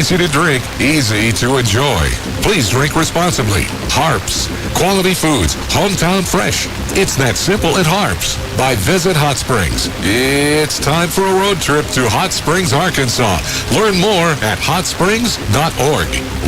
Easy to drink, easy to enjoy. Please drink responsibly. Harps, quality foods, hometown fresh. It's that simple at Harps by Visit Hot Springs. It's time for a road trip to Hot Springs, Arkansas. Learn more at hotsprings.org.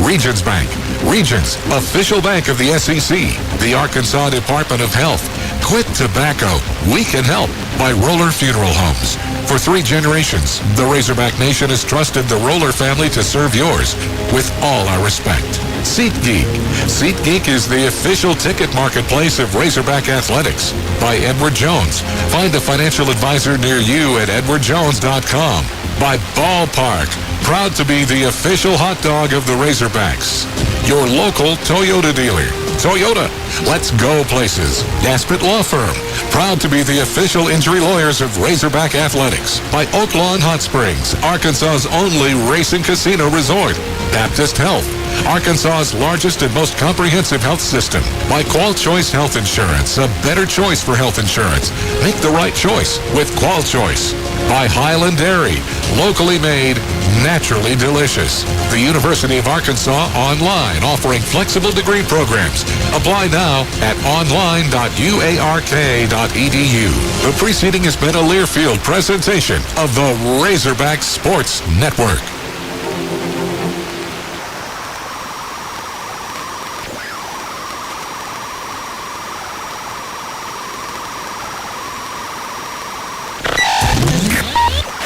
Regions Bank. Regions, official bank of the SEC. The Arkansas Department of Health. Quit tobacco. We can help by Roller Funeral Homes. For 3 generations, the Razorback Nation has trusted the Roller family to serve yours with all our respect. SeatGeek. SeatGeek is the official ticket marketplace of Razorback Athletics by Edward Jones. Find a financial advisor near you at edwardjones.com. By Ballpark, proud to be the official hot dog of the Razorbacks. Your local Toyota dealer. Toyota, let's go places. Gaspet Law Firm, proud to be the official injury lawyers of Razorback Athletics. By Oak Lawn Hot Springs, Arkansas's only racing casino resort. Baptist Health, Arkansas's largest and most comprehensive health system. By Qual Choice Health Insurance, a better choice for health insurance. Make the right choice with Qual Choice. By Highland Dairy, locally made, naturally delicious. The University of Arkansas Online, offering flexible degree programs. Apply now at online.uark.edu. The preceding has been a Learfield presentation of the Razorback Sports Network.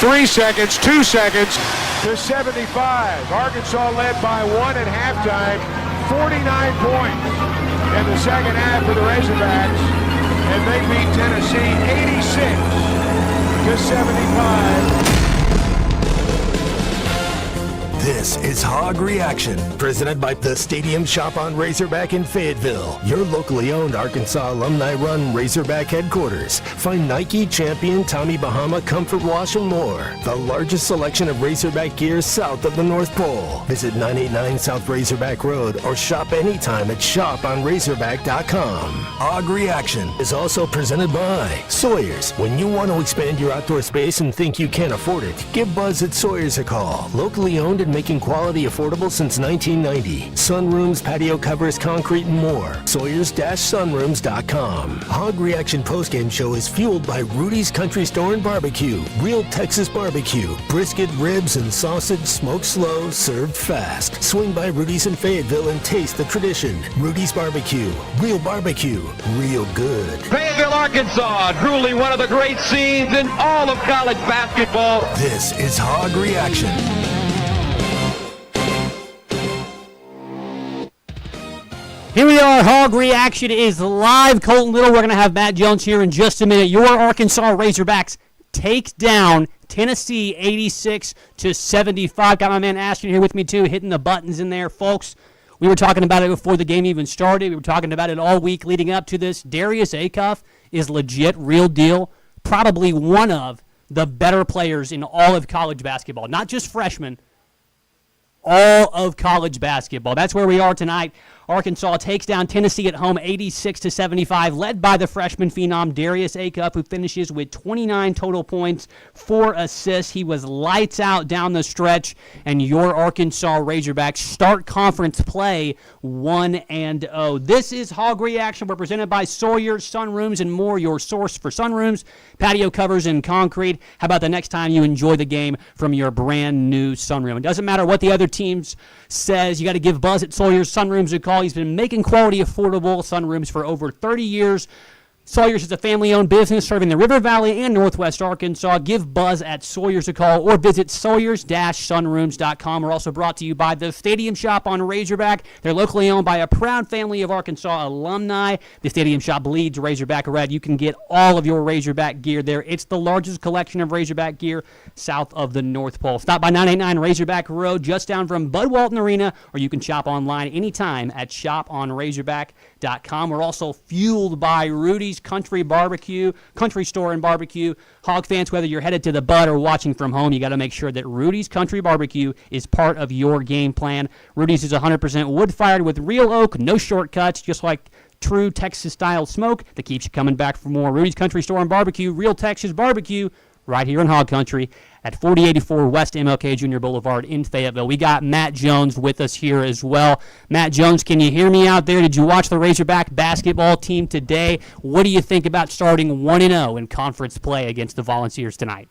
Three seconds, 2 seconds to 75. Arkansas led by 1 at halftime, 49 points in the second half for the Razorbacks, and they beat Tennessee 86-75. This is Hog Reaction, presented by the Stadium Shop on Razorback in Fayetteville, your locally owned Arkansas alumni-run Razorback headquarters. Find Nike, Champion, Tommy Bahama, Comfort Wash, and more. The largest selection of Razorback gear south of the North Pole. Visit 989 South Razorback Road or shop anytime at shoponrazorback.com. Hog Reaction is also presented by Sawyer's. When you want to expand your outdoor space and think you can't afford it, give Buzz at Sawyer's a call. Locally owned and making quality affordable since 1990. Sunrooms, patio covers, concrete, and more. Sawyers-sunrooms.com. Hog Reaction postgame show is fueled by Rudy's Country Store and Barbecue. Real Texas barbecue. Brisket, ribs, and sausage smoked slow, served fast. Swing by Rudy's in Fayetteville and taste the tradition. Rudy's Barbecue. Real barbecue. Real good. Fayetteville, Arkansas, truly one of the great scenes in all of college basketball. This is Hog Reaction. Here we are. Hog Reaction is live. Colton Little, we're going to have Matt Jones here in just a minute. Your Arkansas Razorbacks take down Tennessee 86-75. Got my man Ashton here with me, too, hitting the buttons in there, folks. We were talking about it before the game even started. We were talking about it all week leading up to this. Darius Acuff is legit, real deal, probably one of the better players in all of college basketball. Not just freshmen, all of college basketball. That's where we are tonight. Arkansas takes down Tennessee at home 86-75, led by the freshman phenom Darius Acuff, who finishes with 29 total points, 4 assists. He was lights out down the stretch, and your Arkansas Razorbacks start conference play 1-0. This is Hog Reaction. We're presented by Sawyer, Sunrooms, and more, your source for sunrooms, patio covers, and concrete. How about the next time you enjoy the game from your brand new sunroom? It doesn't matter what the other teams says. You got to give Buzz at Sawyer's Sunrooms a call. He's been making quality, affordable sunrooms for over 30 years. Sawyer's is a family-owned business serving the River Valley and Northwest Arkansas. Give Buzz at Sawyer's a call or visit sawyers-sunrooms.com. We're also brought to you by the Stadium Shop on Razorback. They're locally owned by a proud family of Arkansas alumni. The Stadium Shop bleeds Razorback red. You can get all of your Razorback gear there. It's the largest collection of Razorback gear south of the North Pole. Stop by 989 Razorback Road, just down from Bud Walton Arena, or you can shop online anytime at shoponrazorback.com. We're also fueled by Rudy's Country Store and Barbecue. Hog fans, whether you're headed to the Bud or watching from home, you got to make sure that Rudy's Country Barbecue is part of your game plan. Rudy's is 100% wood-fired with real oak, no shortcuts, just like true Texas-style smoke that keeps you coming back for more. Rudy's Country Store and Barbecue, real Texas barbecue, right here in Hog Country at 4084 West MLK Jr. Boulevard in Fayetteville. We got Matt Jones with us here as well. Matt Jones, can you hear me out there? Did you watch the Razorback basketball team today? What do you think about starting 1-0 in conference play against the Volunteers tonight?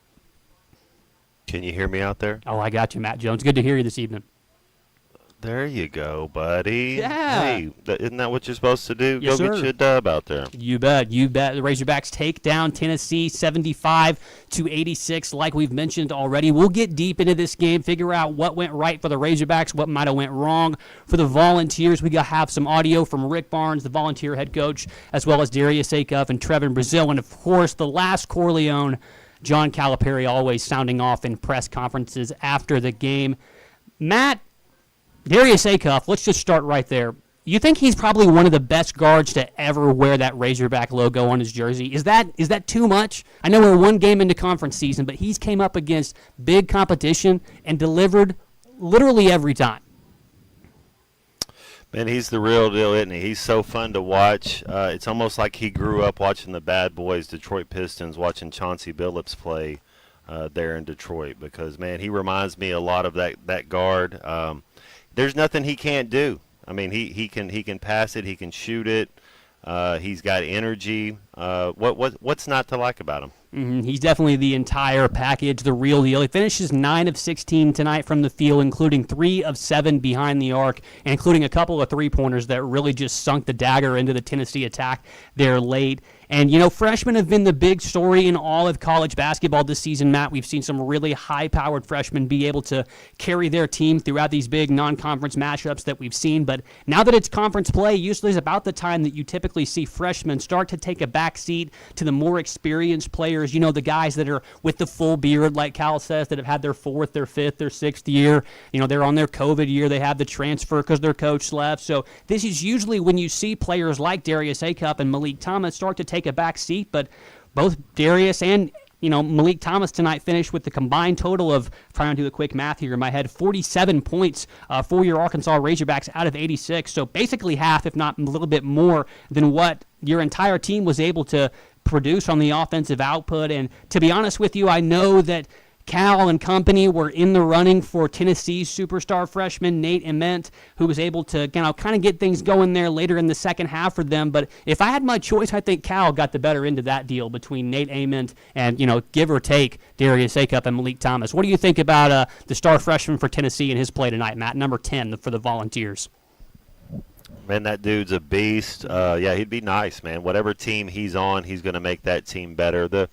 Can you hear me out there? Oh, I got you, Matt Jones. Good to hear you this evening. There you go, buddy. Yeah. Hey, isn't that what you're supposed to do? Yes, Go sir. get you a dub out there. You bet. You bet. The Razorbacks take down Tennessee 75-86 like we've mentioned already. We'll get deep into this game, figure out what went right for the Razorbacks, what might have went wrong for the Volunteers. We have some audio from Rick Barnes, the Volunteer head coach, as well as Darius Acuff and Trevin Brazil. And, of course, the last Corleone, John Calipari, always sounding off in press conferences after the game. Matt, Darius Acuff, let's just start right there. You think he's probably one of the best guards to ever wear that Razorback logo on his jersey? Is that too much? I know we're one game into conference season, but he's came up against big competition and delivered literally every time. Man, he's the real deal, isn't he? He's so fun to watch. It's almost like he grew up watching the Bad Boys, Detroit Pistons, watching Chauncey Billups play there in Detroit because, man, he reminds me a lot of that guard. There's nothing he can't do. I mean, he can pass it, he can shoot it. He's got energy. What's not to like about him? Mm-hmm. He's definitely the entire package, the real deal. He finishes 9 of 16 tonight from the field, including 3 of 7 behind the arc, and including a couple of three-pointers that really just sunk the dagger into the Tennessee attack there late. And, you know, freshmen have been the big story in all of college basketball this season, Matt. We've seen some really high-powered freshmen be able to carry their team throughout these big non-conference matchups that we've seen. But now that it's conference play, usually is about the time that you typically see freshmen start to take a back seat to the more experienced players. You know, the guys that are with the full beard, like Cal says, that have had their 4th, their 5th, their 6th year. You know, they're on their COVID year. They have the transfer because their coach left. So this is usually when you see players like Darius Acuff and Malik Thomas start to take a back seat. But both Darius and, you know, Malik Thomas tonight finished with the combined total of, trying to do the quick math here in my head, 47 points for your Arkansas Razorbacks out of 86. So basically half, if not a little bit more, than what your entire team was able to produce on the offensive output. And to be honest with you, I know that Cal and company were in the running for Tennessee's superstar freshman Nate Ament, who was able to kind of get things going there later in the second half for them. But if I had my choice, I think Cal got the better end of that deal between Nate Ament and, give or take, Darius Acuff and Malik Thomas. What do you think about the star freshman for Tennessee and his play tonight, Matt, number 10 for the Volunteers? Man, that dude's a beast. Yeah, he'd be nice, man. Whatever team he's on, he's going to make that team better. The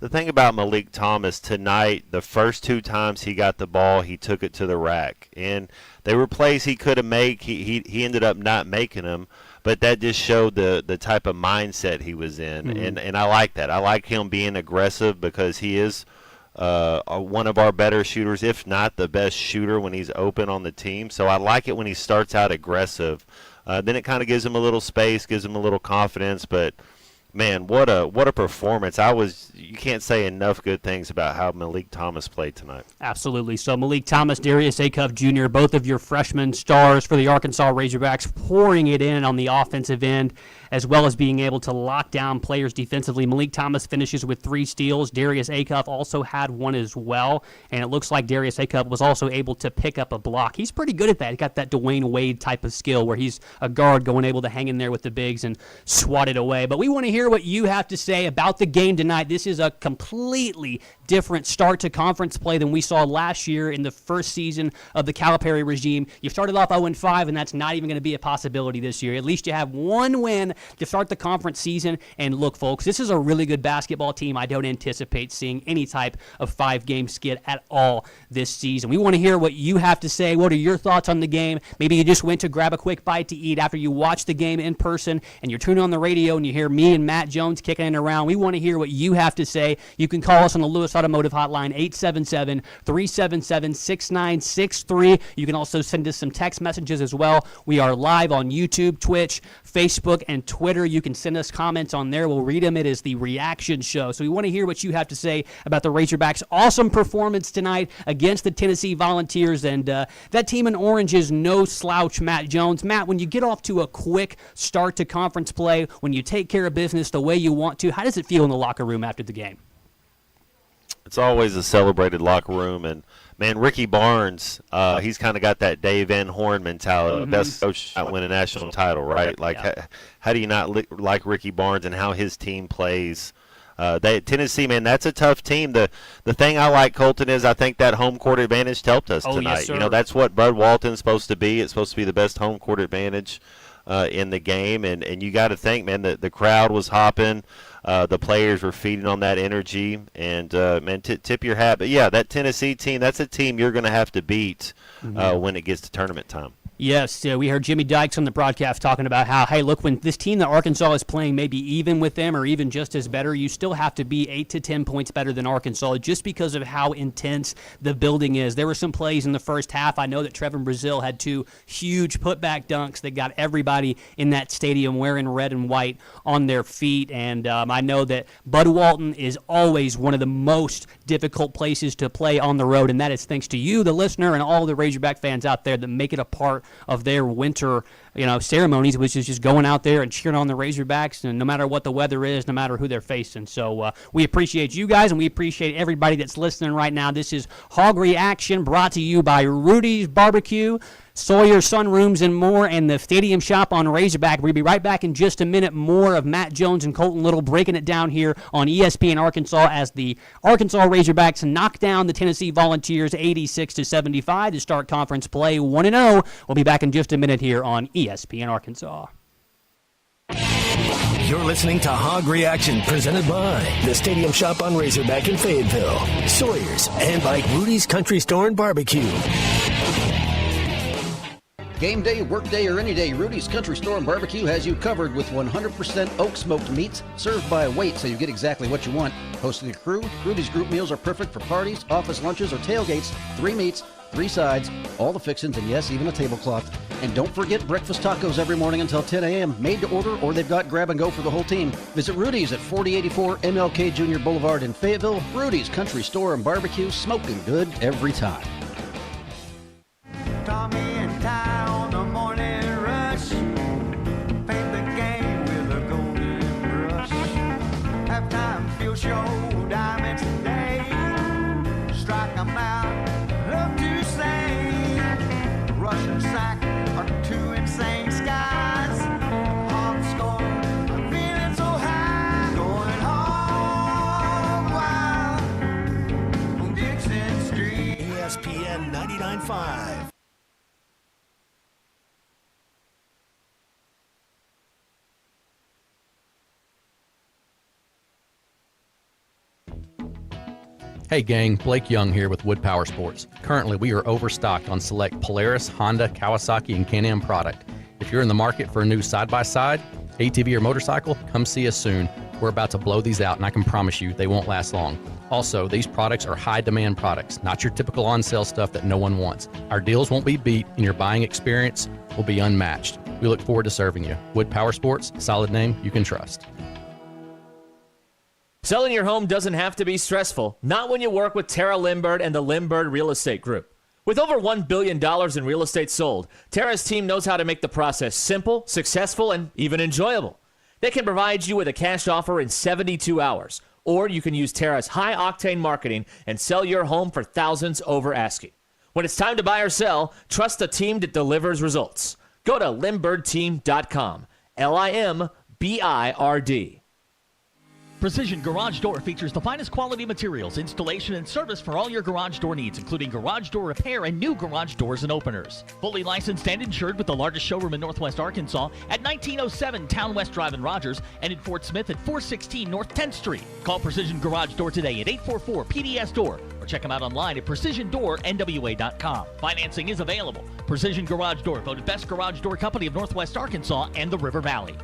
thing about Malik Thomas tonight, the first 2 times he got the ball, he took it to the rack. And they were plays he could have made. He ended up not making them, but that just showed the type of mindset he was in. Mm-hmm. And I like that. I like him being aggressive because he is one of our better shooters, if not the best shooter when he's open on the team. So I like it when he starts out aggressive. Then it kind of gives him a little space, gives him a little confidence, but man, what a performance. You can't say enough good things about how Malik Thomas played tonight. Absolutely. So Malik Thomas, Darius Acuff Jr., both of your freshman stars for the Arkansas Razorbacks, pouring it in on the offensive end, as well as being able to lock down players defensively. Malik Thomas finishes with 3 steals. Darius Acuff also had 1 as well, and it looks like Darius Acuff was also able to pick up a block. He's pretty good at that. He got that Dwayne Wade type of skill where he's a guard able to hang in there with the bigs and swat it away. But we want to hear what you have to say about the game tonight. This is a completely different start to conference play than we saw last year in the first season of the Calipari regime. You started off 0-5, and that's not even going to be a possibility this year. At least you have 1 win to start the conference season. And look, folks, this is a really good basketball team. I don't anticipate seeing any type of 5-game skid at all this season. We want to hear what you have to say. What are your thoughts on the game? Maybe you just went to grab a quick bite to eat after you watched the game in person, and you're tuning on the radio and you hear me and Matt Jones kicking it around. We want to hear what you have to say. You can call us on the Lewis Automotive Hotline, 877-377-6963. You can also send us some text messages as well. We are live on YouTube, Twitch, Facebook, and Twitter. You can send us comments on there. We'll read them. It is the reaction show. So we want to hear what you have to say about the Razorbacks' awesome performance tonight against the Tennessee Volunteers. And that team in orange is no slouch, Matt Jones. Matt, when you get off to a quick start to conference play, when you take care of business the way you want to, how does it feel in the locker room after the game? It's always a celebrated locker room, and man, Ricky Barnes, he's kind of got that Dave Van Horn mentality. Best coach to win a national title, right? Like, how do you not like Ricky Barnes and how his team plays? Tennessee, man, that's a tough team. The thing I like, Colton, is I think that home court advantage helped us tonight. Yes, that's what Bud Walton's supposed to be. It's supposed to be the best home court advantage in the game, and you got to think, man, the crowd was hopping. The players were feeding on that energy, and, man, tip your hat. But, yeah, that Tennessee team, that's a team you're going to have to beat when it gets to tournament time. Yes, we heard Jimmy Dykes on the broadcast talking about how, hey, look, when this team that Arkansas is playing maybe even with them or even just as better, you still have to be 8 to 10 points better than Arkansas just because of how intense the building is. There were some plays in the first half. I know that Trevor Brazile had 2 huge putback dunks that got everybody in that stadium wearing red and white on their feet, and I know that Bud Walton is always one of the most difficult places to play on the road, and that is thanks to you, the listener, and all the Razorback fans out there that make it a part of their winter, ceremonies, which is just going out there and cheering on the Razorbacks, and no matter what the weather is, no matter who they're facing. So we appreciate you guys, and we appreciate everybody that's listening right now. This is Hog Reaction, brought to you by Rudy's Barbecue, Sawyer, Sunrooms, and more, and the Stadium Shop on Razorback. We'll be right back in just a minute. More of Matt Jones and Colton Little breaking it down here on ESPN Arkansas as the Arkansas Razorbacks knock down the Tennessee Volunteers 86-75 to start conference play 1-0. We'll be back in just a minute here on ESPN Arkansas. You're listening to Hog Reaction, presented by the Stadium Shop on Razorback in Fayetteville, Sawyer's, and by Rudy's Country Store and Barbecue. Game day, work day, or any day, Rudy's Country Store and Barbecue has you covered with 100% oak smoked meats served by weight so you get exactly what you want. Hosting a crew, Rudy's group meals are perfect for parties, office lunches, or tailgates. 3 meats, 3 sides, all the fixings, and yes, even a tablecloth. And don't forget breakfast tacos every morning until 10 a.m. Made to order, or they've got grab and go for the whole team. Visit Rudy's at 4084 MLK Jr. Boulevard in Fayetteville. Rudy's Country Store and Barbecue, smoking good every time. Tommy and Ty on the morning rush. Paint the game with a golden brush. Halftime field show, diamonds today. Strike 'em out, love to sing. Russian sack are 2 insane skies. Hog score, I'm feeling so high. Going home wild on Dixon Street. ESPN 99.5. Hey gang, Blake Young here with Wood Power Sports. Currently, we are overstocked on select Polaris, Honda, Kawasaki, and Can-Am product. If you're in the market for a new side-by-side, ATV, or motorcycle, come see us soon. We're about to blow these out, and I can promise you they won't last long. Also, these products are high-demand products, not your typical on-sale stuff that no one wants. Our deals won't be beat, and your buying experience will be unmatched. We look forward to serving you. Wood Power Sports, solid name you can trust. Selling your home doesn't have to be stressful, not when you work with Tara Lindbergh and the Lindbergh Real Estate Group. With over $1 billion in real estate sold, Tara's team knows how to make the process simple, successful, and even enjoyable. They can provide you with a cash offer in 72 hours, or you can use Tara's high-octane marketing and sell your home for thousands over asking. When it's time to buy or sell, trust a team that delivers results. Go to LindberghTeam.com, LIMBIRD. Precision Garage Door features the finest quality materials, installation, and service for all your garage door needs, including garage door repair and new garage doors and openers. Fully licensed and insured with the largest showroom in Northwest Arkansas at 1907 Town West Drive in Rogers and in Fort Smith at 416 North 10th Street. Call Precision Garage Door today at 844-PDS-DOOR or check them out online at PrecisionDoorNWA.com. Financing is available. Precision Garage Door, voted best garage door company of Northwest Arkansas and the River Valley.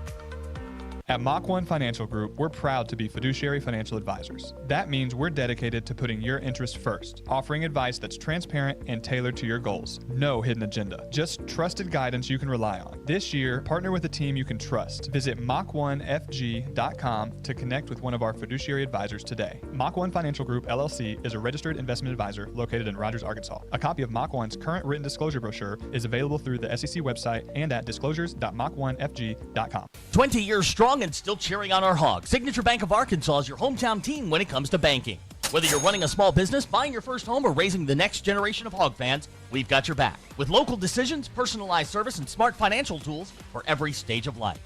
At Mach 1 Financial Group, we're proud to be fiduciary financial advisors. That means we're dedicated to putting your interests first, offering advice that's transparent and tailored to your goals. No hidden agenda, just trusted guidance you can rely on. This year, partner with a team you can trust. Visit Mach1FG.com to connect with one of our fiduciary advisors today. Mach 1 Financial Group, LLC is a registered investment advisor located in Rogers, Arkansas. A copy of Mach 1's current written disclosure brochure is available through the SEC website and at disclosures.mach1fg.com. 20 years strong and still cheering on our Hogs. Signature Bank of Arkansas is your hometown team when it comes to banking. Whether you're running a small business, buying your first home, or raising the next generation of hog fans, we've got your back. With local decisions, personalized service, and smart financial tools for every stage of life.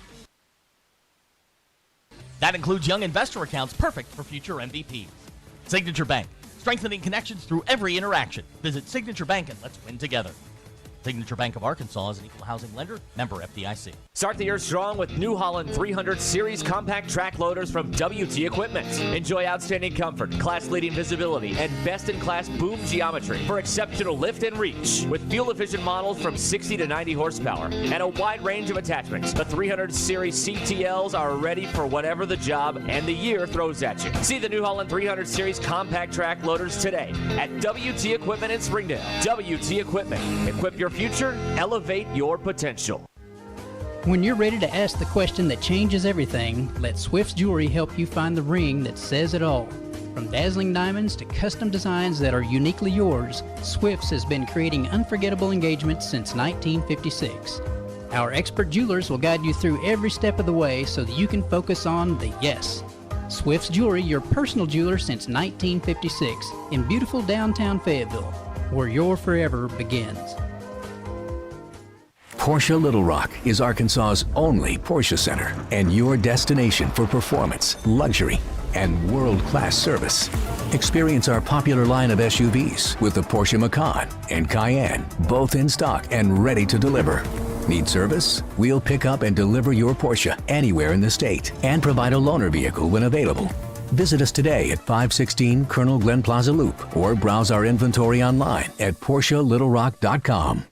That includes young investor accounts perfect for future MVPs. Signature Bank, strengthening connections through every interaction. Visit Signature Bank and let's win together. Signature Bank of Arkansas is an equal housing lender, member FDIC. Start the year strong with New Holland 300 Series compact track loaders from WT Equipment. Enjoy outstanding comfort, class-leading visibility, and best-in-class boom geometry for exceptional lift and reach. With fuel-efficient models from 60 to 90 horsepower and a wide range of attachments, the 300 Series CTLs are ready for whatever the job and the year throws at you. See the New Holland 300 Series compact track loaders today at WT Equipment in Springdale. WT Equipment. Equip your future, elevate your potential. When you're ready to ask the question that changes everything, let Swift's Jewelry help you find the ring that says it all. From dazzling diamonds to custom designs that are uniquely yours, Swift's has been creating unforgettable engagements since 1956. Our expert jewelers will guide you through every step of the way so that you can focus on the yes. Swift's Jewelry, your personal jeweler since 1956 in beautiful downtown Fayetteville, where your forever begins. Porsche Little Rock is Arkansas's only Porsche center and your destination for performance, luxury, and world-class service. Experience our popular line of SUVs with the Porsche Macan and Cayenne, both in stock and ready to deliver. Need service? We'll pick up and deliver your Porsche anywhere in the state and provide a loaner vehicle when available. Visit us today at 516 Colonel Glenn Plaza Loop or browse our inventory online at PorscheLittleRock.com.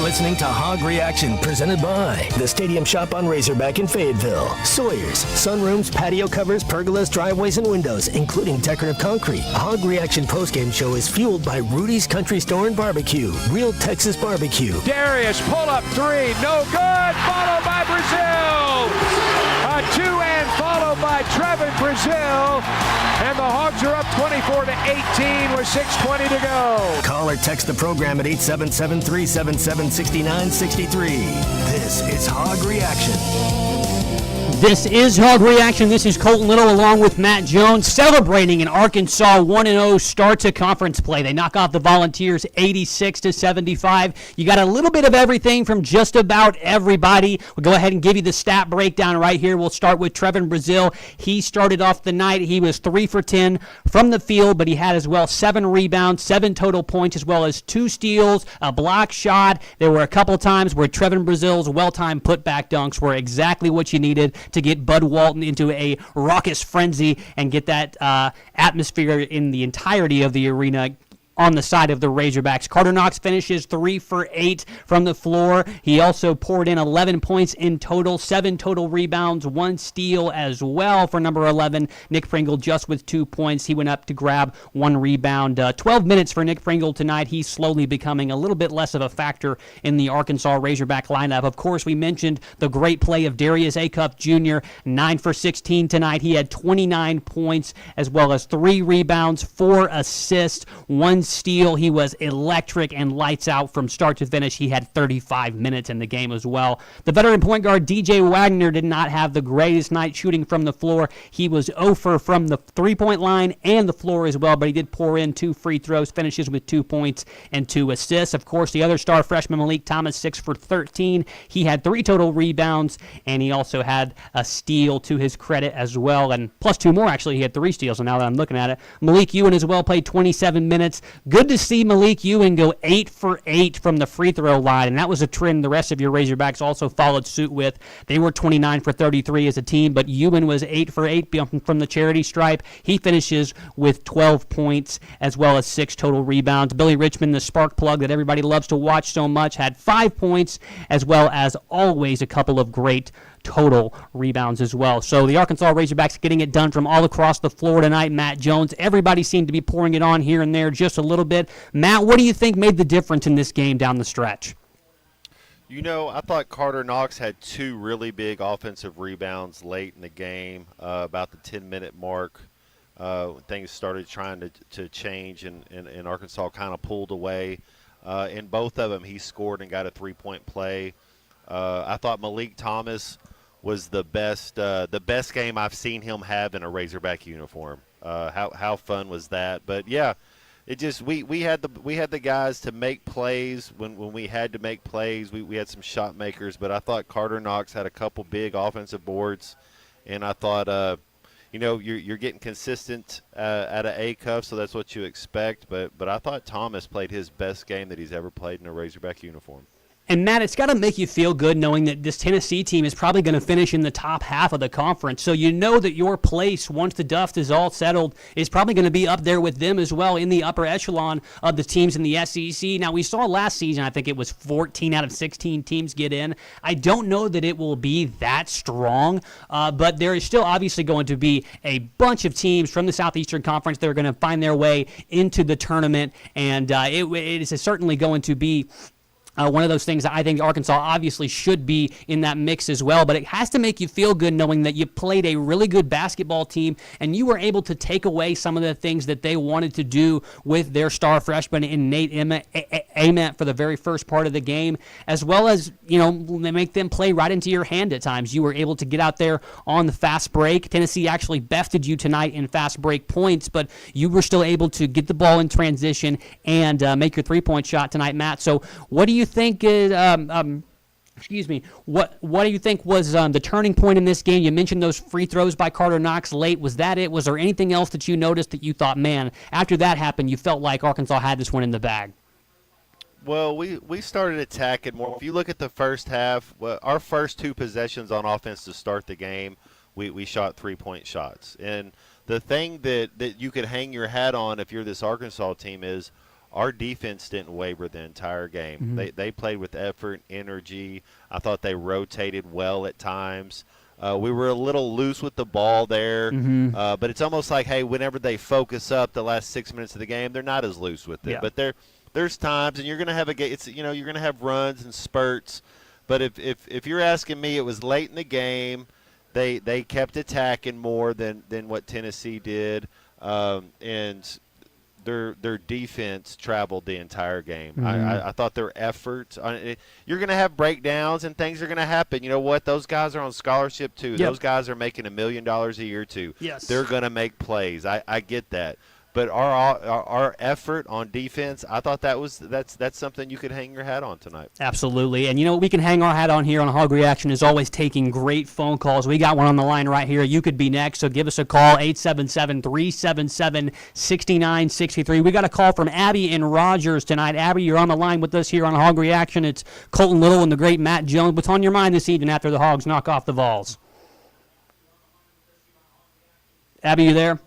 Listening to Hog Reaction, presented by the Stadium Shop on Razorback in Fayetteville. Sawyer's, sunrooms, patio covers, pergolas, driveways, and windows, including decorative concrete. Hog Reaction postgame show is fueled by Rudy's Country Store and Barbecue, real Texas barbecue. Darius, pull up three, no good, followed by Brazil. A two-and followed by Trevin Brazil. And the Hogs are up 24-18 with 6:20 to go. Call or text the program at 877-377-6963. This is Hog Reaction. This is Hog Reaction. This is Colton Little along with Matt Jones celebrating an Arkansas 1-0 start to conference play. They knock off the Volunteers 86-75. You got a little bit of everything from just about everybody. We'll go ahead and give you the stat breakdown right here. We'll start with Trevin Brazil. He started off the night. He was 3 for 10 from the field, but he had as well 7 rebounds, 7 total points, as well as 2 steals, a block shot. There were a couple times where Trevin Brazil's well-timed putback dunks were exactly what you needed to get Bud Walton into a raucous frenzy and get that atmosphere in the entirety of the arena on the side of the Razorbacks. Carter Knox finishes 3 for 8 from the floor. He also poured in 11 points in total, 7 total rebounds, 1 steal as well for number 11, Nick Pringle, just with 2 points. He went up to grab 1 rebound. 12 minutes for Nick Pringle tonight. He's slowly becoming a little bit less of a factor in the Arkansas Razorback lineup. Of course, we mentioned the great play of Darius Acuff Jr., 9 for 16 tonight. He had 29 points as well as 3 rebounds, 4 assists, 1 steal. He was electric and lights out from start to finish. He had 35 minutes in the game as well. The veteran point guard DJ Wagner did not have the greatest night shooting from the floor. He was 0 for from the three-point line and the floor as well, but he did pour in 2 free throws, finishes with 2 points and 2 assists. Of course, the other star freshman, Malik Thomas, 6 for 13. He had 3 total rebounds, and he also had a steal to his credit as well, and plus 2 more actually. He had 3 steals, and now that I'm looking at it. Malik Ewan as well played 27 minutes. Good to see Malik Ewan go 8 for 8 from the free throw line, and that was a trend the rest of your Razorbacks also followed suit with. They were 29 for 33 as a team, but Ewan was 8 for 8 from the charity stripe. He finishes with 12 points as well as 6 total rebounds. Billy Richmond, the spark plug that everybody loves to watch so much, had 5 points as well as always a couple of great total rebounds as well. So the Arkansas Razorbacks getting it done from all across the floor tonight. Matt Jones, everybody seemed to be pouring it on here and there just a little bit. Matt, what do you think made the difference in this game down the stretch? You know, I thought Carter Knox had 2 really big offensive rebounds late in the game, about the 10-minute mark. Things started trying to change, and Arkansas kind of pulled away. In both of them, he scored and got a 3-point play. I thought Malik Thomas was the best game I've seen him have in a Razorback uniform. How fun was that? But yeah, it just we had the guys to make plays when we had to make plays. We had some shot makers, but I thought Carter Knox had a couple big offensive boards, and I thought you're getting consistent at an A cuff, so that's what you expect. But I thought Thomas played his best game that he's ever played in a Razorback uniform. And, Matt, it's got to make you feel good knowing that this Tennessee team is probably going to finish in the top half of the conference. So you know that your place, once the dust is all settled, is probably going to be up there with them as well in the upper echelon of the teams in the SEC. Now, we saw last season, I think it was 14 out of 16 teams get in. I don't know that it will be that strong, but there is still obviously going to be a bunch of teams from the Southeastern Conference that are going to find their way into the tournament, and it is certainly going to be one of those things that I think Arkansas obviously should be in that mix as well, but it has to make you feel good knowing that you played a really good basketball team and you were able to take away some of the things that they wanted to do with their star freshman in Nate Ament for the very first part of the game, as well as, make them play right into your hand at times. You were able to get out there on the fast break. Tennessee actually bested you tonight in fast break points, but you were still able to get the ball in transition and make your three-point shot tonight, Matt. So what do you think is what do you think was the turning point in this game? You mentioned those free throws by Carter Knox late. Was that it? Was there anything else that you noticed that you thought, man, after that happened, you felt like Arkansas had this one in the bag? Well, we started attacking more. If you look at the first half, our first two possessions on offense to start the game, we shot three-point shots. And the thing that you could hang your hat on if you're this Arkansas team is our defense didn't waver the entire game. Mm-hmm. They played with effort, energy. I thought they rotated well at times. We were a little loose with the ball there, but it's almost like, hey, whenever they focus up the last 6 minutes of the game, they're not as loose with it. Yeah. But there's times, and you're going to have you're going to have runs and spurts. But if you're asking me, it was late in the game. They kept attacking more than what Tennessee did, and their defense traveled the entire game. I thought their efforts you're going to have breakdowns and things are going to happen. You know what? Those guys are on scholarship too. Yep. Those guys are making $1 million a year too. Yes. They're going to make plays. I get that. But our effort on defense, I thought that's something you could hang your hat on tonight. Absolutely. And what we can hang our hat on here on Hog Reaction is always taking great phone calls. We got one on the line right here. You could be next, so give us a call, 877-377-6963. We got a call from Abby in Rogers tonight. Abby, you're on the line with us here on Hog Reaction. It's Colton Little and the great Matt Jones. What's on your mind this evening after the Hogs knock off the Vols? Abby, you there?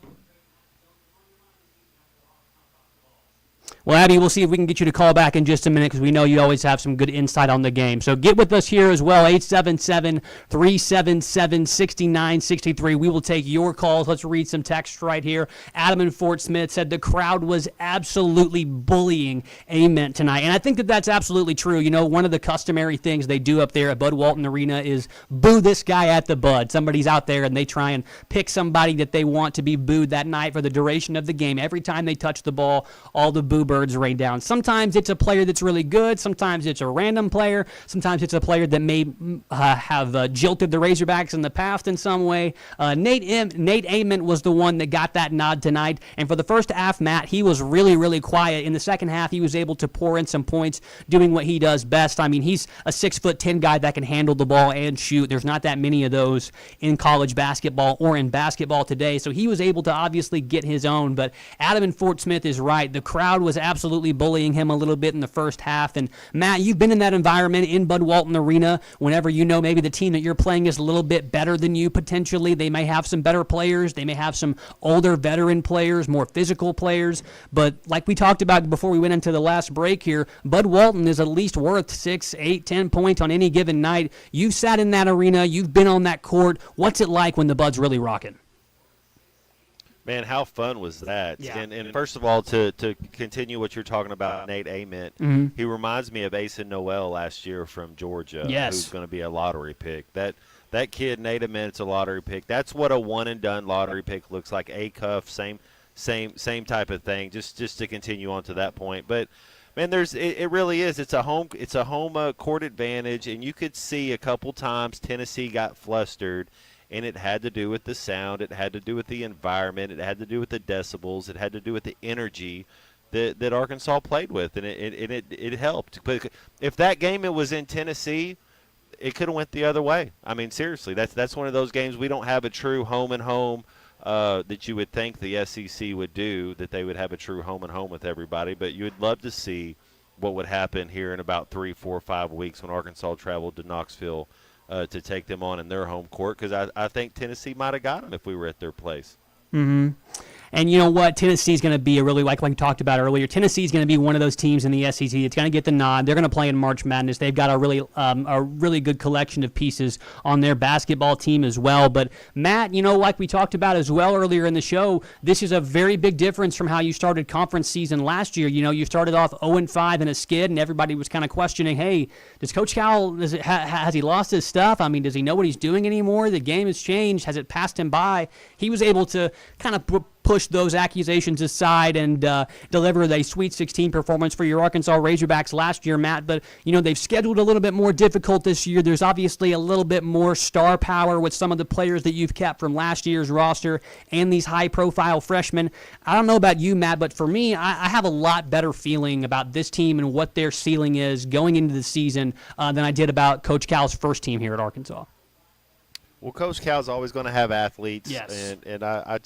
Well, Abby, we'll see if we can get you to call back in just a minute because we know you always have some good insight on the game. So get with us here as well, 877-377-6963. We will take your calls. Let's read some text right here. Adam in Fort Smith said the crowd was absolutely bullying Ament tonight. And I think that that's absolutely true. One of the customary things they do up there at Bud Walton Arena is boo this guy at the Bud. Somebody's out there and they try and pick somebody that they want to be booed that night for the duration of the game. Every time they touch the ball, all the boo birds rain down. Sometimes it's a player that's really good. Sometimes it's a random player. Sometimes it's a player that may have jilted the Razorbacks in the past in some way. Nate Ament was the one that got that nod tonight. And for the first half, Matt, he was really, really quiet. In the second half, he was able to pour in some points, doing what he does best. I mean, he's a 6'10" guy that can handle the ball and shoot. There's not that many of those in college basketball or in basketball today. So he was able to obviously get his own. But Adam in Fort Smith is right. The crowd was absolutely bullying him a little bit in the first half. And Matt, you've been in that environment in Bud Walton Arena whenever maybe the team that you're playing is a little bit better than you potentially. They may have some better players. They may have some older veteran players, more physical players. But like we talked about before we went into the last break here, Bud Walton is at least worth 6, 8, 10 points on any given night. You've sat in that arena. You've been on that court. What's it like when the Bud's really rocking? Man, how fun was that? Yeah. And first of all, to continue what you're talking about, Nate Ament, he reminds me of Asen Noel last year from Georgia, who's going to be a lottery pick. That kid, Nate Ament's a lottery pick. That's what a one-and-done lottery pick looks like. A cuff, same type of thing, just to continue on to that point. But, Man, it really is. It's a home court advantage, and you could see a couple times Tennessee got flustered, and it had to do with the sound, it had to do with the environment, it had to do with the decibels, it had to do with the energy that Arkansas played with, and it helped. But if that game was in Tennessee, it could have went the other way. I mean, seriously, that's one of those games we don't have a true home and home that you would think the SEC would do, that they would have a true home and home with everybody. But you would love to see what would happen here in about 3, 4, 5 weeks when Arkansas traveled to Knoxville to take them on in their home court, because I think Tennessee might have got them if we were at their place. Mm-hmm. And you know what? Tennessee's going to be a really, like we talked about earlier, Tennessee's going to be one of those teams in the SEC that's going to get the nod. They're going to play in March Madness. They've got a really good collection of pieces on their basketball team as well. But, Matt, you know, like we talked about as well earlier in the show, this is a very big difference from how you started conference season last year. You know, you started off 0-5 in a skid, and everybody was kind of questioning, hey, does Coach Cal, has he lost his stuff? I mean, does he know what he's doing anymore? The game has changed. Has it passed him by? He was able to kind of push those accusations aside and deliver a Sweet 16 performance for your Arkansas Razorbacks last year, Matt. But, you know, they've scheduled a little bit more difficult this year. There's obviously a little bit more star power with some of the players that you've kept from last year's roster and these high-profile freshmen. I don't know about you, Matt, but for me, I have a lot better feeling about this team and what their ceiling is going into the season than I did about Coach Cal's first team here at Arkansas. Well, Coach Cal's always going to have athletes, yes. And I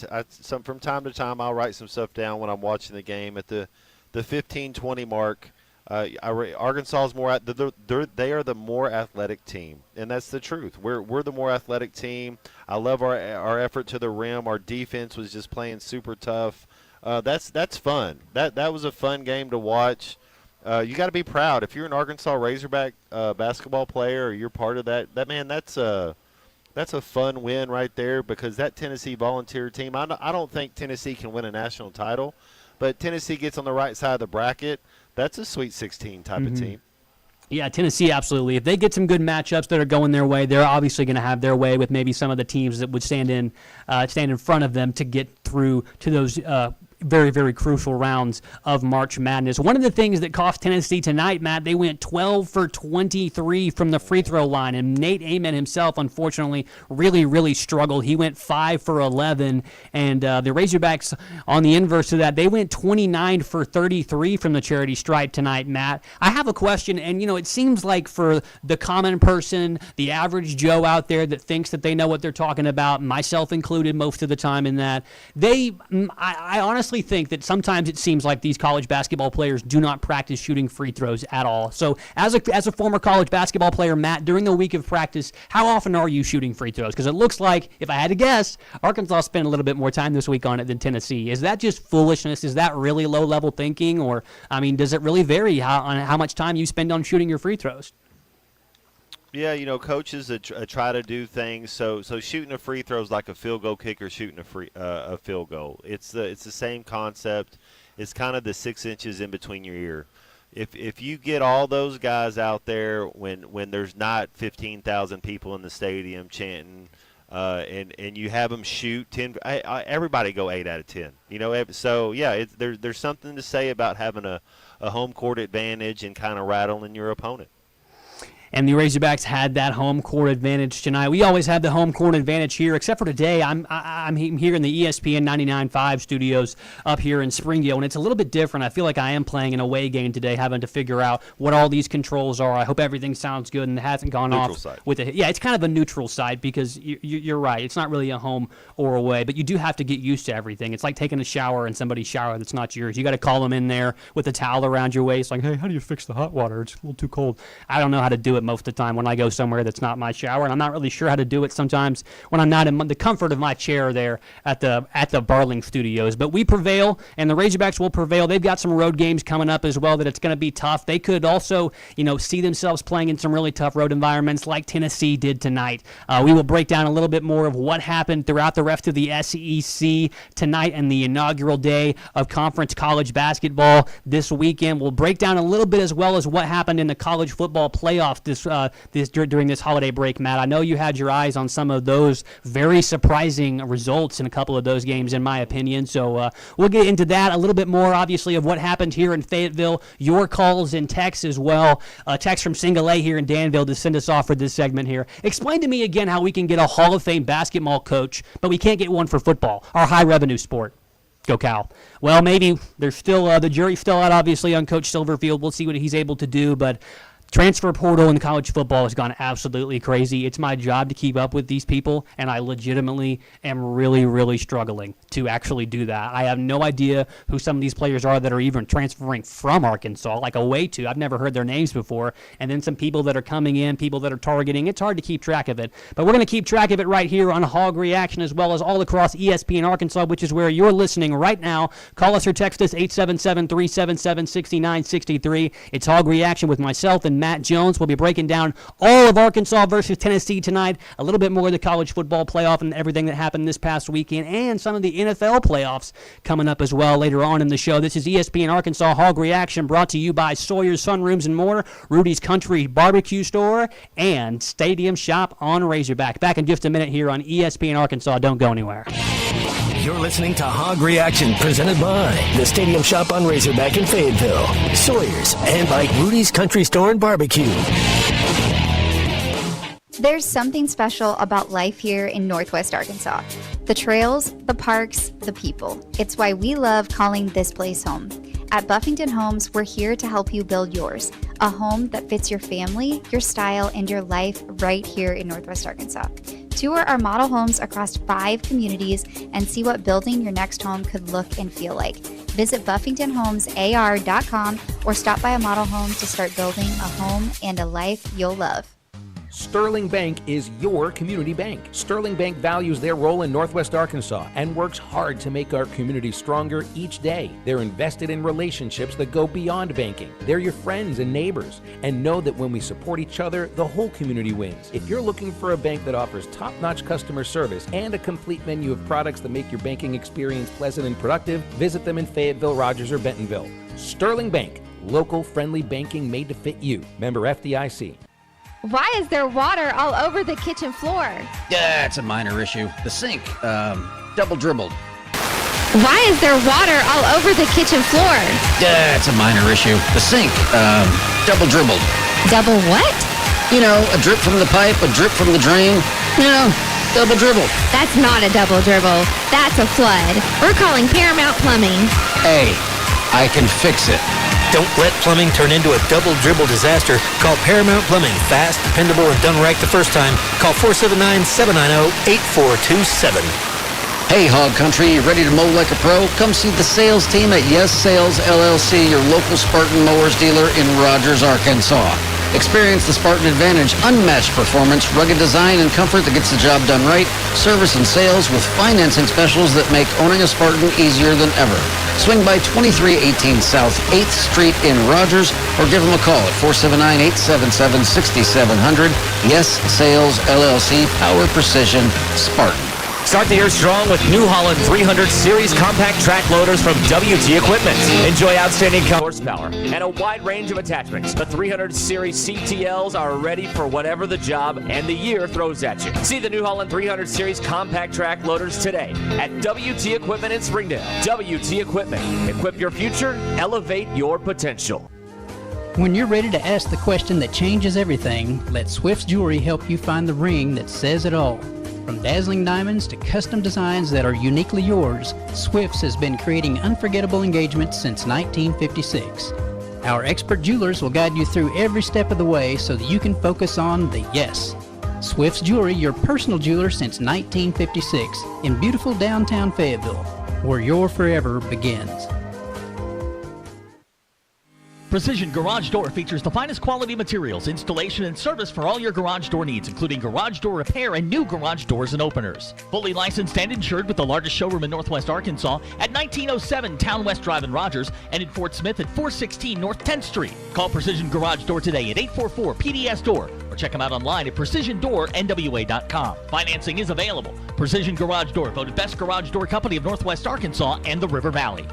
from time to time I'll write some stuff down when I'm watching the game at the 15-20 mark. Arkansas is more they are the more athletic team, and that's the truth. We're the more athletic team. I love our effort to the rim. Our defense was just playing super tough. That's fun. That was a fun game to watch. You got to be proud if you're an Arkansas Razorback basketball player or you're part of that. That's a fun win right there, because that Tennessee Volunteer team, I don't think Tennessee can win a national title, but Tennessee gets on the right side of the bracket. That's a Sweet 16 type of team. Yeah, Tennessee, absolutely. If they get some good matchups that are going their way, they're obviously going to have their way with maybe some of the teams that would stand in front of them to get through to those very, very crucial rounds of March Madness. One of the things that cost Tennessee tonight, Matt, they went 12 for 23 from the free throw line, and Nate Amen himself, unfortunately, really, really struggled. He went 5 for 11, and the Razorbacks, on the inverse of that, they went 29 for 33 from the charity stripe tonight, Matt. I have a question, and, you know, it seems like for the common person, the average Joe out there that thinks that they know what they're talking about, myself included most of the time in that, I honestly think that sometimes it seems like these college basketball players do not practice shooting free throws at all. So as a former college basketball player, Matt, during the week of practice, how often are you shooting free throws? Because it looks like, if I had to guess, Arkansas spent a little bit more time this week on it than Tennessee. Is that just foolishness? Is that really low-level thinking? Or, I mean, does it really vary on how much time you spend on shooting your free throws? Yeah, you know, coaches try to do things. So shooting a free throw is like a field goal kicker shooting a field goal. It's the same concept. It's kind of the 6 inches in between your ear. If you get all those guys out there when there's not 15,000 people in the stadium chanting, and you have them shoot 10, everybody go 8 out of 10. You know, so yeah, there's something to say about having a home court advantage and kind of rattling your opponent. And the Razorbacks had that home court advantage tonight. We always had the home court advantage here, except for today. I'm here in the ESPN 99.5 studios up here in Springdale, and it's a little bit different. I feel like I am playing an away game today, having to figure out what all these controls are. I hope everything sounds good and it hasn't gone neutral off site. with it. Yeah, it's kind of a neutral site because you're right. It's not really a home or away, but you do have to get used to everything. It's like taking a shower in somebody's shower that's not yours. You got to call them in there with a towel around your waist, like, hey, how do you fix the hot water? It's a little too cold. I don't know how to do it most of the time when I go somewhere that's not my shower, and I'm not really sure how to do it sometimes when I'm not in the comfort of my chair there at the Barling Studios. But we prevail, and the Razorbacks will prevail. They've got some road games coming up as well that it's going to be tough. They could also, you know, see themselves playing in some really tough road environments like Tennessee did tonight. We will break down a little bit more of what happened throughout the rest of the SEC tonight and the inaugural day of conference college basketball this weekend. We'll break down a little bit as well as what happened in the college football playoff during this holiday break, Matt. I know you had your eyes on some of those very surprising results in a couple of those games, in my opinion. So we'll get into that a little bit more, obviously, of what happened here in Fayetteville. Your calls and texts as well. Text from Single A here in Danville to send us off for this segment here. Explain to me again how we can get a Hall of Fame basketball coach, but we can't get one for football, our high-revenue sport. Go Cal. Well, maybe there's still the jury's still out, obviously, on Coach Silverfield. We'll see what he's able to do, but transfer portal in college football has gone absolutely crazy. It's my job to keep up with these people, and I legitimately am really, really struggling to actually do that. I have no idea who some of these players are that are even transferring from Arkansas, like away to. I've never heard their names before. And then some people that are coming in, people that are targeting. It's hard to keep track of it. But we're going to keep track of it right here on Hog Reaction, as well as all across ESPN Arkansas, which is where you're listening right now. Call us or text us 877-377-6963. It's Hog Reaction with myself and Matt Jones. Will be breaking down all of Arkansas versus Tennessee tonight, a little bit more of the college football playoff and everything that happened this past weekend, and some of the NFL playoffs coming up as well later on in the show. This is ESPN Arkansas Hog Reaction, brought to you by Sawyer, Sunrooms, and more, Rudy's Country Barbecue Store, and Stadium Shop on Razorback. Back in just a minute here on ESPN Arkansas. Don't go anywhere. You're listening to Hog Reaction, presented by the Stadium Shop on Razorback in Fayetteville, Sawyer's, and by Rudy's Country Store and Barbecue. There's something special about life here in Northwest Arkansas. The trails, the parks, the people. It's why we love calling this place home. At Buffington Homes, we're here to help you build yours. A home that fits your family, your style, and your life right here in Northwest Arkansas. Tour our model homes across 5 communities and see what building your next home could look and feel like. Visit BuffingtonHomesAR.com or stop by a model home to start building a home and a life you'll love. Sterling Bank is your community bank. Sterling Bank values their role in Northwest Arkansas and works hard to make our community stronger each day. They're invested in relationships that go beyond banking. They're your friends and neighbors, and know that when we support each other, the whole community wins. If you're looking for a bank that offers top-notch customer service and a complete menu of products that make your banking experience pleasant and productive, visit them in Fayetteville, Rogers, or Bentonville. Sterling Bank, local friendly banking made to fit you. Member FDIC. Why is there water all over the kitchen floor? Yeah, it's a minor issue. The sink, double dribbled. Why is there water all over the kitchen floor? Yeah, it's a minor issue. The sink, double dribbled. Double what? You know, a drip from the pipe, a drip from the drain. You know, double dribble. That's not a double dribble. That's a flood. We're calling Paramount Plumbing. Hey, I can fix it. Don't let plumbing turn into a double dribble disaster. Call Paramount Plumbing. Fast, dependable, and done right the first time. Call 479-790-8427. Hey, Hog Country, you ready to mow like a pro? Come see the sales team at Yes Sales LLC, your local Spartan mowers dealer in Rogers, Arkansas. Experience the Spartan Advantage, unmatched performance, rugged design, and comfort that gets the job done right, service and sales with financing specials that make owning a Spartan easier than ever. Swing by 2318 South 8th Street in Rogers or give them a call at 479-877-6700. Yes Sales LLC, Power Precision Spartan. Start the year strong with New Holland 300 Series compact track loaders from WT Equipment. Enjoy outstanding horsepower and a wide range of attachments. The 300 Series CTLs are ready for whatever the job and the year throws at you. See the New Holland 300 Series compact track loaders today at WT Equipment in Springdale. WT Equipment. Equip your future, elevate your potential. When you're ready to ask the question that changes everything, let Swift's Jewelry help you find the ring that says it all. From dazzling diamonds to custom designs that are uniquely yours, Swift's has been creating unforgettable engagements since 1956. Our expert jewelers will guide you through every step of the way so that you can focus on the yes. Swift's Jewelry, your personal jeweler since 1956 in beautiful downtown Fayetteville, where your forever begins. Precision Garage Door features the finest quality materials, installation, and service for all your garage door needs, including garage door repair and new garage doors and openers. Fully licensed and insured with the largest showroom in Northwest Arkansas at 1907 Town West Drive in Rogers and in Fort Smith at 416 North 10th Street. Call Precision Garage Door today at 844-PDS-DOOR or check them out online at PrecisionDoorNWA.com. Financing is available. Precision Garage Door, voted Best Garage Door Company of Northwest Arkansas and the River Valley.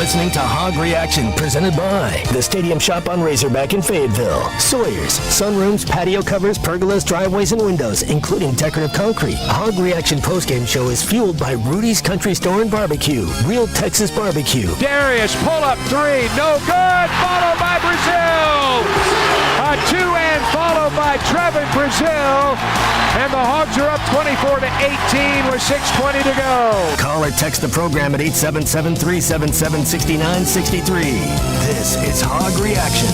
listening to Hog Reaction, presented by the Stadium Shop on Razorback in Fayetteville, Sawyer's, Sunrooms, patio covers, pergolas, driveways, and windows, including decorative concrete. Hog Reaction postgame show is fueled by Rudy's Country Store and Barbecue, real Texas barbecue. Darius, pull up three, no good, followed by Brazil. A two-and followed by Trevin Brazil, and the Hogs are up 24-18 with 6:20 to go. Call or text the program at 877-377-6963. This is Hog Reaction.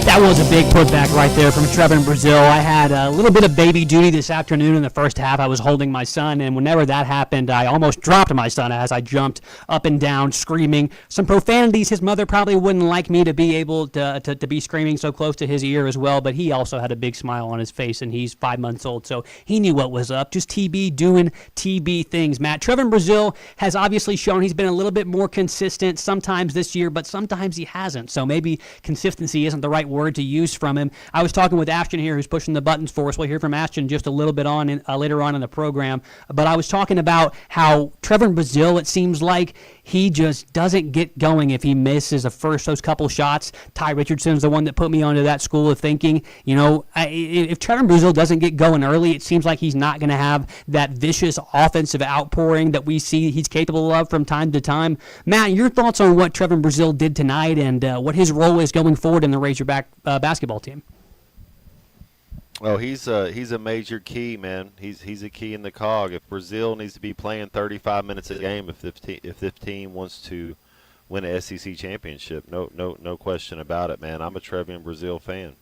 That was a big putback right there from Trevin Brazil. I had a little bit of baby duty this afternoon in the first half. I was holding my son, and whenever that happened, I almost dropped my son as I jumped up and down screaming some profanities. His mother probably wouldn't like me to be able to be screaming so close to his ear as well, but he also had a big smile on his face, and he's 5 months old, so he knew what was up. Just TB doing TB things, Matt. Trevin Brazil has obviously shown he's been a little bit more consistent sometimes this year, but sometimes he hasn't, so maybe consistency isn't the right word to use from him. I was talking with Ashton here, who's pushing the buttons for us. We'll hear from Ashton just a little bit on later on in the program. But I was talking about how Trevin Brazil, it seems like he just doesn't get going if he misses those couple shots. Ty Richardson's the one that put me onto that school of thinking. You know, if Trevin Brazil doesn't get going early, it seems like he's not going to have that vicious offensive outpouring that we see he's capable of from time to time. Matt, your thoughts on what Trevin Brazil did tonight and what his role is going forward in the Razorback basketball team? Well, he's a major key, man. He's a key in the cog. If Brazil needs to be playing 35 minutes a game, if this team wants to win an SEC championship, no question about it, man. I'm a Trevin Brazil fan.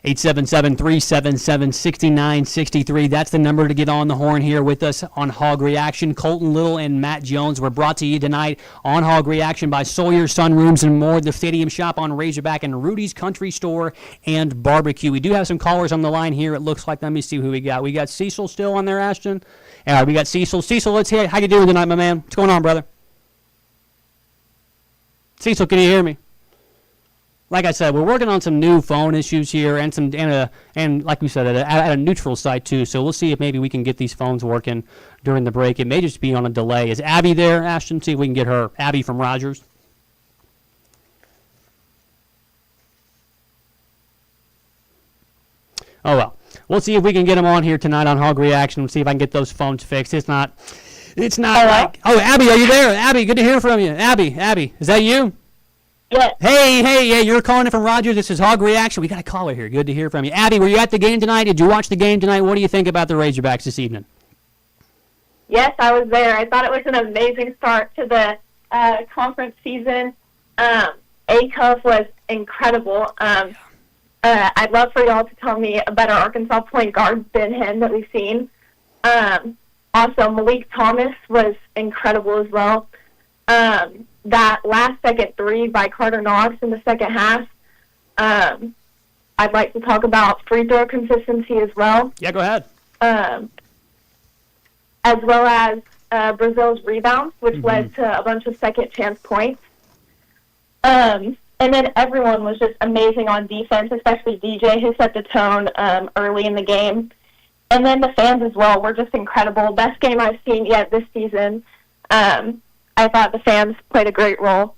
877-377-6963. That's the number to get on the horn here with us on Hog Reaction. Colton Little and Matt Jones were brought to you tonight on Hog Reaction by Sawyer, Sunrooms, and more, the Stadium Shop on Razorback, and Rudy's Country Store and Barbecue. We do have some callers on the line here, it looks like. Let me see who we got. We got Cecil still on there, Ashton? All right, we got Cecil. Cecil, let's hear it. How you doing tonight, my man? What's going on, brother? Cecil, can you hear me? Like I said, we're working on some new phone issues here and like we said, at a neutral site too. So we'll see if maybe we can get these phones working during the break. It may just be on a delay. Is Abby there, Ashton? See if we can get her. Abby from Rogers. Oh well, we'll see if we can get them on here tonight on Hog Reaction. We'll see if I can get those phones fixed. It's not like. Oh, Abby, are you there? Abby, good to hear from you. Abby, is that you? Yes. Hey, yeah, you're calling in from Rogers. This is Hog Reaction. We got a caller here. Good to hear from you. Abby, were you at the game tonight? Did you watch the game tonight? What do you think about the Razorbacks this evening? Yes, I was there. I thought it was an amazing start to the conference season. A-Cuff was incredible. I'd love for y'all to tell me a better Arkansas point guard than him that we've seen. Also, Malik Thomas was incredible as well. That last-second three by Carter Knox in the second half. I'd like to talk about free throw consistency as well. Yeah, go ahead. As well as Brazil's rebounds, which led to a bunch of second-chance points. And then everyone was just amazing on defense, especially DJ, who set the tone early in the game. And then the fans as well were just incredible. Best game I've seen yet this season. I thought the fans played a great role.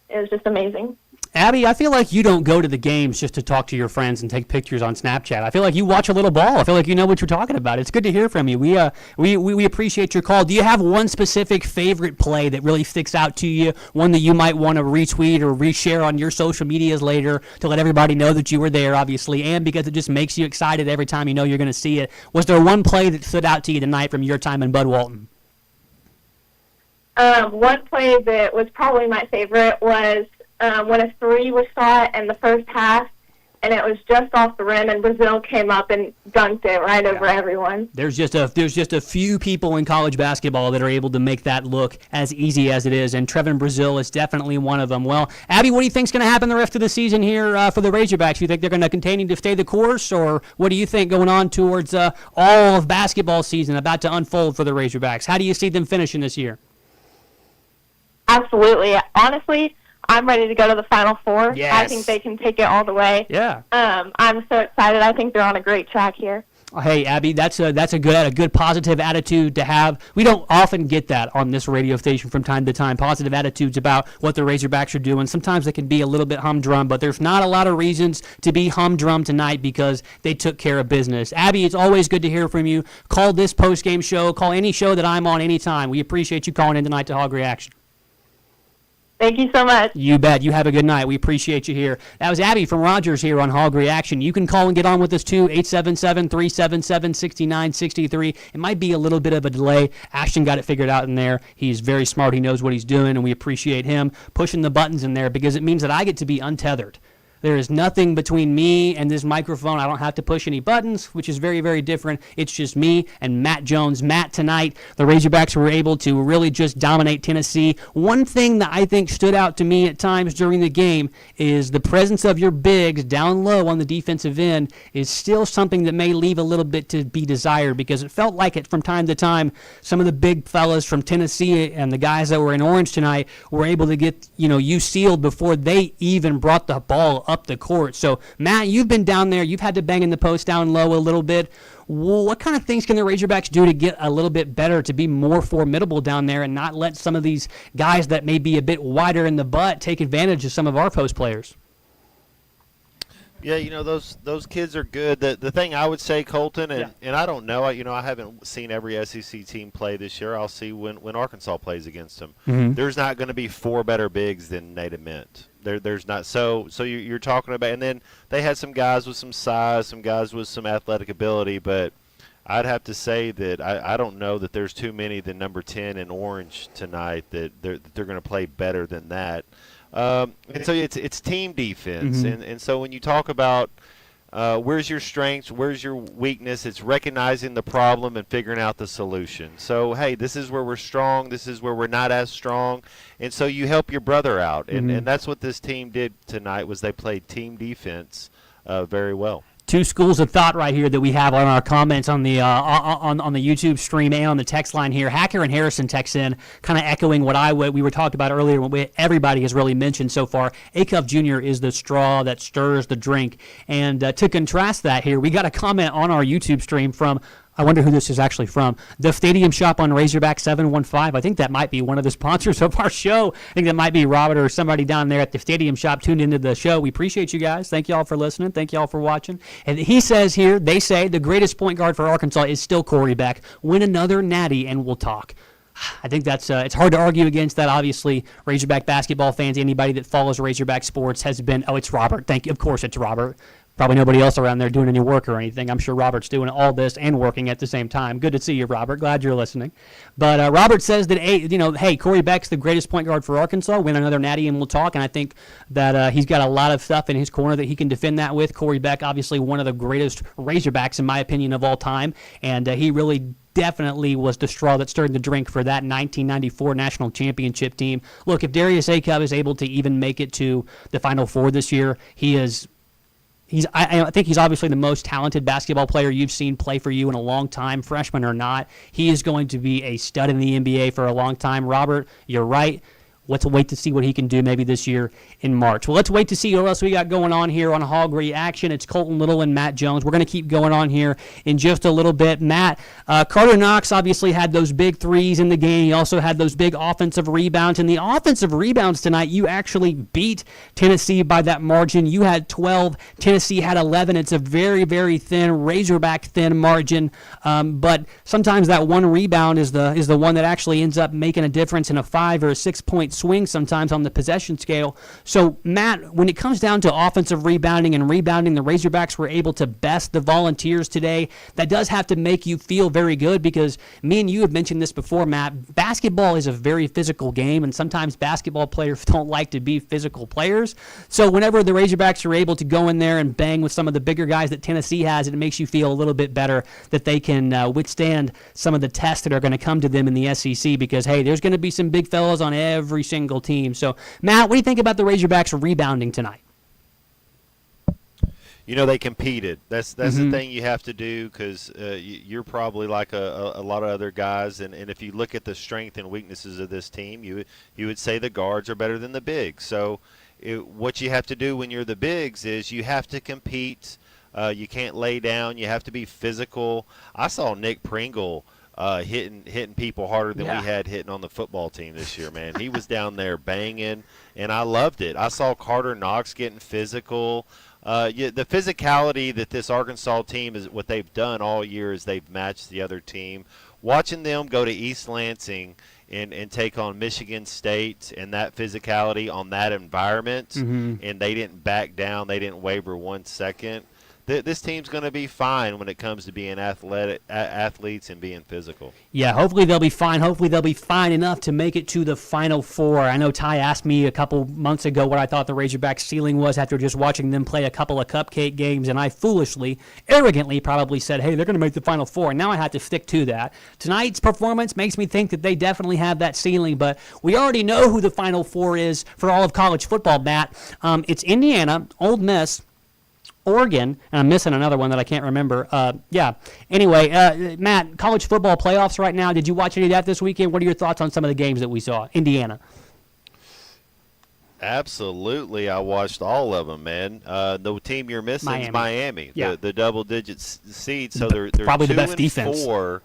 It was just amazing. Abby, I feel like you don't go to the games just to talk to your friends and take pictures on Snapchat. I feel like you watch a little ball. I feel like you know what you're talking about. It's good to hear from you. We appreciate your call. Do you have one specific favorite play that really sticks out to you, one that you might want to retweet or reshare on your social medias later to let everybody know that you were there, obviously, and because it just makes you excited every time you know you're going to see it? Was there one play that stood out to you tonight from your time in Bud Walton? One play that was probably my favorite was when a three was shot in the first half, and it was just off the rim, and Brazil came up and dunked it right over everyone. There's just a few people in college basketball that are able to make that look as easy as it is, and Trevin Brazil is definitely one of them. Well, Abby, what do you think's going to happen the rest of the season here for the Razorbacks? You think they're going to continue to stay the course, or what do you think going on towards all of basketball season about to unfold for the Razorbacks? How do you see them finishing this year? Absolutely. Honestly, I'm ready to go to the Final Four. Yes. I think they can take it all the way. Yeah. I'm so excited. I think they're on a great track here. Hey, Abby, that's a good positive attitude to have. We don't often get that on this radio station from time to time. Positive attitudes about what the Razorbacks are doing. Sometimes they can be a little bit humdrum, but there's not a lot of reasons to be humdrum tonight because they took care of business. Abby, it's always good to hear from you. Call this post-game show. Call any show that I'm on anytime. We appreciate you calling in tonight to Hog Reaction. Thank you so much. You bet. You have a good night. We appreciate you here. That was Abby from Rogers here on Hog Reaction. You can call and get on with us too, 877-377-6963. It might be a little bit of a delay. Ashton got it figured out in there. He's very smart. He knows what he's doing, and we appreciate him pushing the buttons in there because it means that I get to be untethered. There is nothing between me and this microphone. I don't have to push any buttons, which is very, very different. It's just me and Matt Jones. Matt, tonight, the Razorbacks were able to really just dominate Tennessee. One thing that I think stood out to me at times during the game is the presence of your bigs down low on the defensive end is still something that may leave a little bit to be desired because it felt like it from time to time. Some of the big fellas from Tennessee and the guys that were in orange tonight were able to get, you sealed before they even brought the ball up the court. So, Matt, you've been down there. You've had to bang in the post down low a little bit. What kind of things can the Razorbacks do to get a little bit better, to be more formidable down there and not let some of these guys that may be a bit wider in the butt take advantage of some of our post players? Yeah, those kids are good. The thing I would say, Colton, and I don't know, I haven't seen every SEC team play this year. I'll see when Arkansas plays against them. Mm-hmm. There's not going to be 4 better bigs than Nate Mint. There's not. So you're talking about, and then they had some guys with some size, some guys with some athletic ability, but I'd have to say that I don't know that there's too many than number 10 in orange tonight that they're going to play better than that. And so it's team defense, Mm-hmm. and so when you talk about where's your strengths, where's your weakness, it's recognizing the problem and figuring out the solution. So, hey, this is where we're strong, this is where we're not as strong, and so you help your brother out, and that's what this team did tonight was they played team defense very well. Two schools of thought right here that we have on our comments on the on the YouTube stream and on the text line here. Hacker and Harrison text in, kind of echoing what we were talking about earlier. What everybody has really mentioned so far. Acuff Jr. is the straw that stirs the drink. And to contrast that here, we got a comment on our YouTube stream from, I wonder who this is actually from, the Stadium Shop on Razorback 715. I think that might be one of the sponsors of our show. I think that might be Robert or somebody down there at the Stadium Shop tuned into the show. We appreciate you guys. Thank you all for listening. Thank you all for watching. And he says here, they say the greatest point guard for Arkansas is still Corey Beck. Win another natty and we'll talk. I think that's it's hard to argue against that. Obviously, Razorback basketball fans, anybody that follows Razorback sports has been, it's Robert. Thank you. Of course it's Robert. Probably nobody else around there doing any work or anything. I'm sure Robert's doing all this and working at the same time. Good to see you, Robert. Glad you're listening. But Robert says that, hey, Corey Beck's the greatest point guard for Arkansas. Win another natty and we'll talk. And I think that he's got a lot of stuff in his corner that he can defend that with. Corey Beck, obviously one of the greatest Razorbacks, in my opinion, of all time. And he really definitely was the straw that stirred the drink for that 1994 national championship team. Look, if Darius Acuff is able to even make it to the Final Four this year, I think he's obviously the most talented basketball player you've seen play for you in a long time, freshman or not. He is going to be a stud in the NBA for a long time. Robert, you're right. Let's wait to see what he can do maybe this year in March. Well, let's wait to see what else we got going on here on Hog Reaction. It's Colton Little and Matt Jones. We're going to keep going on here in just a little bit. Matt, Carter Knox obviously had those big threes in the game. He also had those big offensive rebounds. And the offensive rebounds tonight, you actually beat Tennessee by that margin. You had 12. Tennessee had 11. It's a very, very thin, Razorback thin margin. But sometimes that one rebound is the one that actually ends up making a difference in a 5 or a 6 point swing sometimes on the possession scale. So, Matt, when it comes down to offensive rebounding, the Razorbacks were able to best the Volunteers today. That does have to make you feel very good because me and you have mentioned this before, Matt. Basketball is a very physical game, and sometimes basketball players don't like to be physical players. So whenever the Razorbacks are able to go in there and bang with some of the bigger guys that Tennessee has, it makes you feel a little bit better that they can withstand some of the tests that are going to come to them in the SEC because, hey, there's going to be some big fellas on every single team. So, Matt, what do you think about the Razorbacks rebounding tonight? They competed. That's the thing you have to do because you're probably like a lot of other guys, and if you look at the strength and weaknesses of this team, you would say the guards are better than the bigs. So what you have to do when you're the bigs is you have to compete You can't lay down. You have to be physical. I saw Nick Pringle hitting people harder than we had hitting on the football team this year, man. He was down there banging, and I loved it. I saw Carter Knox getting physical. The physicality that this Arkansas team is, what they've done all year is they've matched the other team. Watching them go to East Lansing and take on Michigan State and that physicality on that environment, and they didn't back down, they didn't waver 1 second. This team's going to be fine when it comes to being athletes and being physical. Yeah, hopefully they'll be fine. Hopefully they'll be fine enough to make it to the Final Four. I know Ty asked me a couple months ago what I thought the Razorbacks' ceiling was after just watching them play a couple of cupcake games, and I foolishly, arrogantly probably said, hey, they're going to make the Final Four, and now I have to stick to that. Tonight's performance makes me think that they definitely have that ceiling, but we already know who the Final Four is for all of college football, Matt. It's Indiana, Ole Miss, Oregon, and I'm missing another one that I can't remember. Anyway, Matt, college football playoffs right now. Did you watch any of that this weekend? What are your thoughts on some of the games that we saw? Indiana. Absolutely, I watched all of them, man. The team you're missing is Miami, the double-digit seed. So they're probably 2 the best and defense. 4.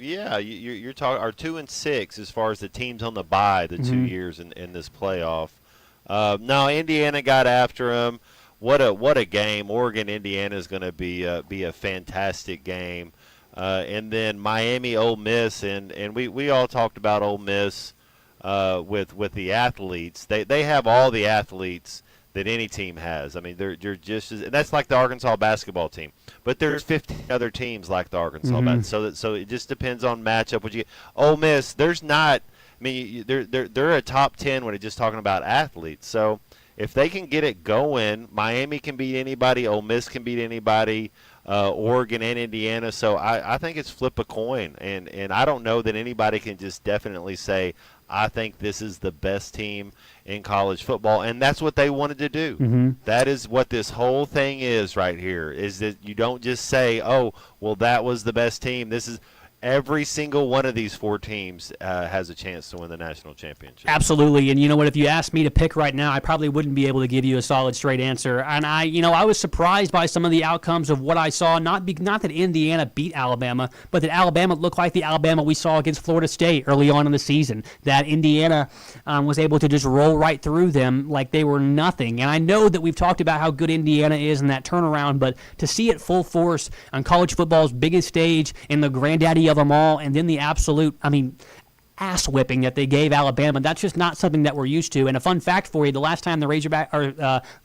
You're talking are 2 and 6 as far as the teams on the bye the 2 years in this playoff. No, Indiana got after them. What a game! Oregon Indiana is going to be a fantastic game, and then Miami Ole Miss and we all talked about Ole Miss with the athletes. They have all the athletes that any team has. I mean, they're just as, and that's like the Arkansas basketball team. But there's 50 other teams like the Arkansas so it just depends on matchup. What you get. Ole Miss, there's not. I mean, they're a top 10 when it's just talking about athletes. So if they can get it going, Miami can beat anybody, Ole Miss can beat anybody, Oregon and Indiana. So I think it's flip a coin, and I don't know that anybody can just definitely say, I think this is the best team in college football, and that's what they wanted to do. That is what this whole thing is right here, is that you don't just say, oh, well, that was the best team. This is – every single one of these 4 teams has a chance to win the national championship. Absolutely, and you know what? If you asked me to pick right now, I probably wouldn't be able to give you a solid, straight answer. And I was surprised by some of the outcomes of what I saw. Not that Indiana beat Alabama, but that Alabama looked like the Alabama we saw against Florida State early on in the season. That Indiana was able to just roll right through them like they were nothing. And I know that we've talked about how good Indiana is in that turnaround, but to see it full force on college football's biggest stage in the granddaddy of them all, and then the absolute, ass whipping that they gave Alabama, that's just not something that we're used to. And a fun fact for you, the last time the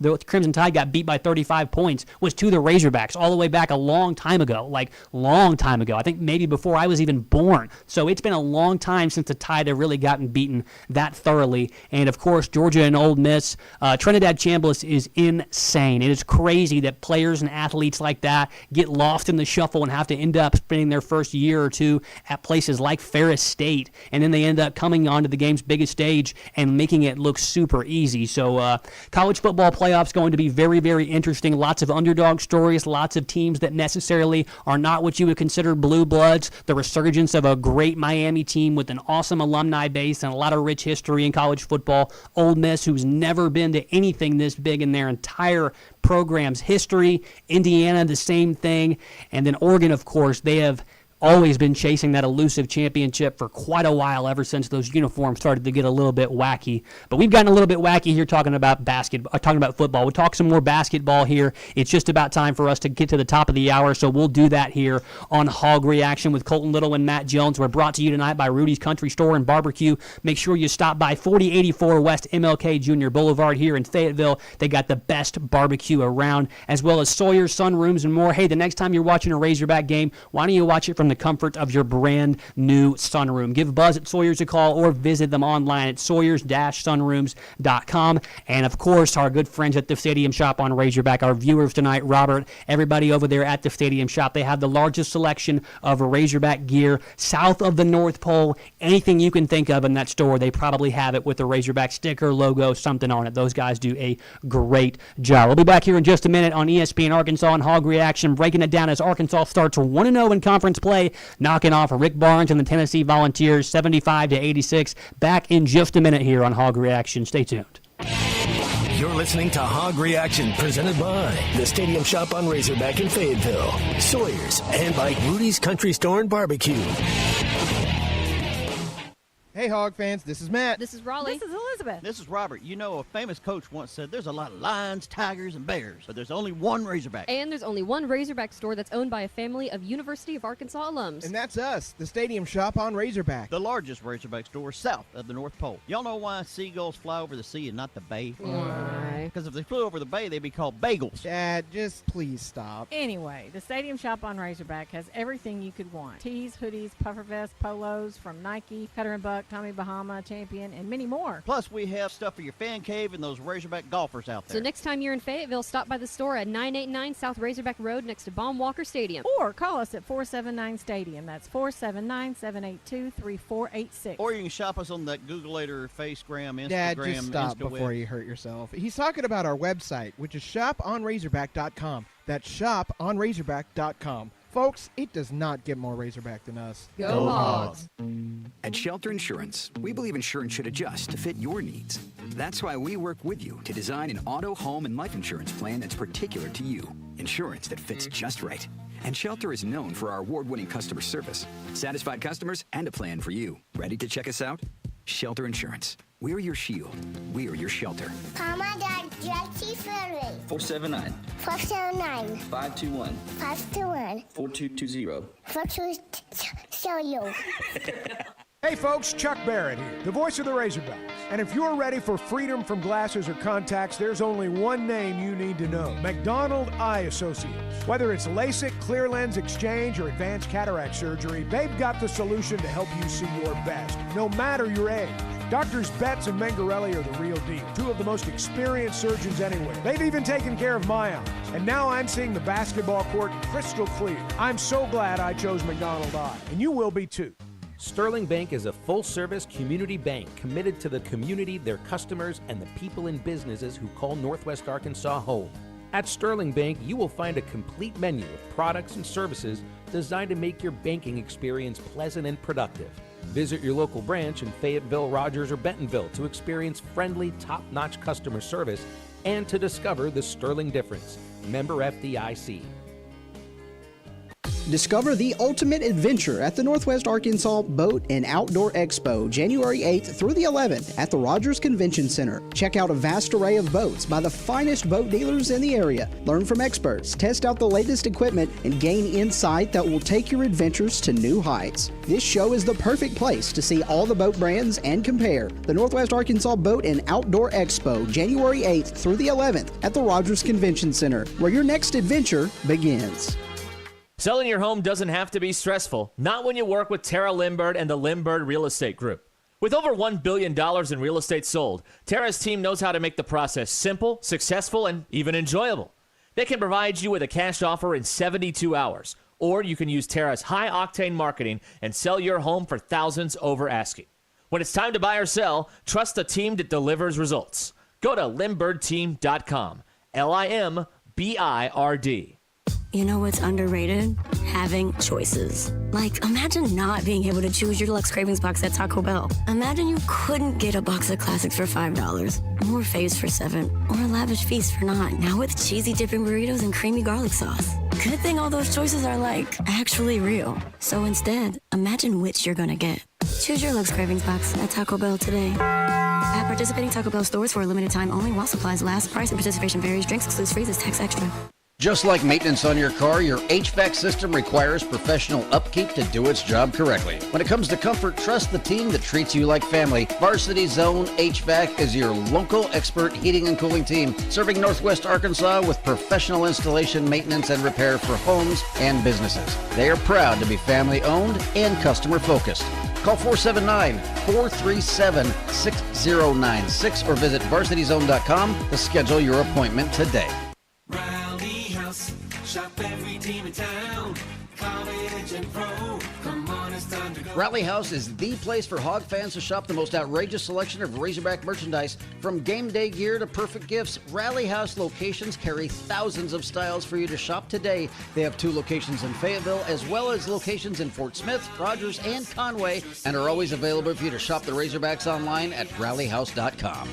the Crimson Tide got beat by 35 points was to the Razorbacks all the way back a long time ago. I think maybe before I was even born. So it's been a long time since the Tide have really gotten beaten that thoroughly. And of course, Georgia and Ole Miss, Trinidad Chambliss is insane. It is crazy that players and athletes like that get lost in the shuffle and have to end up spending their first year or two at places like Ferris State, and then they end up coming onto the game's biggest stage and making it look super easy. So college football playoffs going to be very, very interesting. Lots of underdog stories, lots of teams that necessarily are not what you would consider blue bloods. The resurgence of a great Miami team with an awesome alumni base and a lot of rich history in college football. Ole Miss, who's never been to anything this big in their entire program's history. Indiana, the same thing. And then Oregon, of course, they have always been chasing that elusive championship for quite a while, ever since those uniforms started to get a little bit wacky. But we've gotten a little bit wacky here talking about football. We'll talk some more basketball here. It's just about time for us to get to the top of the hour, so we'll do that here on Hog Reaction with Colton Little and Matt Jones. We're brought to you tonight by Rudy's Country Store and Barbecue. Make sure you stop by 4084 West MLK Jr. Boulevard here in Fayetteville. They got the best barbecue around, as well as Sawyer, Sunrooms, and more. Hey, the next time you're watching a Razorback game, why don't you watch it from the comfort of your brand new sunroom? Give Buzz at Sawyer's a call or visit them online at sawyers-sunrooms.com. And of course, our good friends at the Stadium Shop on Razorback, our viewers tonight, Robert, everybody over there at the Stadium Shop, they have the largest selection of Razorback gear south of the North Pole. Anything you can think of in that store, they probably have it with the Razorback sticker, logo, something on it. Those guys do a great job. We'll be back here in just a minute on ESPN Arkansas and Hog Reaction, breaking it down as Arkansas starts 1-0 in conference play, knocking off Rick Barnes and the Tennessee Volunteers 75-86. Back in just a minute here on Hog Reaction. Stay tuned. You're listening to Hog Reaction, presented by the Stadium Shop on Razorback in Fayetteville, Sawyer's, and by Rudy's Country Store and Barbecue. Hey, Hog fans, this is Matt. This is Raleigh. This is Elizabeth. This is Robert. You know, a famous coach once said there's a lot of lions, tigers, and bears, but there's only one Razorback. And there's only one Razorback store that's owned by a family of University of Arkansas alums. And that's us, the Stadium Shop on Razorback. The largest Razorback store south of the North Pole. Y'all know why seagulls fly over the sea and not the bay? Why? Because if they flew over the bay, they'd be called bagels. Dad, just please stop. Anyway, the Stadium Shop on Razorback has everything you could want. Tees, hoodies, puffer vests, polos from Nike, Cutter and Buck, Tommy Bahama, Champion, and many more. Plus, we have stuff for your fan cave and those Razorback golfers out there. So next time you're in Fayetteville, stop by the store at 989 South Razorback Road next to Baum Walker Stadium. Or call us at 479-STADIUM. That's 479-782-3486. Or you can shop us on that Googleator, Facegram, Instagram, Dad, just stop InstaWeb. before you hurt yourself. He's talking about our website, which is shoponrazorback.com. That's shoponrazorback.com. Folks, it does not get more Razorback than us. Go Hogs! At Shelter Insurance, we believe insurance should adjust to fit your needs. That's why we work with you to design an auto, home, and life insurance plan that's particular to you. Insurance that fits just right. And Shelter is known for our award-winning customer service, satisfied customers, and a plan for you. Ready to check us out? Shelter Insurance. We're your shield. We're your shelter. Mama, Dad, Jesse Ferry. 479 479 521 521 4220. 4220. Hey folks, Chuck Barrett here, the voice of the Razorbacks. And if you're ready for freedom from glasses or contacts, there's only one name you need to know: McDonald Eye Associates. Whether it's LASIK, clear lens exchange, or advanced cataract surgery, they've got the solution to help you see your best, no matter your age. Doctors Betts and Mengarelli are the real deal, two of the most experienced surgeons anywhere. They've even taken care of my eyes, and now I'm seeing the basketball court crystal clear. I'm so glad I chose McDonald Eye, and you will be too. Sterling Bank is a full-service community bank committed to the community, their customers, and the people and businesses who call Northwest Arkansas home. At Sterling Bank, you will find a complete menu of products and services designed to make your banking experience pleasant and productive. Visit your local branch in Fayetteville, Rogers, or Bentonville to experience friendly, top-notch customer service and to discover the Sterling difference. Member FDIC. Discover the ultimate adventure at the Northwest Arkansas Boat and Outdoor Expo, January 8th through the 11th at the Rogers Convention Center. Check out a vast array of boats by the finest boat dealers in the area. Learn from experts, test out the latest equipment, and gain insight that will take your adventures to new heights. This show is the perfect place to see all the boat brands and compare. The Northwest Arkansas Boat and Outdoor Expo, January 8th through the 11th at the Rogers Convention Center, where your next adventure begins. Selling your home doesn't have to be stressful, not when you work with Tara Limbird and the Limbird Real Estate Group. With over $1 billion in real estate sold, Tara's team knows how to make the process simple, successful, and even enjoyable. They can provide you with a cash offer in 72 hours, or you can use Tara's high-octane marketing and sell your home for thousands over asking. When it's time to buy or sell, trust the team that delivers results. Go to LimbirdTeam.com, LIMBIRD. You know what's underrated? Having choices. Like, imagine not being able to choose your Deluxe Cravings box at Taco Bell. Imagine you couldn't get a box of classics for $5, or faves for $7, or a lavish feast for $9. Now with cheesy dipping burritos and creamy garlic sauce. Good thing all those choices are, like, actually real. So instead, imagine which you're gonna get. Choose your Deluxe Cravings box at Taco Bell today. At participating Taco Bell stores for a limited time only while supplies last. Price and participation varies. Drinks excludes freeze is tax extra. Just like maintenance on your car, your HVAC system requires professional upkeep to do its job correctly. When it comes to comfort, trust the team that treats you like family. Varsity Zone HVAC is your local expert heating and cooling team, serving Northwest Arkansas with professional installation, maintenance, and repair for homes and businesses. They are proud to be family-owned and customer-focused. Call 479-437-6096 or visit varsityzone.com to schedule your appointment today. Shop every team in town, college and pro. Come on, it's time to go. Rally House is the place for Hog fans to shop the most outrageous selection of Razorback merchandise. From game day gear to perfect gifts, Rally House locations carry thousands of styles for you to shop today. They have 2 locations in Fayetteville, as well as locations in Fort Smith, Rogers, and Conway, and are always available for you to shop the Razorbacks online at rallyhouse.com.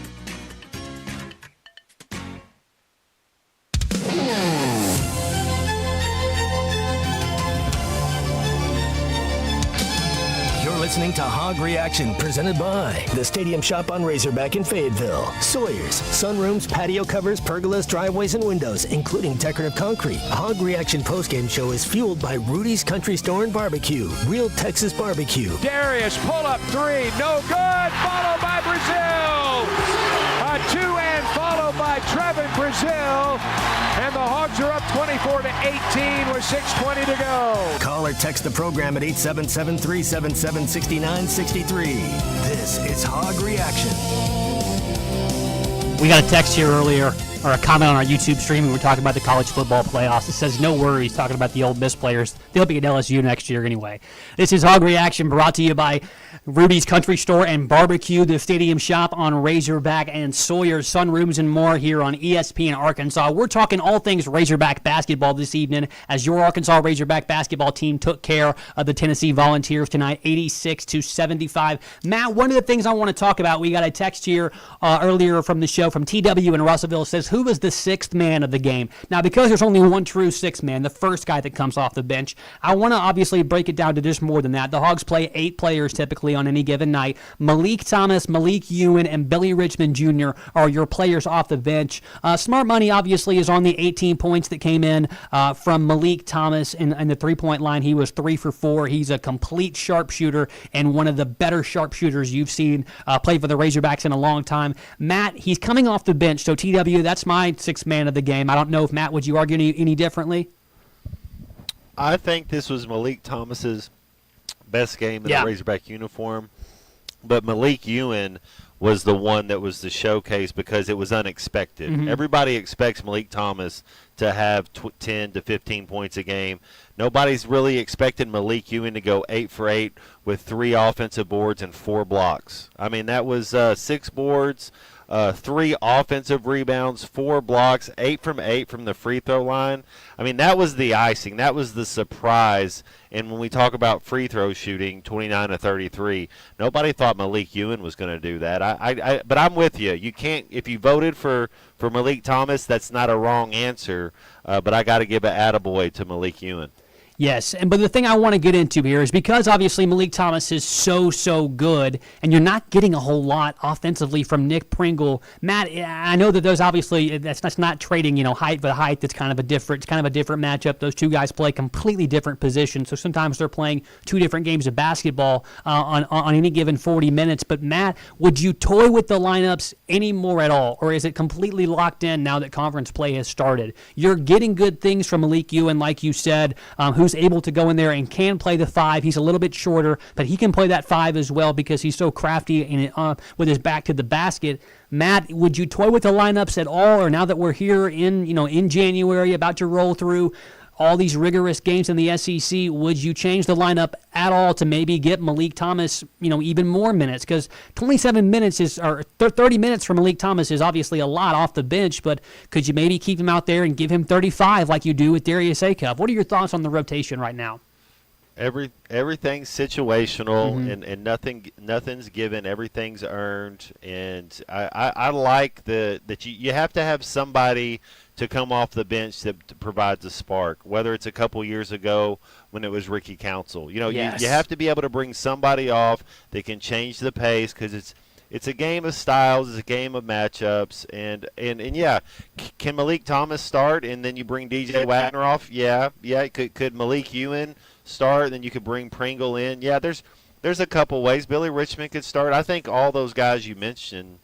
listening to Hog Reaction, presented by the Stadium Shop on Razorback in Fayetteville, Sawyer's, Sunrooms, patio covers, pergolas, driveways, and windows, including decorative concrete. Hog Reaction postgame show is fueled by Rudy's Country Store and Barbecue, real Texas barbecue. Darius, pull up three, no good, followed by Brazil. A two-and followed by Trevin Brazil. And the Hogs are up 24-18 with 6:20 to go. Call or text the program at 877-377-6963. This is Hog Reaction. We got a text here earlier, or a comment on our YouTube stream. We were talking about the college football playoffs. It says, no worries, talking about the Ole Miss players. They'll be at LSU next year anyway. This is Hog Reaction, brought to you by Rudy's Country Store and Barbecue, the Stadium Shop on Razorback, and Sawyer, Sunrooms, and more here on ESPN Arkansas. We're talking all things Razorback basketball this evening as your Arkansas Razorback basketball team took care of the Tennessee Volunteers tonight, 86-75. Matt, one of the things I want to talk about, we got a text here earlier from the show from TW in Russellville, says, who was the sixth man of the game? Now, because there's only one true sixth man, the first guy that comes off the bench, I want to obviously break it down to just more than that. The Hogs play 8 players typically on any given night. Malik Thomas, Malik Ewan, and Billy Richmond Jr. are your players off the bench. Smart money, obviously, is on the 18 points that came in from Malik Thomas in the three-point line. He was 3 for 4. He's a complete sharpshooter and one of the better sharpshooters you've seen play for the Razorbacks in a long time. Matt, he's coming off the bench, so TW, that's my sixth man of the game. I don't know if, Matt, would you argue any differently? I think this was Malik Thomas's best game in the Razorback uniform, but Malik Ewan was the one that was the showcase because it was unexpected. Mm-hmm. Everybody expects Malik Thomas to have 10 to 15 points a game. Nobody's really expecting Malik Ewan to go 8 for 8 with 3 offensive boards and 4 blocks. I mean, that was 6 boards, 3 offensive rebounds, 4 blocks, 8 from 8 from the free throw line. I mean, that was the icing. That was the surprise. And when we talk about free throw shooting, 29 to 33, nobody thought Malik Ewan was going to do that. But I'm with you. You can't, if you voted for Malik Thomas, that's not a wrong answer. But I got to give an attaboy to Malik Ewan. Yes, but the thing I want to get into here is because obviously Malik Thomas is so good, and you're not getting a whole lot offensively from Nick Pringle. Matt, I know that there's obviously that's not trading height for height. That's kind of a different matchup. Those two guys play completely different positions, so sometimes they're playing 2 different games of basketball on any given 40 minutes. But Matt, would you toy with the lineups anymore at all, or is it completely locked in now that conference play has started? You're getting good things from Malik Ewan, like you said, who's able to go in there and can play the 5. He's a little bit shorter, but he can play that 5 as well because he's so crafty and with his back to the basket. Matt, would you toy with the lineups at all, or now that we're here in January about to roll through all these rigorous games in the SEC, would you change the lineup at all to maybe get Malik Thomas, even more minutes? Because 27 minutes or 30 minutes for Malik Thomas is obviously a lot off the bench, but could you maybe keep him out there and give him 35 like you do with Darius Acuff? What are your thoughts on the rotation right now? Everything's situational, Mm-hmm. and nothing's given. Everything's earned, and I like that you have to have somebody to come off the bench that provides a spark. Whether it's a couple years ago when it was Ricky Council, Yes. you have to be able to bring somebody off that can change the pace because it's a game of styles, it's a game of matchups, and yeah, can Malik Thomas start and then you bring DJ Wagner off? Yeah. Could Malik Ewan start, then you could bring Pringle in? Yeah, there's a couple ways. Billy Richmond could start. I think all those guys you mentioned,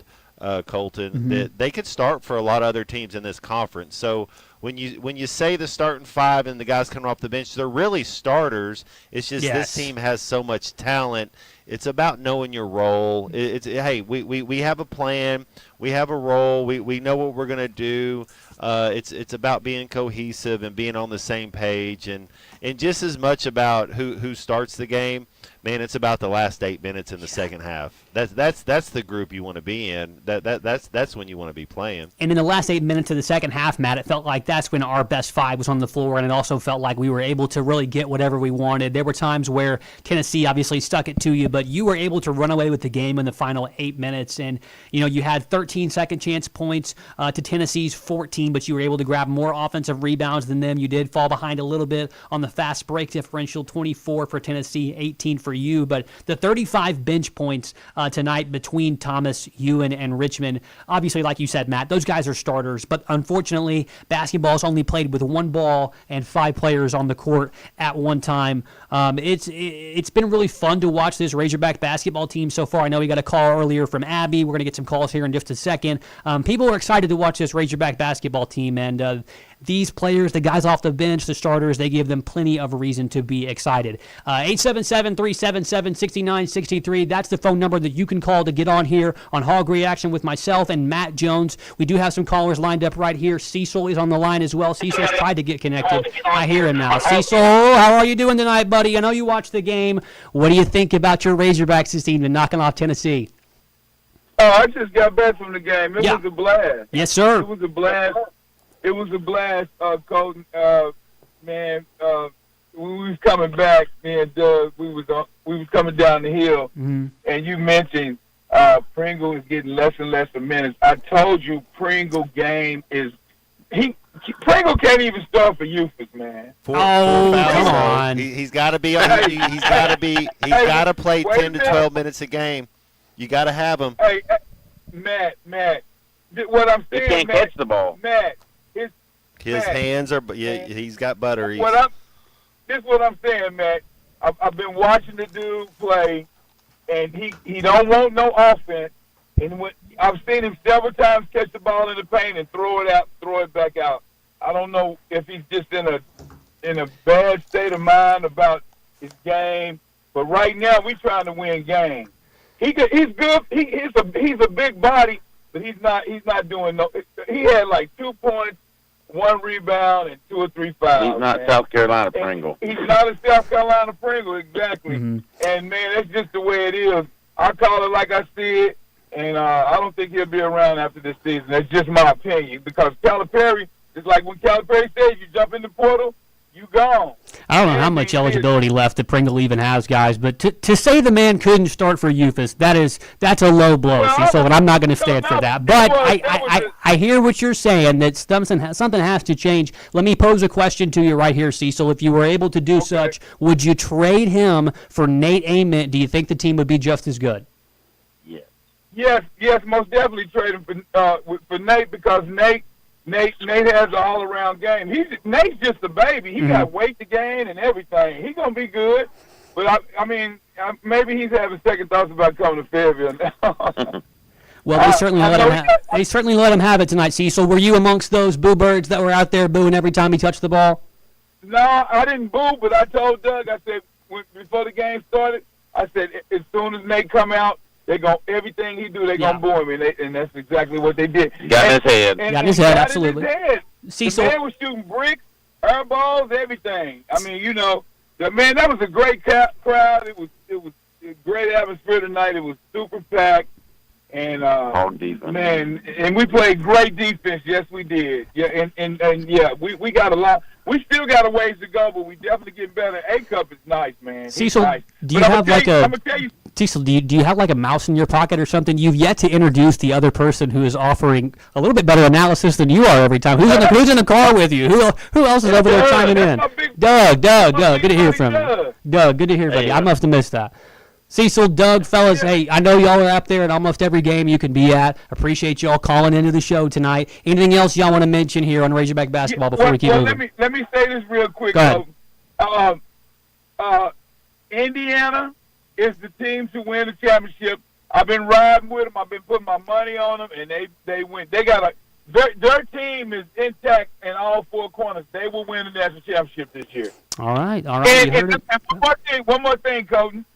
Colton, that they could start for a lot of other teams in this conference. So when you say the starting 5 and the guys coming off the bench, they're really starters. It's just this team has so much talent. It's about knowing your role. Hey, we have a plan. We have a role. We know what we're going to do. It's about being cohesive and being on the same page, and just as much about who starts the game. Man, it's about the last 8 minutes in the second half. That's the group you want to be in. That's when you want to be playing. And in the last 8 minutes of the second half, Matt, it felt like that's when our best 5 was on the floor, and it also felt like we were able to really get whatever we wanted. There were times where Tennessee obviously stuck it to you, but you were able to run away with the game in the final 8 minutes. And you had 13 second chance points to Tennessee's 14, but you were able to grab more offensive rebounds than them. You did fall behind a little bit on the fast break differential, 24 for Tennessee, 18 for you. But the 35 bench points tonight between Thomas, Ewan, and Richmond, obviously, like you said, Matt, those guys are starters. But unfortunately, basketball's only played with one ball and 5 players on the court at one time. It's been really fun to watch this Razorback basketball team so far. I know we got a call earlier from Abby. We're going to get some calls here in just a second. People are excited to watch this Razorback basketball team, and these players, the guys off the bench, the starters, they give them plenty of reason to be excited. 877-377-6963. That's the phone number that you can call to get on here on Hog Reaction with myself and Matt Jones. We do have some callers lined up right here. Cecil is on the line as well. Cecil's tried to get connected. I hear him now. Cecil, how are you doing tonight, buddy? I know you watched the game. What do you think about your Razorbacks this evening knocking off Tennessee? Oh, I just got back from the game. It was a blast. Yes, sir. It was a blast. It was a blast, Colton. Man, when we was coming back, me and Doug, we was coming down the hill, and you mentioned Pringle is getting less and less of minutes. I told you, Pringle game is Pringle can't even start for Eufus, man. Come on. He's got to be. He's got to be. He's got to play 10 to 12 minutes a game. You got to have him. Hey, Matt. What I'm saying, he can't catch the ball. Matt. His hands are, he's got butter. This is what I'm saying, Matt. I've been watching the dude play, and he don't want no offense. And I've seen him several times catch the ball in the paint and throw it back out. I don't know if he's just in a bad state of mind about his game, but right now we're trying to win games. He's good. He's a big body, but he's not doing no. He had like 2 points, 1 rebound, and 2 or 3 fouls. He's not South Carolina Pringle. He's not a South Carolina Pringle, exactly. And, man, that's just the way it is. I call it like I see it, and I don't think he'll be around after this season. That's just my opinion, because Calipari, it's like when Calipari says you jump in the portal, you gone. I don't know how much eligibility left that Pringle even has, guys, but to say the man couldn't start for Eufus, that's a low blow, Cecil, and I'm not going to stand for that. But I hear what you're saying, that something has to change. Let me pose a question to you right here, Cecil. If you were able to do such, would you trade him for Nate Ament? Do you think the team would be just as good? Yes, most definitely trade him for Nate, because Nate has an all-around game. Nate's just a baby. He got weight to gain and everything. He's going to be good. But, I mean, maybe he's having second thoughts about coming to Fayetteville now. Well, they certainly let him have it tonight, Cecil. Were you amongst those boo birds that were out there booing every time he touched the ball? No, I didn't boo, but I told Doug, I said, before the game started, I said, as soon as Nate come out, everything he do, they're going to boo him, and that's exactly what they did. Got in his head. Got in his head, absolutely. Cecil. The man was shooting bricks, air balls, everything. I mean, man, that was a great crowd. It was a great atmosphere tonight. It was super packed. And, defense. Man, and we played great defense. Yes, we did. Yeah, and yeah, we got a lot. We still got a ways to go, but we definitely getting better. A-Cup is nice, man. Cecil, nice. do you have Cecil, do you have like a mouse in your pocket or something? You've yet to introduce the other person who is offering a little bit better analysis than you are every time. Who's in the car with you? Who else is over there chiming in? Doug, good to hear from you. Doug, good to hear from you. I must have missed that. Cecil, Doug, fellas, hey, I know y'all are up there at almost every game you can be at. Appreciate y'all calling into the show tonight. Anything else y'all want to mention here on Razorback basketball before we keep moving? Let me say this real quick. Go ahead. Indiana is the team to win the championship. I've been riding with them. I've been putting my money on them, and they win. They got their team is intact in all 4 corners. They will win the national championship this year. All right. And one more thing, Colton.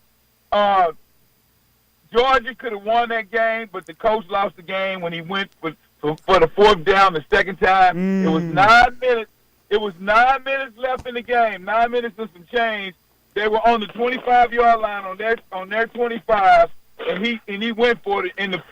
Georgia could have won that game, but the coach lost the game when he went for the 4th down the second time. It was 9 minutes. It was 9 minutes left in the game. 9 minutes and some change. They were on the 25-yard line on their 25, and he went for it. And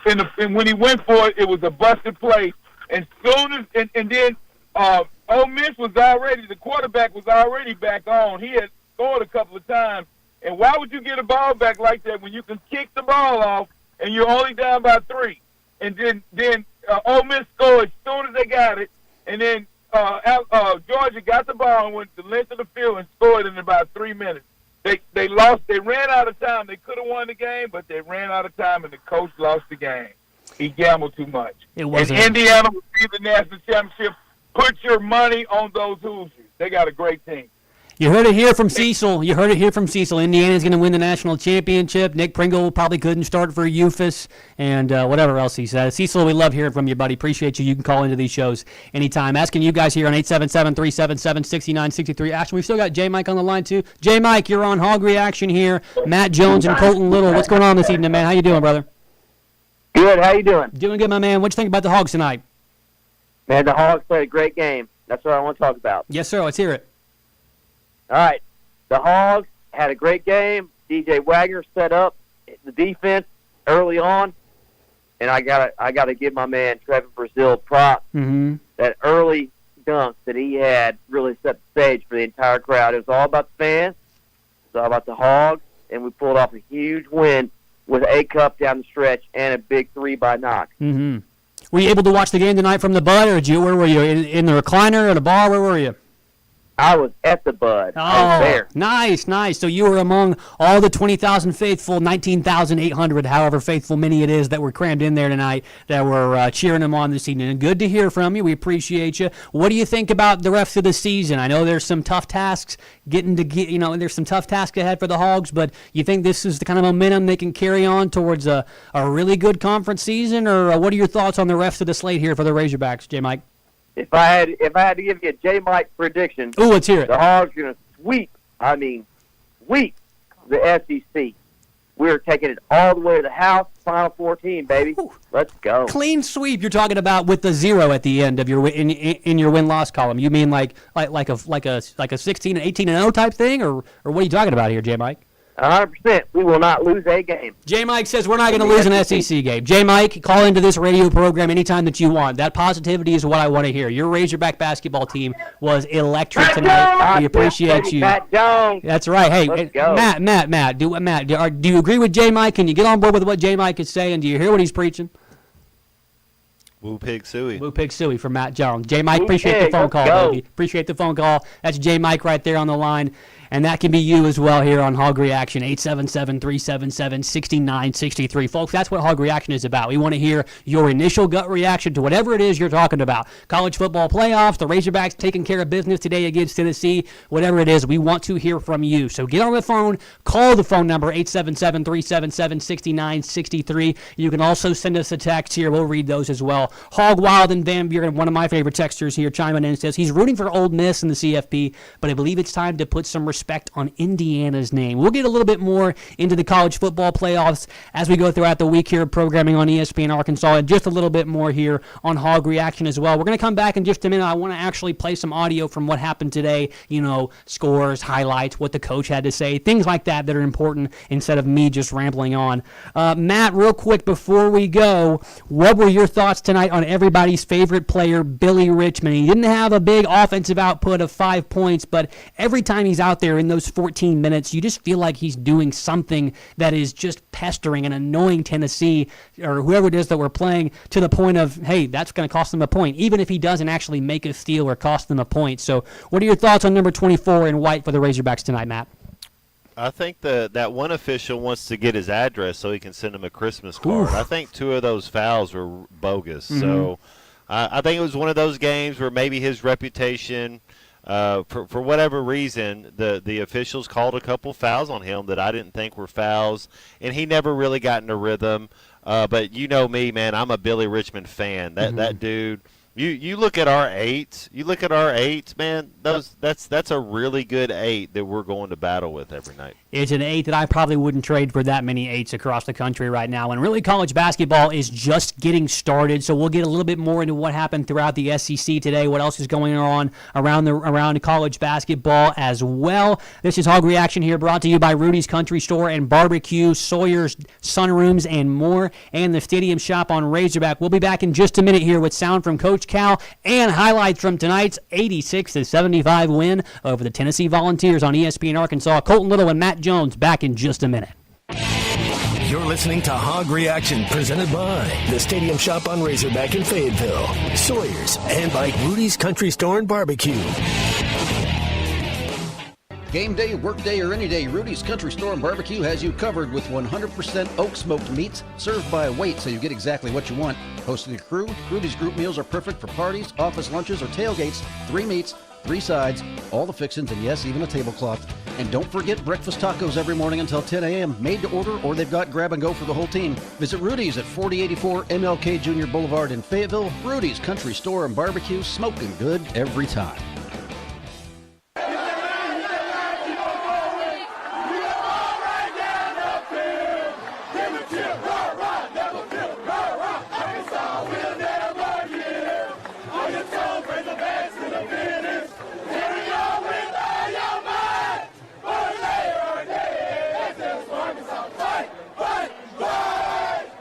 when he went for it, it was a busted play. And then Ole Miss the quarterback was already back on. He had scored a couple of times. And why would you get a ball back like that when you can kick the ball off and you're only down by 3? And then Ole Miss scored as soon as they got it, and then Georgia got the ball and went the length of the field and scored in about 3 minutes. They lost. They ran out of time. They could have won the game, but they ran out of time, and the coach lost the game. He gambled too much. It wasn't. And Indiana will be the national championship. Put your money on those Hoosiers. They got a great team. You heard it here from Cecil. Indiana's going to win the national championship. Nick Pringle probably couldn't start for Eufus and whatever else he says. Cecil, we love hearing from you, buddy. Appreciate you. You can call into these shows anytime. Asking you guys here on 877-377-6963. Actually, we've still got J. Mike on the line, too. J. Mike, you're on Hog Reaction here. Matt Jones and Colton Little. What's going on this evening, man? How you doing, brother? Good. How you doing? Doing good, my man. What you think about the Hogs tonight? Man, the Hogs played a great game. That's what I want to talk about. Yes, sir. Let's hear it. All right. The Hogs had a great game. DJ Wagner set up the defense early on, and I gotta give my man Trevor Brazil props. Mm-hmm. That early dunk that he had really set the stage for the entire crowd. It was all about the fans. It was all about the Hogs, and we pulled off a huge win with a cup down the stretch and a big 3 by Knox. Mm-hmm. Were you able to watch the game tonight from the Bud, or where were you? In the recliner or the bar? Where were you? I was at the Bud. I was there. Nice. So you were among all the 20,000 faithful, 19,800, however faithful many it is that were crammed in there tonight that were cheering them on this evening. And good to hear from you. We appreciate you. What do you think about the rest of the season? I know there's some tough tasks there's some tough tasks ahead for the Hogs, but you think this is the kind of momentum they can carry on towards a really good conference season, or what are your thoughts on the rest of the slate here for the Razorbacks, J. Mike? If I had to give you a J. Mike prediction, ooh, let's hear it. The Hogs are going to sweep the SEC. We're taking it all the way to the house, Final 14, baby. Ooh. Let's go. Clean sweep. You're talking about with the 0 at the end of your in your win-loss column. You mean like a 16 and 18 and 0 type thing, or what are you talking about here, J. Mike? 100%. We will not lose a game. J. Mike says we're not going to lose an SEC game. J. Mike, call into this radio program anytime that you want. That positivity is what I want to hear. Your Razorback basketball team was electric tonight. We appreciate you. Matt Jones. That's right. Hey, Matt. Do you agree with J. Mike? Can you get on board with what J. Mike is saying? Do you hear what he's preaching? Woo Pig Suey. Woo Pig Suey from Matt Jones. J. Mike, appreciate the phone call, baby. Appreciate the phone call. That's J. Mike right there on the line. And that can be you as well here on Hog Reaction, 877-377-6963. Folks, that's what Hog Reaction is about. We want to hear your initial gut reaction to whatever it is you're talking about. College football playoffs, the Razorbacks taking care of business today against Tennessee, whatever it is, we want to hear from you. So get on the phone, call the phone number, 877-377-6963. You can also send us a text here. We'll read those as well. Hog Wild and Van Buren, one of my favorite texters here, chiming in and says he's rooting for Ole Miss in the CFP, but I believe it's time to put some respect on Indiana's name. We'll get a little bit more into the college football playoffs as we go throughout the week here, programming on ESPN Arkansas, and just a little bit more here on Hog Reaction as well. We're going to come back in just a minute. I want to actually play some audio from what happened today, scores, highlights, what the coach had to say, things like that are important instead of me just rambling on. Matt, real quick before we go, what were your thoughts tonight on everybody's favorite player, Billy Richmond? He didn't have a big offensive output of 5 points, but every time he's out there in those 14 minutes, you just feel like he's doing something that is just pestering and annoying Tennessee or whoever it is that we're playing to the point of, hey, that's going to cost them a point, even if he doesn't actually make a steal or cost them a point. So what are your thoughts on number 24 in white for the Razorbacks tonight, Matt? I think that one official wants to get his address so he can send him a Christmas card. Oof. I think 2 of those fouls were bogus. Mm-hmm. So I think it was one of those games where maybe his reputation – for whatever reason, the officials called a couple fouls on him that I didn't think were fouls, and he never really got in a rhythm. But you know me, man, I'm a Billy Richmond fan. That dude. You look at our 8s, man. That's a really good 8 that we're going to battle with every night. It's an 8 that I probably wouldn't trade for that many 8s across the country right now. And really, college basketball is just getting started. So we'll get a little bit more into what happened throughout the SEC today, what else is going on around college basketball as well. This is Hog Reaction here, brought to you by Rudy's Country Store and Barbecue, Sawyer's Sunrooms, and more, and the Stadium Shop on Razorback. We'll be back in just a minute here with sound from Coach Cal and highlights from tonight's 86-75 win over the Tennessee Volunteers on ESPN Arkansas. Colton Little and Matt Jones back in just a minute. You're listening to Hog Reaction, presented by the Stadium Shop on Razorback in Fayetteville, Sawyer's, and by Rudy's Country Store and Barbecue. Game day, work day, or any day, Rudy's Country Store and Barbecue has you covered with 100% oak smoked meats served by weight so you get exactly what you want. Hosting a crew, Rudy's group meals are perfect for parties, office lunches, or tailgates. 3 meats, 3 sides, all the fixings, and yes, even a tablecloth. And don't forget breakfast tacos every morning until 10 a.m. Made to order, or they've got grab and go for the whole team. Visit Rudy's at 4084 MLK Jr. Boulevard in Fayetteville. Rudy's Country Store and Barbecue, smoking good every time.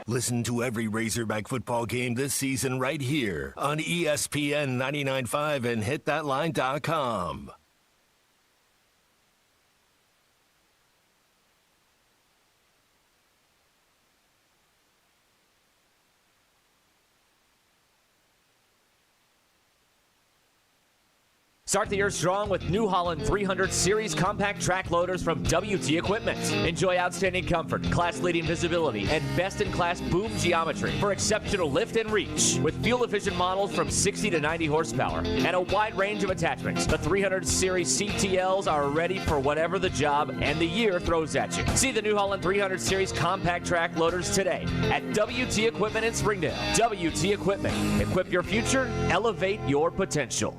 Listen to every Razorback football game this season right here on ESPN 99.5 and hitthatline.com. Start the year strong with New Holland 300 Series compact track loaders from WT Equipment. Enjoy outstanding comfort, class-leading visibility, and best-in-class boom geometry for exceptional lift and reach. With fuel-efficient models from 60 to 90 horsepower and a wide range of attachments, the 300 Series CTLs are ready for whatever the job and the year throws at you. See the New Holland 300 Series compact track loaders today at WT Equipment in Springdale. WT Equipment. Equip your future, elevate your potential.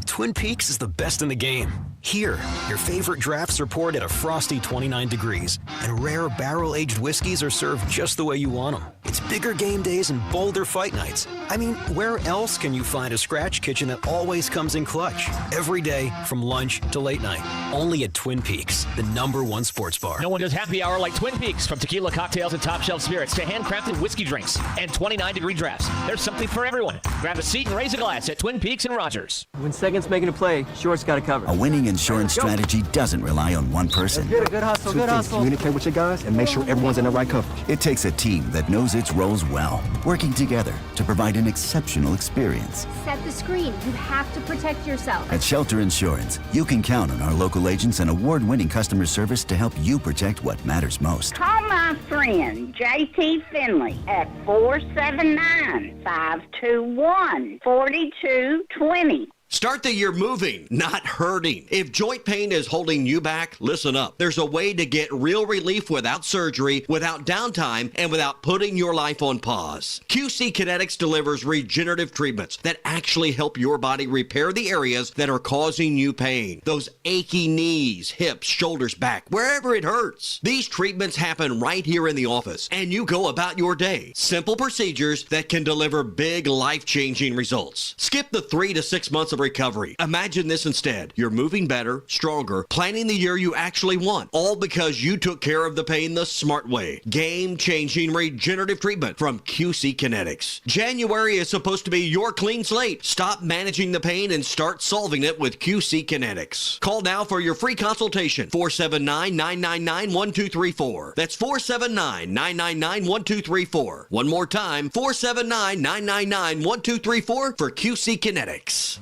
Twin Peaks is the best in the game. Here, your favorite drafts are poured at a frosty 29 degrees, and rare barrel-aged whiskeys are served just the way you want them. It's bigger game days and bolder fight nights. I mean, where else can you find a scratch kitchen that always comes in clutch? Every day, from lunch to late night. Only at Twin Peaks, the #1 sports bar. No one does happy hour like Twin Peaks. From tequila cocktails and top shelf spirits to handcrafted whiskey drinks and 29-degree drafts. There's something for everyone. Grab a seat and raise a glass at Twin Peaks and Rogers. When second's making a play, short's got to cover. A winning insurance strategy doesn't rely on one person. Good hustle, good hustle. Communicate with your guys and make sure everyone's in the right coverage. It takes a team that knows its roles well, working together to provide an exceptional experience. Set the screen. You have to protect yourself. At Shelter Insurance, you can count on our local agents and award-winning customer service to help you protect what matters most. Call my friend J.T. Finley at 479-521-4220. Start the year moving, not hurting. If joint pain is holding you back, listen up. There's a way to get real relief without surgery, without downtime, and without putting your life on pause. QC Kinetics delivers regenerative treatments that actually help your body repair the areas that are causing you pain. Those achy knees, hips, shoulders, back, wherever it hurts. These treatments happen right here in the office, and you go about your day. Simple procedures that can deliver big, life-changing results. Skip the 3 to 6 months of recovery. Imagine this instead. You're moving better, stronger, planning the year you actually want, all because you took care of the pain the smart way. Game-changing regenerative treatment from QC Kinetics. January is supposed to be your clean slate. Stop managing the pain and start solving it with QC Kinetics. Call now for your free consultation. 479-999-1234. That's 479-999-1234. One more time, 479-999-1234 for QC Kinetics.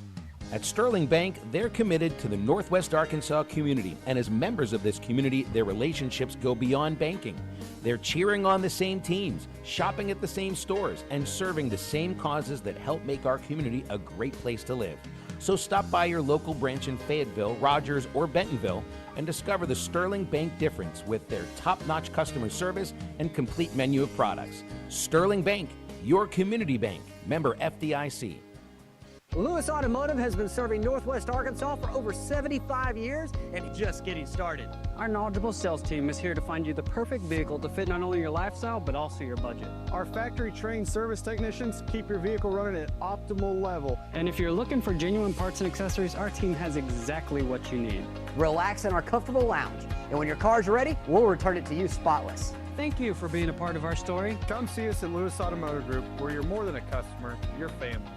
At Sterling Bank, they're committed to the Northwest Arkansas community, and as members of this community, their relationships go beyond banking. They're cheering on the same teams, shopping at the same stores, and serving the same causes that help make our community a great place to live. So stop by your local branch in Fayetteville, Rogers, or Bentonville and discover the Sterling Bank difference with their top-notch customer service and complete menu of products. Sterling Bank, your community bank. Member FDIC. Lewis Automotive has been serving Northwest Arkansas for over 75 years and just getting started. Our knowledgeable sales team is here to find you the perfect vehicle to fit not only your lifestyle, but also your budget. Our factory-trained service technicians keep your vehicle running at optimal level. And if you're looking for genuine parts and accessories, our team has exactly what you need. Relax in our comfortable lounge, and when your car's ready, we'll return it to you spotless. Thank you for being a part of our story. Come see us at Lewis Automotive Group, where you're more than a customer, you're family.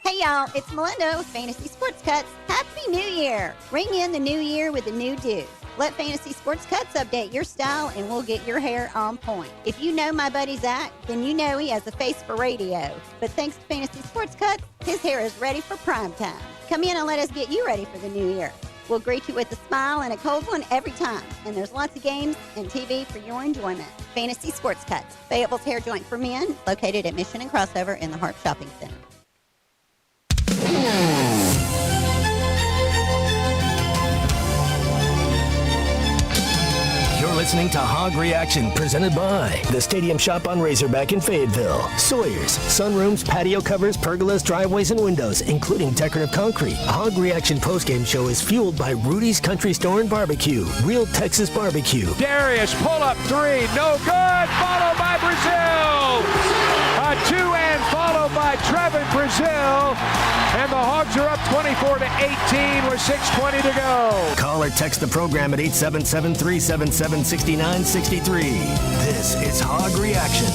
Hey y'all, it's Melinda with Fantasy Sports Cuts. Happy New Year! Ring in the new year with a new do. Let Fantasy Sports Cuts update your style and we'll get your hair on point. If you know my buddy Zach, then you know he has a face for radio. But thanks to Fantasy Sports Cuts, his hair is ready for prime time. Come in and let us get you ready for the new year. We'll greet you with a smile and a cold one every time. And there's lots of games and TV for your enjoyment. Fantasy Sports Cuts, Fayetteville's hair joint for men, located at Mission and Crossover in the Harp Shopping Center. You're listening to Hog Reaction, presented by the Stadium Shop on Razorback in Fayetteville. Sawyer's, sunrooms, patio covers, pergolas, driveways, and windows, including decorative concrete. Hog Reaction postgame show is fueled by Rudy's Country Store and Barbecue, real Texas barbecue. Darius, pull up three, no good, followed by Brazil. A two-and followed by Trevin Brazil. And the Hogs are up 24-18 with 6:20 to go. Call or text the program at 877-377-6963. This is Hog Reaction.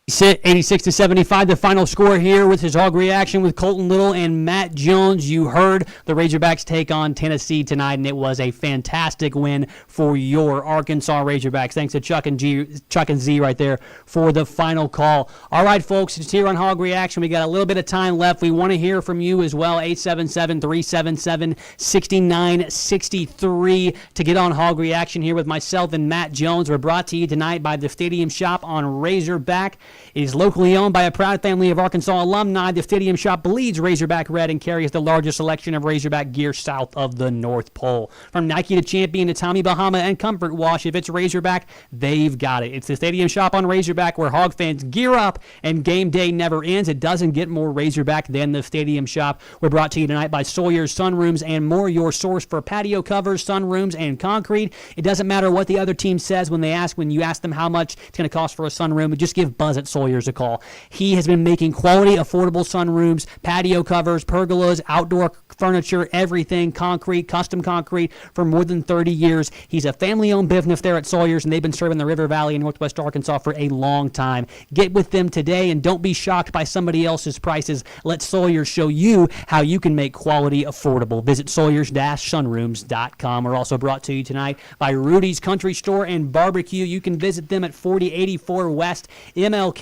Sit 86-75, the final score here with his Hog Reaction with Colton Little and Matt Jones. You heard the Razorbacks take on Tennessee tonight, and it was a fantastic win for your Arkansas Razorbacks. Thanks to Chuck and Z right there for the final call. All right, folks, it's here on Hog Reaction. We got a little bit of time left. We want to hear from you as well, 877-377-6963 to get on Hog Reaction here with myself and Matt Jones. We're brought to you tonight by the Stadium Shop on Razorback. It is locally owned by a proud family of Arkansas alumni. The Stadium Shop bleeds Razorback red and carries the largest selection of Razorback gear south of the North Pole. From Nike to Champion to Tommy Bahama and Comfort Wash, if it's Razorback, they've got it. It's the Stadium Shop on Razorback where Hog fans gear up and game day never ends. It doesn't get more Razorback than the Stadium Shop. We're brought to you tonight by Sawyer's, Sunrooms, and more, your source for patio covers, sunrooms, and concrete. It doesn't matter what the other team says when you ask them how much it's going to cost for a sunroom. Just give Buzz at Sawyer's a call. He has been making quality, affordable sunrooms, patio covers, pergolas, outdoor furniture, everything, concrete, custom concrete for more than 30 years. He's a family-owned business there at Sawyer's, and they've been serving the River Valley in Northwest Arkansas for a long time. Get with them today, and don't be shocked by somebody else's prices. Let Sawyer's show you how you can make quality affordable. Visit Sawyers-sunrooms.com. We're also brought to you tonight by Rudy's Country Store and Barbecue. You can visit them at 4084 West MLK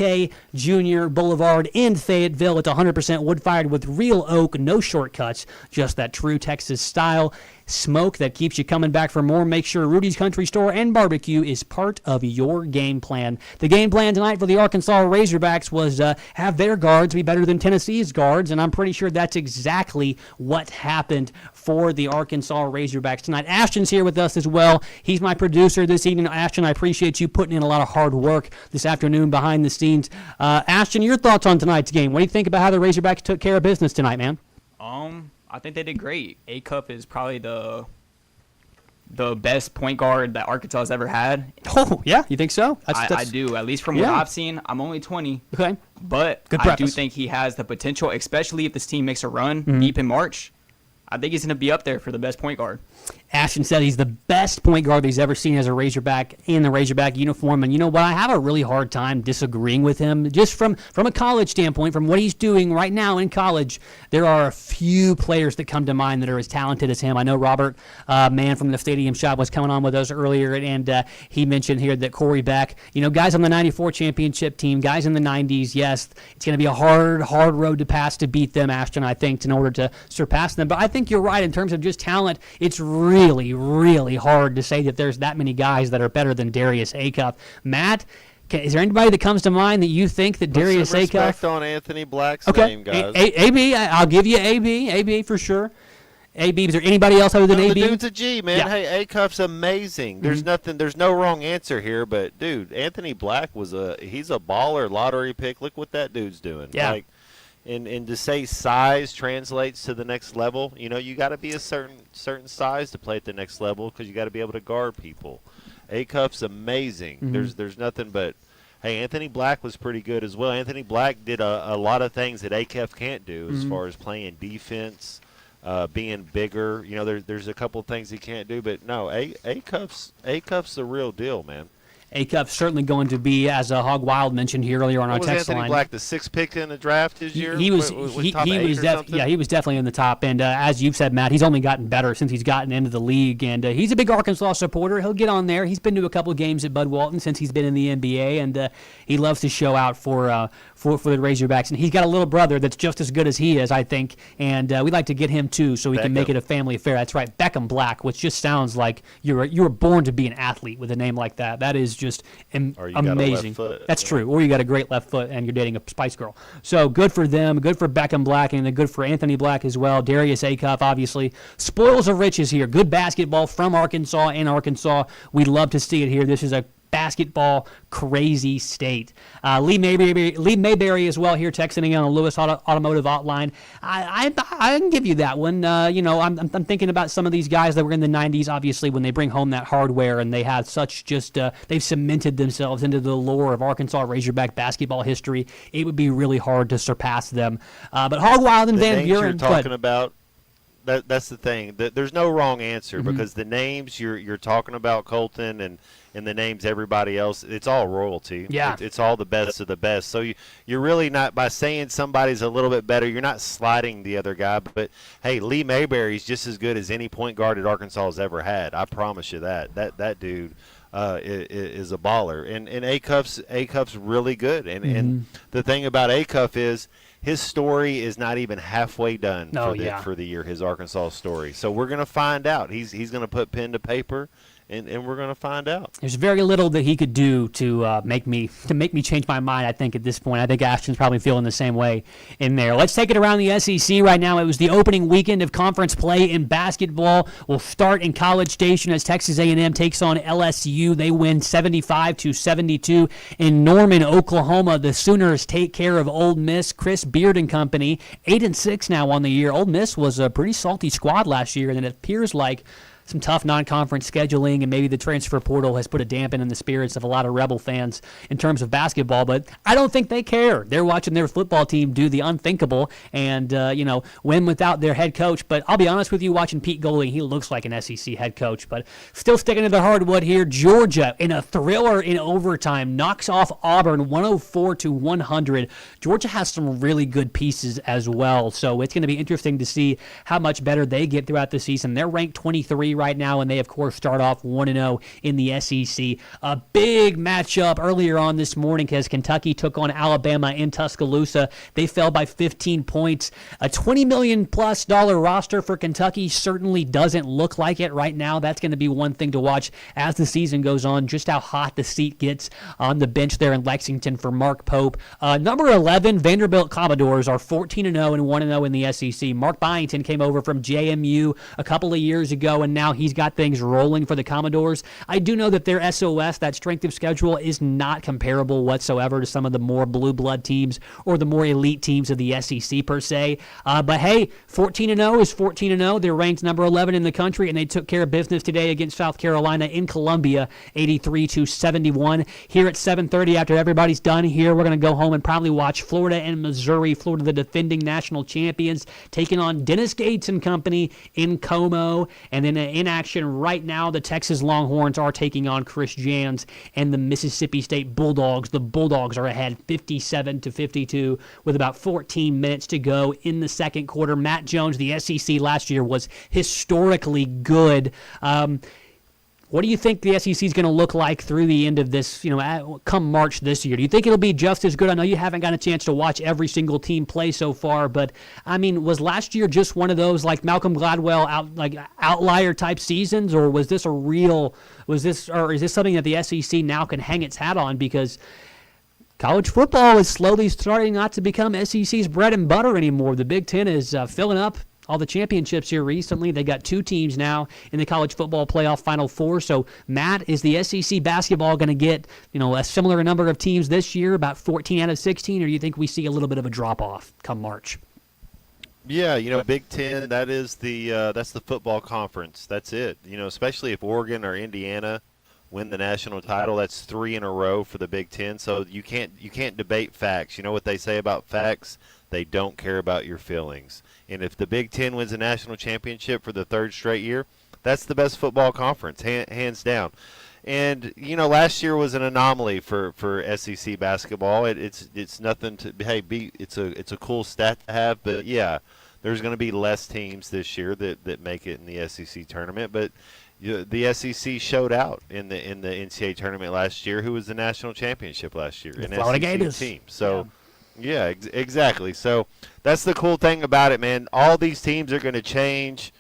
Junior Boulevard in Fayetteville. It's 100% wood-fired with real oak, no shortcuts, just that true Texas style smoke that keeps you coming back for more. Make sure Rudy's Country Store and Barbecue is part of your game plan. The game plan tonight for the Arkansas Razorbacks was have their guards be better than Tennessee's guards, and I'm pretty sure that's exactly what happened for the Arkansas Razorbacks tonight. Ashton's here with us as well. He's my producer this evening. Ashton, I appreciate you putting in a lot of hard work this afternoon behind the scenes. Ashton, your thoughts on tonight's game? What do you think about how the Razorbacks took care of business tonight, man? I think they did great. A-Cup is probably the best point guard that Arkansas has ever had. Oh, yeah? You think so? I do, at least from what I've seen. I'm only 20. Okay. But I do think he has the potential, especially if this team makes a run deep in March. I think he's going to be up there for the best point guard. Ashton said he's the best point guard he's ever seen as a Razorback in the Razorback uniform. And you know what? I have a really hard time disagreeing with him. Just from a college standpoint, from what he's doing right now in college, there are a few players that come to mind that are as talented as him. I know Robert Mann from the Stadium Shop was coming on with us earlier, and he mentioned here that Corey Beck, guys on the 94 championship team, guys in the 90s, yes, it's going to be a hard road to pass to beat them, Ashton, I think, in order to surpass them. But I think you're right in terms of just talent. It's really, really hard to say that there's that many guys that are better than Darius A-Cup. Matt, is there anybody that comes to mind that you think that Darius A-Cup? Respect on Anthony Black's name, guys. AB, I'll give you AB for sure. AB, is there anybody else other than AB? The dude's a G, man. Yeah. Hey, A-Cup's amazing. There's there's no wrong answer here, but dude, Anthony Black he's a baller, lottery pick. Look what that dude's doing. Yeah. And to say size translates to the next level, you got to be a certain size to play at the next level because you got to be able to guard people. Acuff's amazing. Mm-hmm. There's nothing but, hey, Anthony Black was pretty good as well. Anthony Black did a lot of things that Acuff can't do as far as playing defense, being bigger. There's a couple of things he can't do, but no, Acuff's the real deal, man. Acuff's certainly going to be, as Hog Wild mentioned here earlier on our text Anthony line. Black, the 6th pick in the draft this year? He was definitely in the top. And as you've said, Matt, he's only gotten better since he's gotten into the league. And he's a big Arkansas supporter. He'll get on there. He's been to a couple of games at Bud Walton since he's been in the NBA, and he loves to show out for the Razorbacks. And he's got a little brother that's just as good as he is, I think. And we'd like to get him too, so we can make it a family affair. That's right, Beckham Black, which just sounds like you were born to be an athlete with a name like that. That is just amazing. That's true. Or you got a great left foot and you're dating a Spice Girl. So good for them. Good for Beckham Black, and good for Anthony Black as well. Darius Acuff, obviously. Spoils of riches here. Good basketball from Arkansas in Arkansas. We'd love to see it here. This is a basketball crazy state. Lee Mayberry as well here texting in on the Lewis Automotive Hotline. I can give you that one. I'm thinking about some of these guys that were in the 90s, obviously, when they bring home that hardware and they have such they've cemented themselves into the lore of Arkansas Razorback basketball history. It would be really hard to surpass them. But Hog Wild and Van Buren. You're talking about, that's the thing. There's no wrong answer because the names you're talking about, Colton, and the names everybody else, it's all royalty. Yeah. It's all the best of the best. So you're really not, by saying somebody's a little bit better, you're not sliding the other guy. But, hey, Lee Mayberry's just as good as any point guard that Arkansas has ever had. I promise you that. That dude is a baller. And Acuff's really good. And the thing about Acuff is his story is not even halfway done for the year, his Arkansas story. So we're going to find out. He's going to put pen to paper. And we're going to find out. There's very little that he could do to make me change my mind, I think, at this point. I think Ashton's probably feeling the same way in there. Let's take it around the SEC right now. It was the opening weekend of conference play in basketball. We'll start in College Station as Texas A&M takes on LSU. They win 75-72 in Norman, Oklahoma. The Sooners take care of Ole Miss. Chris Beard and company, 8-6 now on the year. Ole Miss was a pretty salty squad last year, and it appears like some tough non-conference scheduling, and maybe the transfer portal has put a dampen in the spirits of a lot of Rebel fans in terms of basketball, but I don't think they care. They're watching their football team do the unthinkable and, win without their head coach. But I'll be honest with you, watching Pete Golding, he looks like an SEC head coach, but still sticking to the hardwood here. Georgia, in a thriller in overtime, knocks off Auburn 104-100. Georgia has some really good pieces as well, so it's going to be interesting to see how much better they get throughout the season. They're ranked 23 right now, and they, of course, start off 1-0 in the SEC. A big matchup earlier on this morning because Kentucky took on Alabama in Tuscaloosa. They fell by 15 points. A $20 million+ roster for Kentucky certainly doesn't look like it right now. That's going to be one thing to watch as the season goes on, just how hot the seat gets on the bench there in Lexington for Mark Pope. Number 11, Vanderbilt Commodores are 14-0 and 1-0 in the SEC. Mark Byington came over from JMU a couple of years ago, and now he's got things rolling for the Commodores. I do know that their SOS, that strength of schedule, is not comparable whatsoever to some of the more blue blood teams or the more elite teams of the SEC per se. But hey, 14-0 is 14-0. They're ranked number 11 in the country, and they took care of business today against South Carolina in Columbia, 83-71. Here at 7:30, after everybody's done here, we're going to go home and probably watch Florida and Missouri. Florida, the defending national champions, taking on Dennis Gates and company in Como, and then in action right now, the Texas Longhorns are taking on Chris Jans and the Mississippi State Bulldogs. The Bulldogs are ahead 57-52 with about 14 minutes to go in the second quarter. Matt Jones, the SEC last year was historically good. What do you think the SEC is going to look like through the end of this, come March this year? Do you think it'll be just as good? I know you haven't got a chance to watch every single team play so far, but, was last year just one of those, like Malcolm Gladwell, outlier type seasons, or is this something that the SEC now can hang its hat on? Because college football is slowly starting not to become SEC's bread and butter anymore. The Big Ten is filling up all the championships here recently. They got 2 teams now in the college football playoff Final Four. So, Matt, is the SEC basketball going to get, a similar number of teams this year, about 14 out of 16, or do you think we see a little bit of a drop-off come March? Yeah, Big Ten, that's the football conference. That's it. Especially if Oregon or Indiana win the national title, that's 3 in a row for the Big Ten. So you can't debate facts. You know what they say about facts? They don't care about your feelings. And if the Big Ten wins a national championship for the 3rd straight year, that's the best football conference, hands down. And last year was an anomaly for SEC basketball. It's nothing to it's a cool stat to have, but yeah, there's going to be less teams this year that make it in the SEC tournament, but the SEC showed out in the NCAA tournament last year. Who was the national championship last year? An Florida SEC Gators team. So, yeah, exactly. So that's the cool thing about it, man. All these teams are going to change.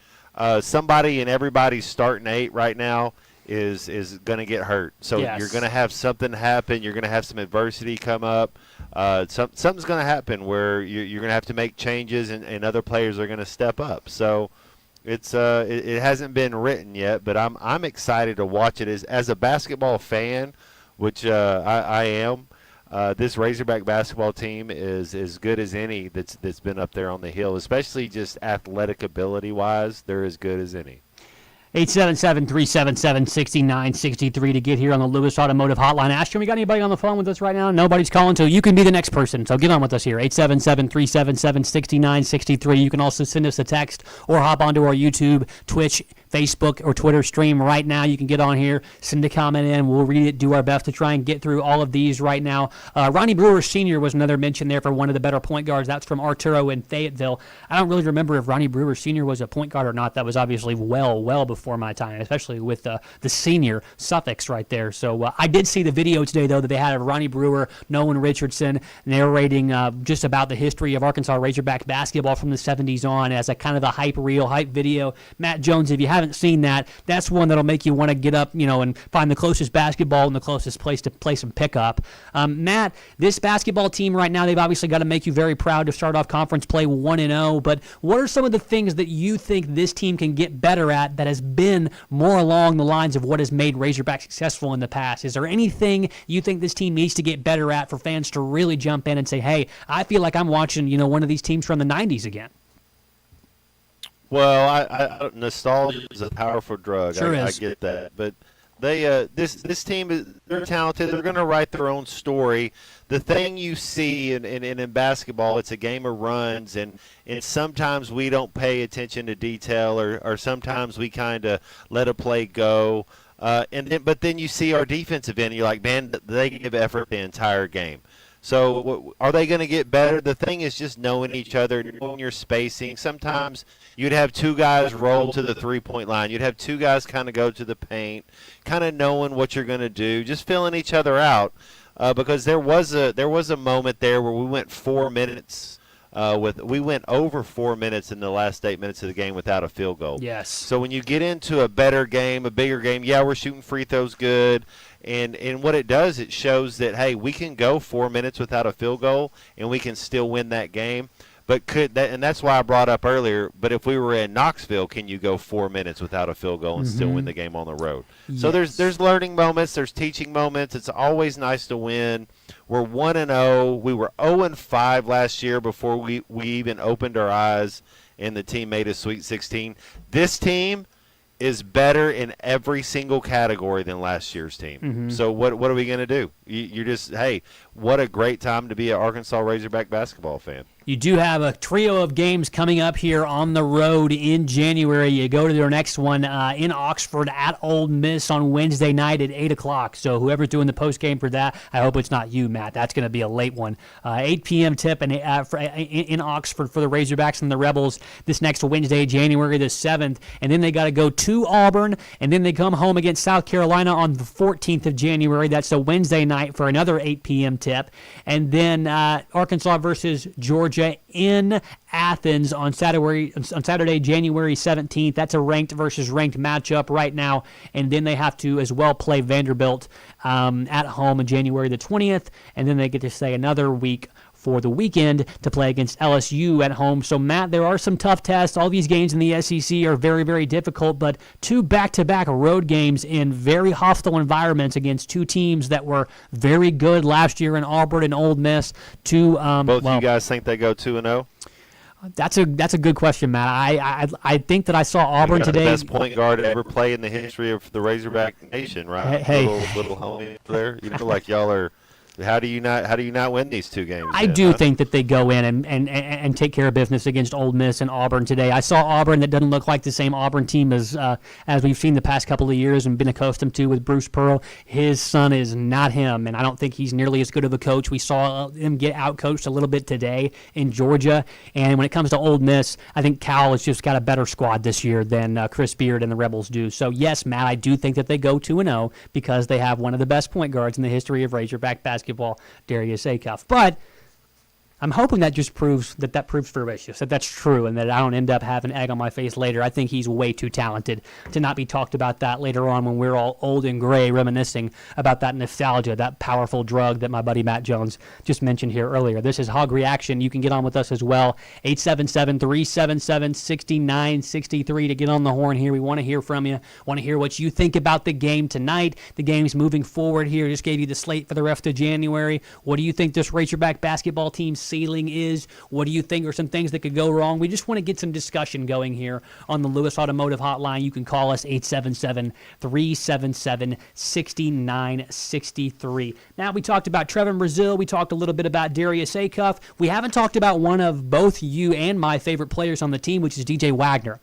Somebody in everybody's starting 8 right now is going to get hurt. So you're going to have something happen. You're going to have some adversity come up. Something's going to happen where you're going to have to make changes, and other players are going to step up. So. It hasn't been written yet, but I'm excited to watch it as a basketball fan, which I am. This Razorback basketball team is as good as any that's been up there on the hill, especially just athletic ability wise. They're as good as any. 877-377-6963 to get here on the Lewis Automotive Hotline. Ashton, we got anybody on the phone with us right now? Nobody's calling, so you can be the next person. So get on with us here. 877-377-6963. You can also send us a text or hop onto our YouTube, Twitch, Facebook, or Twitter stream right now. You can get on here, send a comment in. We'll read it, do our best to try and get through all of these right now. Ronnie Brewer Sr. was another mention there for one of the better point guards. That's from Arturo in Fayetteville. I don't really remember if Ronnie Brewer Sr. was a point guard or not. That was obviously well before my time, especially with the senior suffix right there. So I did see the video today, though, that they had of Ronnie Brewer, Nolan Richardson narrating just about the history of Arkansas Razorback basketball from the 70s on as a kind of a hype video. Matt Jones, if you haven't seen that, that's one that'll make you want to get up, and find the closest basketball and the closest place to play some pickup. Matt, this basketball team right now, they've obviously got to make you very proud to start off conference play 1-0, but what are some of the things that you think this team can get better at that has been more along the lines of what has made Razorback successful in the past? Is there anything you think this team needs to get better at for fans to really jump in and say, hey, I feel like I'm watching, one of these teams from the 90s again? Well, nostalgia is a powerful drug. Sure I get that, but this team they're talented. They're going to write their own story. The thing you see in basketball, it's a game of runs, and sometimes we don't pay attention to detail, or sometimes we kind of let a play go. But then you see our defensive end, and you're like, man, they give effort the entire game. So are they going to get better? The thing is just knowing each other, knowing your spacing. Sometimes you'd have 2 guys roll to the three-point line. You'd have 2 guys kind of go to the paint, kind of knowing what you're going to do, just filling each other out. Because there was a moment there where we went 4 minutes. We went over 4 minutes in the last 8 minutes of the game without a field goal. Yes. So when you get into a better game, a bigger game, yeah, we're shooting free throws good. And what it does, it shows that, hey, we can go 4 minutes without a field goal, and we can still win that game. But and that's why I brought up earlier, but if we were in Knoxville, can you go 4 minutes without a field goal and still win the game on the road? Yes. So there's learning moments, there's teaching moments. It's always nice to win. We're 1-0. We were 0-5 last year before we even opened our eyes and the team made a Sweet 16. This team is better in every single category than last year's team. Mm-hmm. So what are we going to do? You're just, hey, what a great time to be an Arkansas Razorback basketball fan. You do have a trio of games coming up here on the road in January. You go to their next one in Oxford at Ole Miss on Wednesday night at 8 o'clock. So whoever's doing the postgame for that, I hope it's not you, Matt. That's going to be a late one. 8 p.m. tip in Oxford for the Razorbacks and the Rebels this next Wednesday, January the 7th. And then they got to go to Auburn, and then they come home against South Carolina on the 14th of January. That's a Wednesday night for another 8 p.m. tip. And then Arkansas versus Georgia in Athens on Saturday, January 17th. That's a ranked versus ranked matchup right now. And then they have to as well play Vanderbilt at home on January the 20th. And then they get to stay another week for the weekend to play against LSU at home. So, Matt, there are some tough tests. All these games in the SEC are very, very difficult, but 2 back-to-back road games in very hostile environments against 2 teams that were very good last year in Auburn and Ole Miss. Both you guys think they go 2-0? That's a good question, Matt. I think that I saw Auburn today. The best point guard to ever play in the history of the Razorback Nation, right? Hey. Little homie there. You know, like y'all are. How do you not win these 2 games? I do think that they go in and take care of business against Ole Miss and Auburn today. I saw Auburn that doesn't look like the same Auburn team as we've seen the past couple of years and been accustomed to with Bruce Pearl. His son is not him, and I don't think he's nearly as good of a coach. We saw him get outcoached a little bit today in Georgia. And when it comes to Ole Miss, I think Cal has just got a better squad this year than Chris Beard and the Rebels do. So, yes, Matt, I do think that they go 2-0 because they have one of the best point guards in the history of Razorback basketball, Darius Acuff. But I'm hoping that just proves that proves veracious, that's true, and that I don't end up having egg on my face later. I think he's way too talented to not be talked about that later on when we're all old and gray reminiscing about that nostalgia, that powerful drug that my buddy Matt Jones just mentioned here earlier. This is Hog Reaction. You can get on with us as well. 877-377-6963 to get on the horn here. We want to hear from you. Want to hear what you think about the game tonight, the games moving forward here. Just gave you the slate for the rest of January. What do you think this Razorback basketball team's ceiling is? What do you think are some things that could go wrong? We just want to get some discussion going here on the Lewis Automotive Hotline. You can call us 877-377-6963. Now, we talked about Trevin Brazil. We talked a little bit about Darius Acuff. We haven't talked about one of both you and my favorite players on the team, which is DJ Wagner.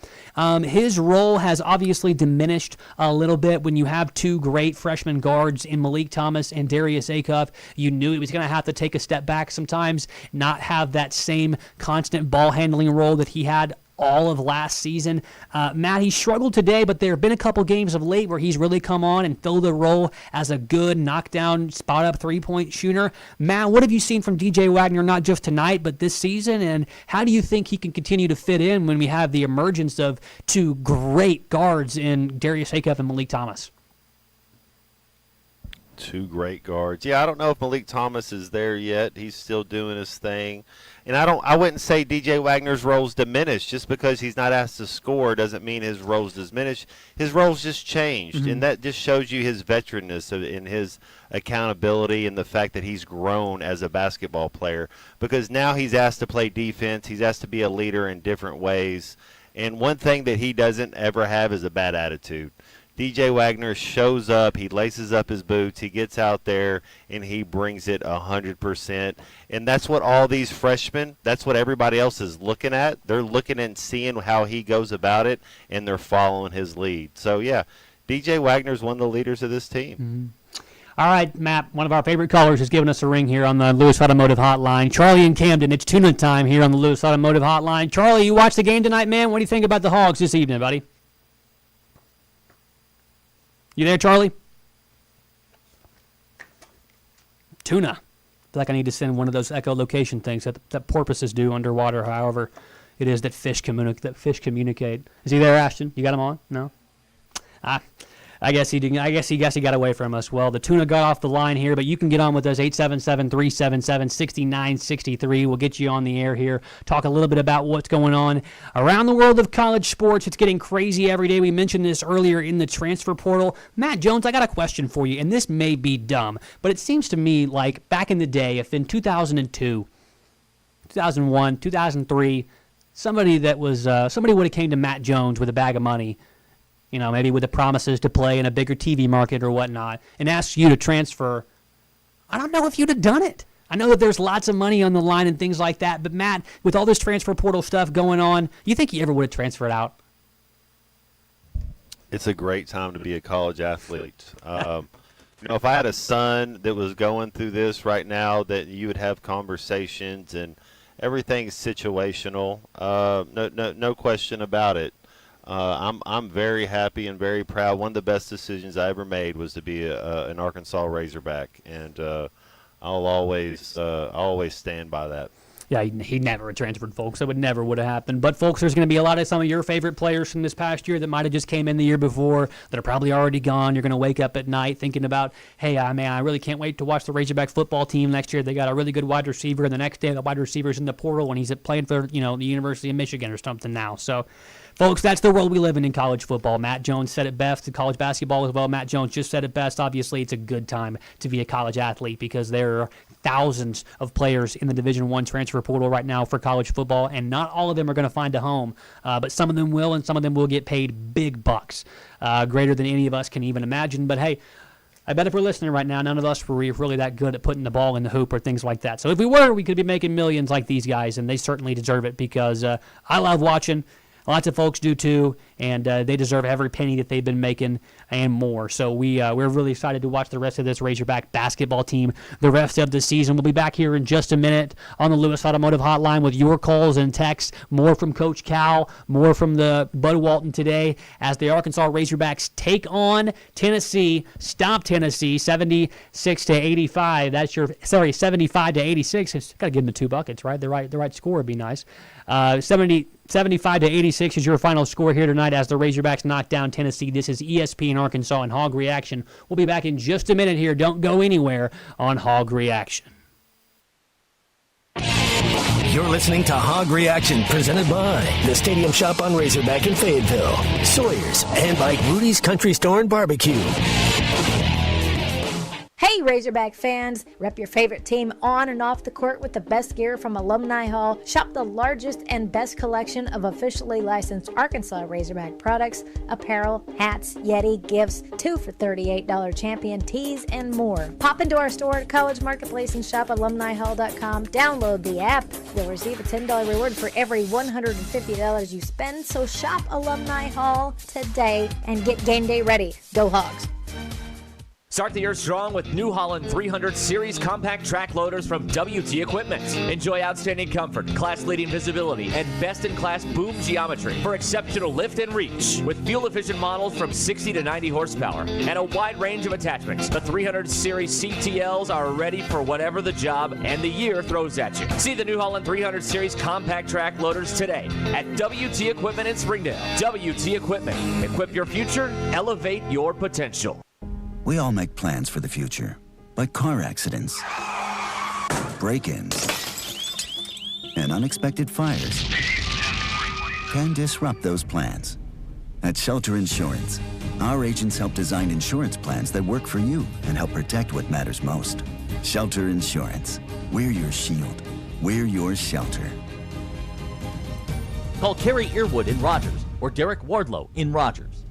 His role has obviously diminished a little bit when you have 2 great freshman guards in Malik Thomas and Darius Acuff. You knew he was going to have to take a step back sometimes, not have that same constant ball handling role that he had all of last season. Matt, he struggled today, but there have been a couple games of late where he's really come on and filled the role as a good knockdown, spot-up three-point shooter. Matt, what have you seen from DJ Wagner, not just tonight, but this season, and how do you think he can continue to fit in when we have the emergence of 2 great guards in Darius Acuff and Malik Thomas? 2 great guards. Yeah, I don't know if Malik Thomas is there yet. He's still doing his thing. And I wouldn't say DJ Wagner's role's diminished. Just because he's not asked to score doesn't mean his role's diminished. His role's just changed. Mm-hmm. And that just shows you his veteranness in his accountability and the fact that he's grown as a basketball player. Because now he's asked to play defense. He's asked to be a leader in different ways. And one thing that he doesn't ever have is a bad attitude. DJ Wagner shows up, he laces up his boots, he gets out there, and he brings it 100%. And that's what all these freshmen, that's what everybody else is looking at. They're looking and seeing how he goes about it, and they're following his lead. So, yeah, DJ Wagner's one of the leaders of this team. Mm-hmm. All right, Matt, one of our favorite callers has given us a ring here on the Lewis Automotive Hotline. Charlie in Camden, it's tuna time here on the Lewis Automotive Hotline. Charlie, you watched the game tonight, man? What do you think about the Hogs this evening, buddy? You there, Charlie? Tuna. I feel like I need to send one of those echolocation things that porpoises do underwater, however it is that fish communicate. Is he there, Ashton? You got him on? No? I guess he didn't. I guess he got away from us. Well, the tuna got off the line here, but you can get on with us, 877-377-6963. We'll get you on the air here, talk a little bit about what's going on around the world of college sports. It's getting crazy every day. We mentioned this earlier in the transfer portal. Matt Jones, I got a question for you, and this may be dumb, but it seems to me like back in the day, if in 2002, 2001, 2003, somebody would have came to Matt Jones with a bag of money, you know, maybe with the promises to play in a bigger TV market or whatnot, and asked you to transfer, I don't know if you'd have done it. I know that there's lots of money on the line and things like that, but Matt, with all this transfer portal stuff going on, you think you ever would have transferred out? It's a great time to be a college athlete. You know, if I had a son that was going through this right now, that you would have conversations and everything's situational. No question about it. I'm very happy and very proud. One of the best decisions I ever made was to be an Arkansas Razorback, and I'll always stand by that. Yeah, he never transferred, folks. That would have happened. But, folks, there's going to be a lot of some of your favorite players from this past year that might have just came in the year before that are probably already gone. You're going to wake up at night thinking about, hey, man, I really can't wait to watch the Razorback football team next year. They got a really good wide receiver, and the next day the wide receiver's in the portal and he's playing for, the University of Michigan or something now. So, folks, that's the world we live in college football. Matt Jones said it best. College basketball as well. Matt Jones just said it best. Obviously, it's a good time to be a college athlete because there are thousands of players in the Division I transfer portal right now for college football, and not all of them are going to find a home, but some of them will, and some of them will get paid big bucks, greater than any of us can even imagine. But hey, I bet if we're listening right now, none of us were really that good at putting the ball in the hoop or things like that. So if we were, we could be making millions like these guys, and they certainly deserve it because I love watching. Lots of folks do too, and they deserve every penny that they've been making and more. So we're really excited to watch the rest of this Razorback basketball team the rest of the season. We'll be back here in just a minute on the Lewis Automotive Hotline with your calls and texts. More from Coach Cal, more from the Bud Walton today as the Arkansas Razorbacks take on Tennessee, stop Tennessee 76-85. That's 75-86. Got to give them the 2 buckets, right? The right score would be nice. 75-86 is your final score here tonight as the Razorbacks knock down Tennessee. This is ESPN Arkansas and Hog Reaction. We'll be back in just a minute here. Don't go anywhere on Hog Reaction. You're listening to Hog Reaction, presented by the Stadium Shop on Razorback in Fayetteville, Sawyer's, and by Rudy's Country Store and Barbecue. Hey Razorback fans, rep your favorite team on and off the court with the best gear from Alumni Hall. Shop the largest and best collection of officially licensed Arkansas Razorback products, apparel, hats, Yeti, gifts, 2 for $38 champion tees, and more. Pop into our store at College Marketplace and shop alumnihall.com. Download the app. You'll receive a $10 reward for every $150 you spend, so shop Alumni Hall today and get game day ready. Go Hogs! Start the year strong with New Holland 300 Series compact track loaders from WT Equipment. Enjoy outstanding comfort, class-leading visibility, and best-in-class boom geometry for exceptional lift and reach. With fuel-efficient models from 60 to 90 horsepower and a wide range of attachments, the 300 Series CTLs are ready for whatever the job and the year throws at you. See the New Holland 300 Series compact track loaders today at WT Equipment in Springdale. WT Equipment. Equip your future, elevate your potential. We all make plans for the future, but car accidents, break-ins, and unexpected fires can disrupt those plans. At Shelter Insurance, our agents help design insurance plans that work for you and help protect what matters most. Shelter Insurance. We're your shield. We're your shelter. Call Kerry Earwood in Rogers or Derek Wardlow in Rogers.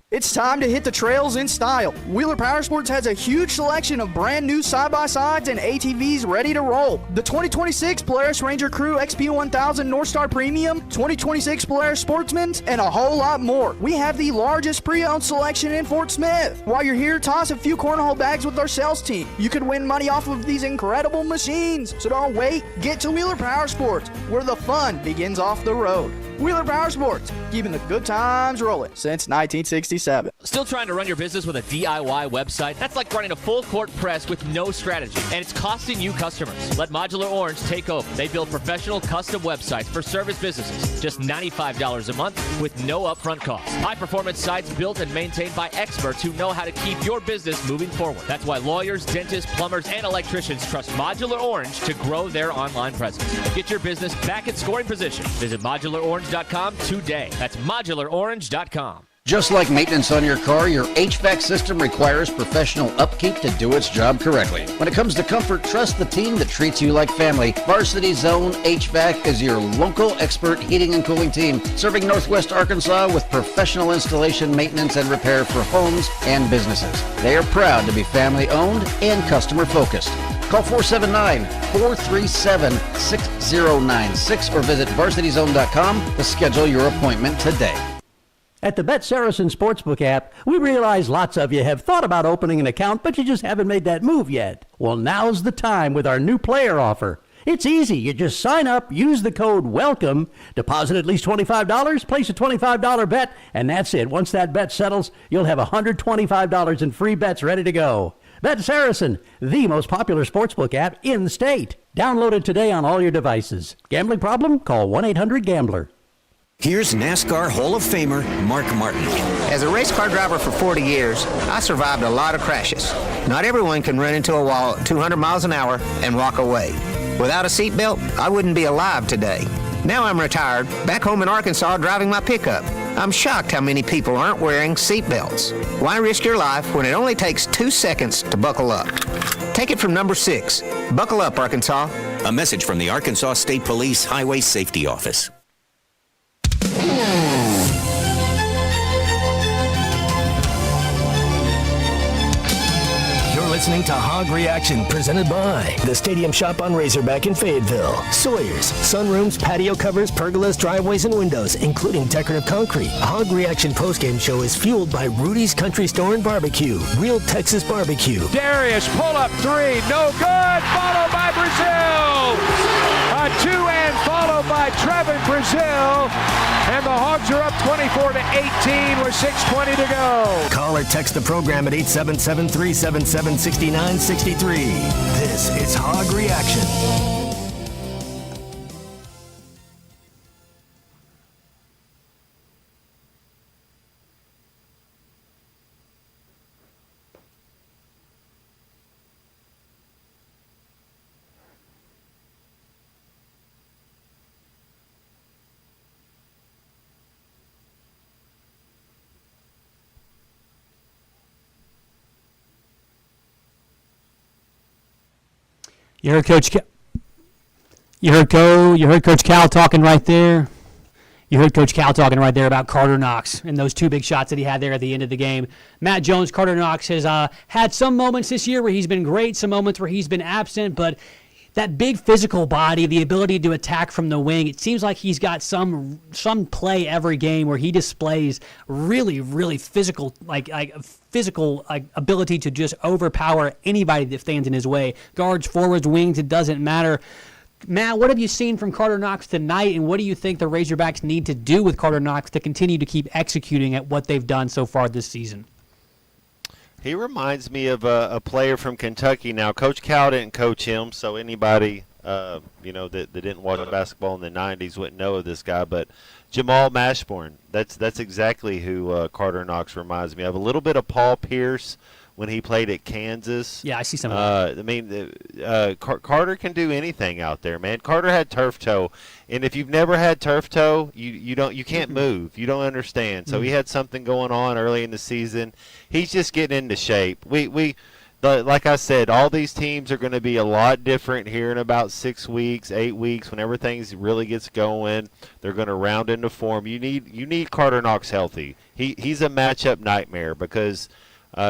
It's time to hit the trails in style. Wheeler Powersports has a huge selection of brand new side-by-sides and ATVs ready to roll. The 2026 Polaris Ranger Crew XP1000 Northstar Premium, 2026 Polaris Sportsman, and a whole lot more. We have the largest pre-owned selection in Fort Smith. While you're here, toss a few cornhole bags with our sales team. You could win money off of these incredible machines. So don't wait. Get to Wheeler Powersports, where the fun begins off the road. Wheeler Powersports, keeping the good times rolling since 1967. Still trying to run your business with a DIY website? That's like running a full-court press with no strategy, and it's costing you customers. Let Modular Orange take over. They build professional custom websites for service businesses, just $95 a month with no upfront costs. High-performance sites built and maintained by experts who know how to keep your business moving forward. That's why lawyers, dentists, plumbers, and electricians trust Modular Orange to grow their online presence. Get your business back in scoring position. Visit ModularOrange.com today. That's modularorange.com. Just like maintenance on your car, your HVAC system requires professional upkeep to do its job correctly. When it comes to comfort, trust the team that treats you like family. Varsity Zone HVAC is your local expert heating and cooling team, serving Northwest Arkansas with professional installation, maintenance, and repair for homes and businesses. They are proud to be family-owned and customer-focused. Call 479-437-6096 or visit varsityzone.com to schedule your appointment today. At the Bet Saracen Sportsbook app, we realize lots of you have thought about opening an account, but you just haven't made that move yet. Well, now's the time with our new player offer. It's easy. You just sign up, use the code WELCOME, deposit at least $25, place a $25 bet, and that's it. Once that bet settles, you'll have $125 in free bets ready to go. Bet Saracen, the most popular sportsbook app in the state. Download it today on all your devices. Gambling problem? Call 1-800-GAMBLER. Here's NASCAR Hall of Famer Mark Martin. As a race car driver for 40 years, I survived a lot of crashes. Not everyone can run into a wall at 200 miles an hour and walk away. Without a seatbelt, I wouldn't be alive today. Now I'm retired, back home in Arkansas driving my pickup. I'm shocked how many people aren't wearing seatbelts. Why risk your life when it only takes 2 seconds to buckle up? Take it from number 6. Buckle up, Arkansas. A message from the Arkansas State Police Highway Safety Office. Listening to Hog Reaction, presented by the Stadium Shop on Razorback in Fayetteville. Sawyer's, sunrooms, patio covers, pergolas, driveways, and windows, including decorative concrete. Hog Reaction postgame show is fueled by Rudy's Country Store and Barbecue. Real Texas barbecue. Darius, pull up 3, no good, followed by Brazil. A 2-and followed by Trevin Brazil. And the Hogs are up 24-18 with 6:20 to go. Call or text the program at 877-377-6963. This is Hog Reaction. You heard Coach Cal talking right there. You heard Coach Cal talking right there about Carter Knox and those 2 big shots that he had there at the end of the game. Matt Jones, Carter Knox has had some moments this year where he's been great, some moments where he's been absent, but that big physical body, the ability to attack from the wing, it seems like he's got some play every game where he displays really, really physical, ability to just overpower anybody that stands in his way. Guards, forwards, wings, it doesn't matter. Matt, what have you seen from Carter Knox tonight, and what do you think the Razorbacks need to do with Carter Knox to continue to keep executing at what they've done so far this season? He reminds me of a player from Kentucky. Now, Coach Cal didn't coach him, so anybody that didn't watch basketball in the 90s wouldn't know of this guy. But Jamal Mashburn, that's exactly who Carter Knox reminds me of. A little bit of Paul Pierce when he played at Kansas. Yeah, I see some of that. Carter can do anything out there, man. Carter had turf toe, and if you've never had turf toe, you can't move. You don't understand. So he had something going on early in the season. He's just getting into shape. Like I said, all these teams are going to be a lot different here in about 6 weeks, 8 weeks. When everything really gets going, they're going to round into form. You need Carter Knox healthy. He's a matchup nightmare because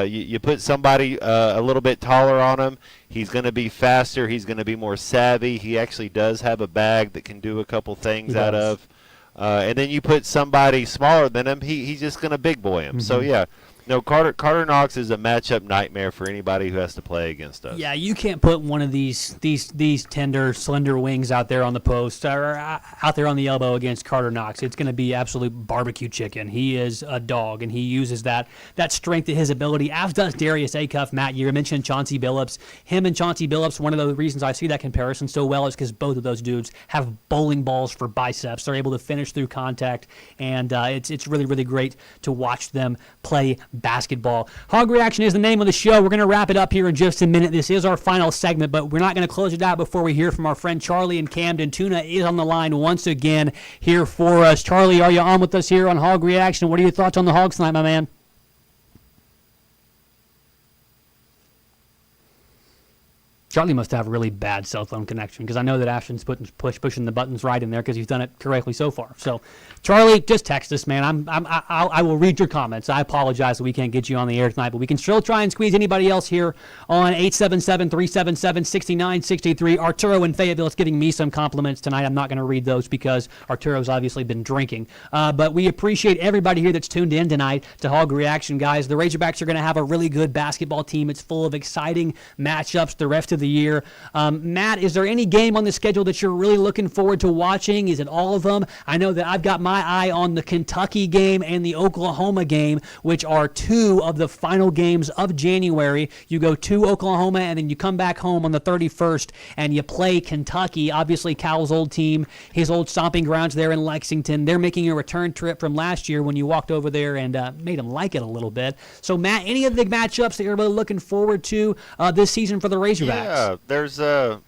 you put somebody a little bit taller on him, he's going to be faster, he's going to be more savvy. He actually does have a bag that can do a couple things out of. And then you put somebody smaller than him, he's just going to big boy him. Mm-hmm. So, yeah. No, Carter Knox is a matchup nightmare for anybody who has to play against us. Yeah, you can't put one of these tender, slender wings out there on the post or out there on the elbow against Carter Knox. It's going to be absolute barbecue chicken. He is a dog, and he uses that strength to his ability, as does Darius Acuff. Matt, you mentioned Chauncey Billups. Him and Chauncey Billups, one of the reasons I see that comparison so well is because both of those dudes have bowling balls for biceps. They're able to finish through contact, and it's really, really great to watch them play basketball. Hog Reaction is the name of the show. We're going to wrap it up here in just a minute. This is our final segment, but we're not going to close it out before we hear from our friend Charlie in Camden. Tuna is on the line once again here for us. Charlie, are you on with us here on Hog Reaction? What are your thoughts on the Hogs tonight, my man? Charlie must have a really bad cell phone connection because I know that Ashton's pushing the buttons right in there because he's done it correctly so far. So, Charlie, just text us, man. I will read your comments. I apologize that we can't get you on the air tonight, but we can still try and squeeze anybody else here on 877-377-6963. Arturo in Fayetteville is giving me some compliments tonight. I'm not going to read those because Arturo's obviously been drinking. But we appreciate everybody here that's tuned in tonight to Hog Reaction, guys. The Razorbacks are going to have a really good basketball team. It's full of exciting matchups the rest of of the year. Matt, is there any game on the schedule that you're really looking forward to watching? Is it all of them? I know that I've got my eye on the Kentucky game and the Oklahoma game, which are two of the final games of January. You go to Oklahoma, and then you come back home on the 31st, and you play Kentucky. Obviously, Cal's old team, his old stomping grounds there in Lexington. They're making a return trip from last year when you walked over there and made them like it a little bit. So, Matt, any of the matchups that you're really looking forward to this season for the Razorbacks? Yeah, there's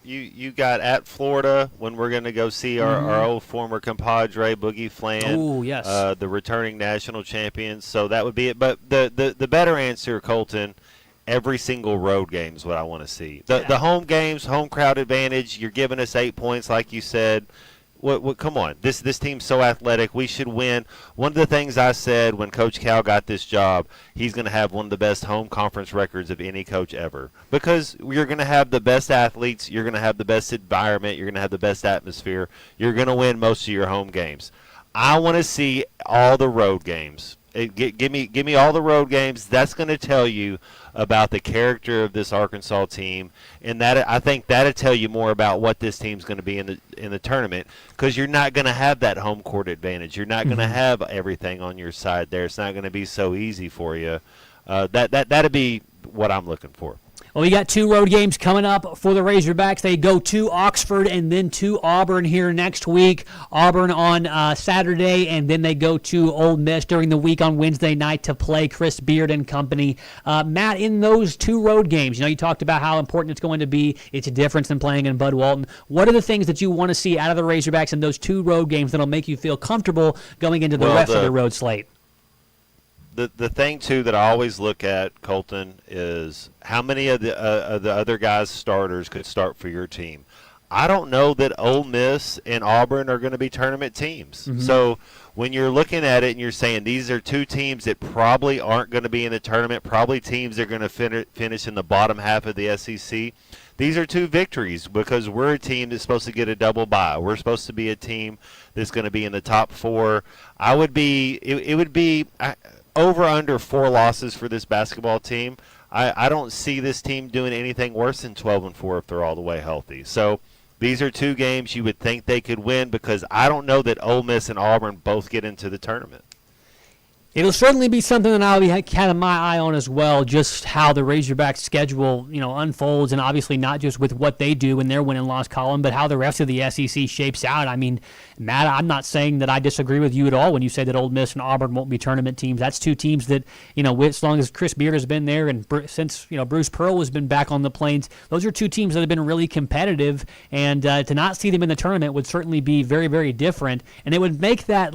you got at Florida when we're going to go see our old former compadre Boogie Flan. Oh, yes. The returning national champions. So that would be it. But the better answer, Colton, every single road game is what I want to see. The home games, home crowd advantage. You're giving us 8 points, like you said. What? Come on, this team's so athletic. We should win. One of the things I said when Coach Cal got this job, he's going to have one of the best home conference records of any coach ever, because you're going to have the best athletes, you're going to have the best environment, you're going to have the best atmosphere. You're going to win most of your home games. I want to see all the road games. Give me all the road games. That's going to tell you about the character of this Arkansas team, and that I think that'll tell you more about what this team's going to be in the tournament, because you're not going to have that home court advantage. You're not going to have everything on your side there. It's not going to be so easy for you. That'll be what I'm looking for. Well, we got two road games coming up for the Razorbacks. They go to Oxford and then to Auburn here next week. Auburn on Saturday, and then they go to Ole Miss during the week on Wednesday night to play Chris Beard and company. Matt, in those two road games, you talked about how important it's going to be. It's a difference than playing in Bud Walton. What are the things that you want to see out of the Razorbacks in those two road games that'll make you feel comfortable going into the rest of the road slate? The thing, too, that I always look at, Colton, is how many of the other guys' starters could start for your team. I don't know that Ole Miss and Auburn are going to be tournament teams. Mm-hmm. So when you're looking at it and you're saying these are two teams that probably aren't going to be in the tournament, probably teams that are going to finish in the bottom half of the SEC, these are two victories, because we're a team that's supposed to get a double bye. We're supposed to be a team that's going to be in the top four. It would be over under 4 losses for this basketball team. I don't see this team doing anything worse than 12-4 if they're all the way healthy. So these are two games you would think they could win, because I don't know that Ole Miss and Auburn both get into the tournament. It'll certainly be something that I'll be kind of my eye on as well, just how the Razorbacks schedule, unfolds, and obviously not just with what they do in their win and loss column, but how the rest of the SEC shapes out. I mean, Matt, I'm not saying that I disagree with you at all when you say that Ole Miss and Auburn won't be tournament teams. That's two teams that, as long as Chris Beard has been there and since, Bruce Pearl has been back on the Plains, those are two teams that have been really competitive, and to not see them in the tournament would certainly be very, very different, and it would make that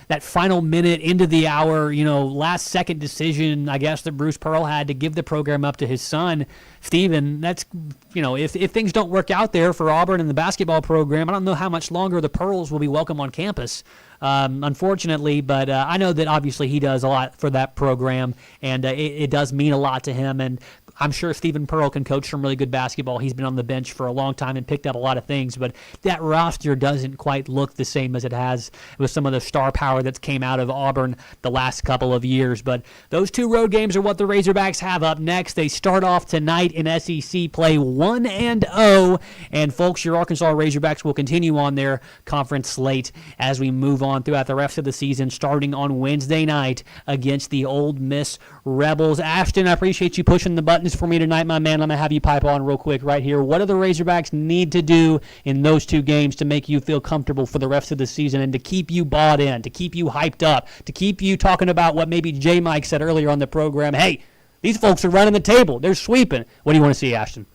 that final minute into the hour, last second decision, I guess, that Bruce Pearl had to give the program up to his son, Steven. That's, if things don't work out there for Auburn and the basketball program, I don't know how much longer the Pearls will be welcome on campus, unfortunately. But I know that obviously he does a lot for that program, and it does mean a lot to him. And I'm sure Stephen Pearl can coach some really good basketball. He's been on the bench for a long time and picked up a lot of things, but that roster doesn't quite look the same as it has with some of the star power that's came out of Auburn the last couple of years. But those two road games are what the Razorbacks have up next. They start off tonight in SEC play 1-0, and folks, your Arkansas Razorbacks will continue on their conference slate as we move on throughout the rest of the season, starting on Wednesday night against the Ole Miss Rebels. Ashton, I appreciate you pushing the buttons for me tonight, my man. I'm going to have you pipe on real quick right here. What do the Razorbacks need to do in those two games to make you feel comfortable for the rest of the season and to keep you bought in, to keep you hyped up, to keep you talking about what maybe J. Mike said earlier on the program? Hey, these folks are running the table. They're sweeping. What do you want to see, Ashton?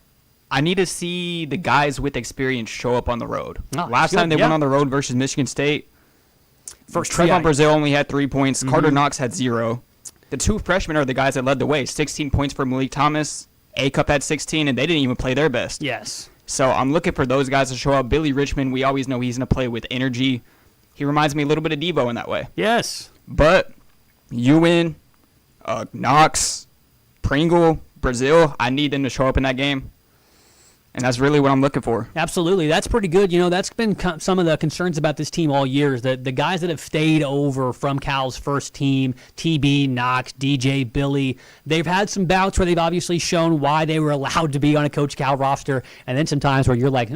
I need to see the guys with experience show up on the road. Last time they went on the road versus Michigan State, Trevon Brazile only had 3 points. Carter Knox had 0. The two freshmen are the guys that led the way. 16 points for Malik Thomas. A-Cup had 16, and they didn't even play their best. Yes. So I'm looking for those guys to show up. Billy Richmond, we always know he's going to play with energy. He reminds me a little bit of Devo in that way. Yes. But Ewan, Knox, Pringle, Brazile, I need them to show up in that game. And that's really what I'm looking for. Absolutely. That's pretty good. That's been some of the concerns about this team all year is that the guys that have stayed over from Cal's first team, TB, Knox, DJ, Billy, they've had some bouts where they've obviously shown why they were allowed to be on a Coach Cal roster, and then some times where you're like,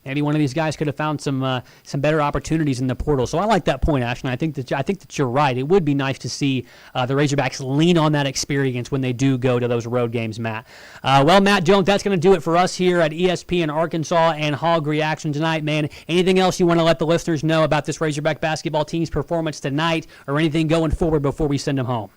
maybe one of these guys could have found some better opportunities in the portal. So I like that point, Ashton. I think that you're right. It would be nice to see the Razorbacks lean on that experience when they do go to those road games, Matt. Well, Matt Jones, that's going to do it for us here at ESPN Arkansas and Hog Reaction tonight, man. Anything else you want to let the listeners know about this Razorback basketball team's performance tonight, or anything going forward before we send them home?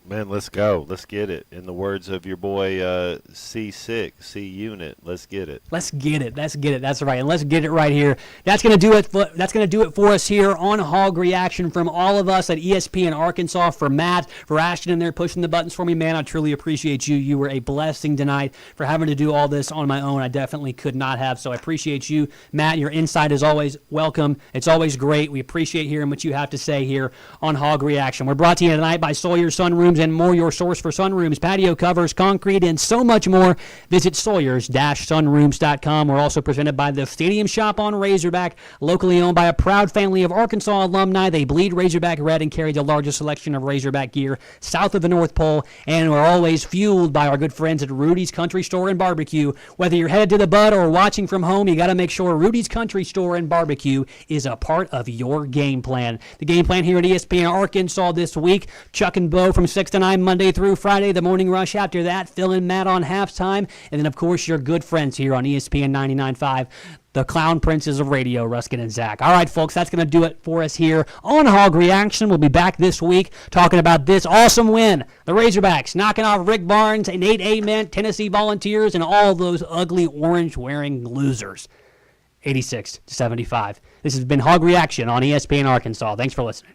Man, let's go. Let's get it. In the words of your boy C6, C Unit, let's get it. Let's get it. Let's get it. That's right. And let's get it right here. That's going to do it. That's going to do it for us here on Hog Reaction from all of us at ESPN Arkansas. For Matt, for Ashton in there pushing the buttons for me, man, I truly appreciate you. You were a blessing tonight. For having to do all this on my own, I definitely could not have. So I appreciate you, Matt. Your insight is always welcome. It's always great. We appreciate hearing what you have to say here on Hog Reaction. We're brought to you tonight by Sawyer Sunrooms and more, your source for sunrooms, patio covers, concrete, and so much more. Visit Sawyers-sunrooms.com. We're also presented by the Stadium Shop on Razorback, locally owned by a proud family of Arkansas alumni. They bleed Razorback red and carry the largest selection of Razorback gear south of the North Pole, and we're always fueled by our good friends at Rudy's Country Store and Barbecue. Whether you're headed to the Bud or watching from home, you got to make sure Rudy's Country Store and Barbecue is a part of your game plan. The game plan here at ESPN Arkansas this week: Chuck and Bo from 6 to 9 Monday through Friday, the morning rush after that, Phil and Matt on halftime, and then, of course, your good friends here on ESPN 99.5, the Clown Princes of Radio, Ruskin and Zach. All right, folks, that's going to do it for us here on Hog Reaction. We'll be back this week talking about this awesome win. The Razorbacks knocking off Rick Barnes and Nate Ament, Tennessee Volunteers, and all those ugly orange-wearing losers. 86-75. This has been Hog Reaction on ESPN Arkansas. Thanks for listening.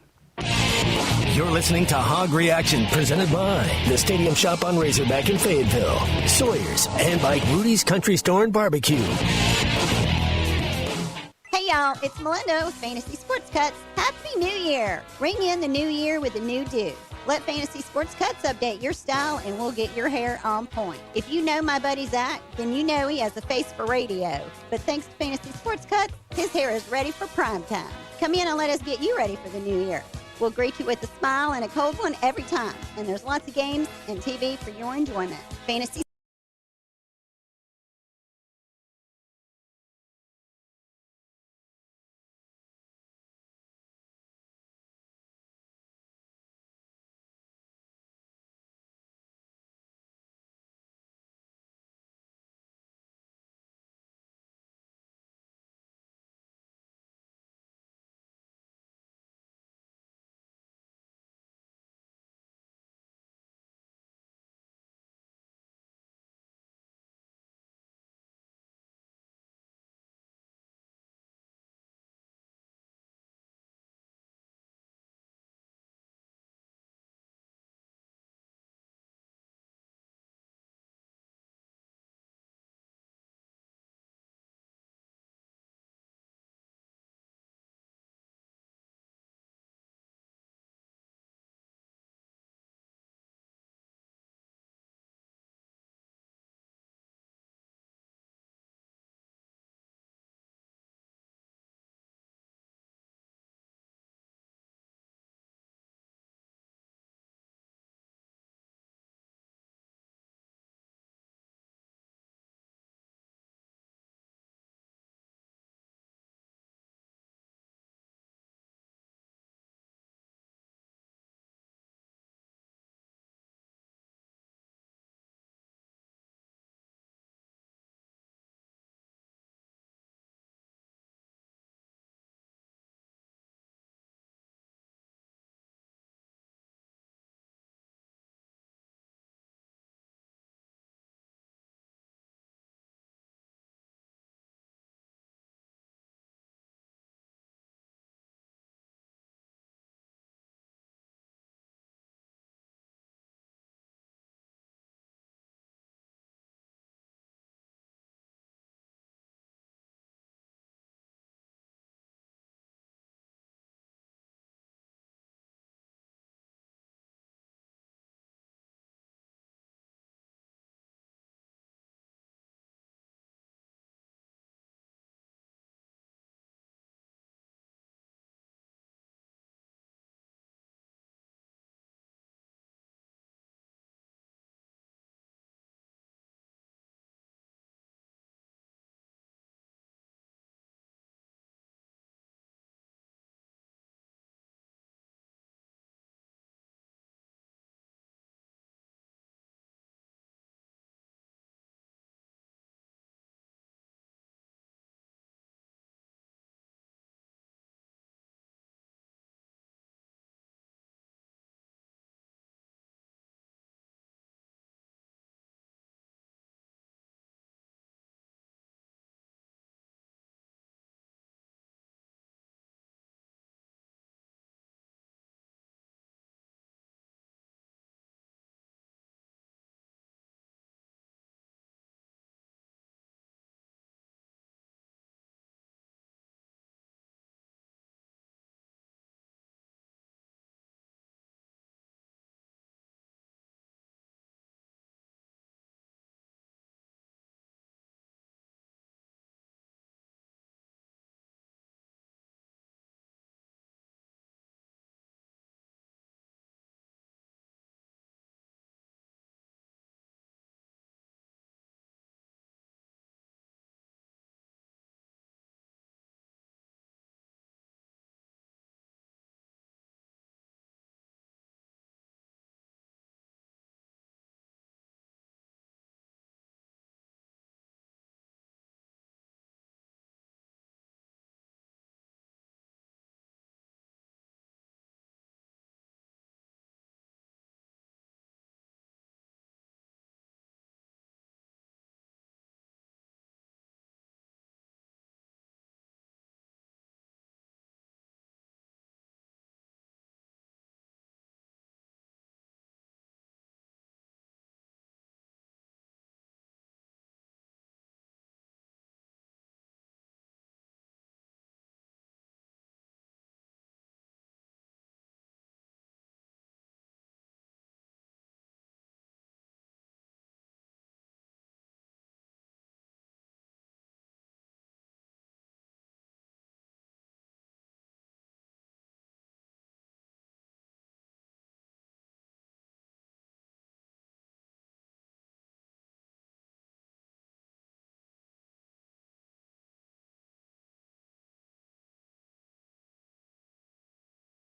You're listening to Hog Reaction, presented by the Stadium Shop on Razorback in Fayetteville, Sawyers, and by Rudy's Country Store and Barbecue. Hey y'all, it's Melinda with Fantasy Sports Cuts. Happy New Year! Ring in the new year with a new do. Let Fantasy Sports Cuts update your style and we'll get your hair on point. If you know my buddy Zach, then you know he has a face for radio. But thanks to Fantasy Sports Cuts, his hair is ready for prime time. Come in and let us get you ready for the new year. We'll greet you with a smile and a cold one every time. And there's lots of games and TV for your enjoyment. Fantasy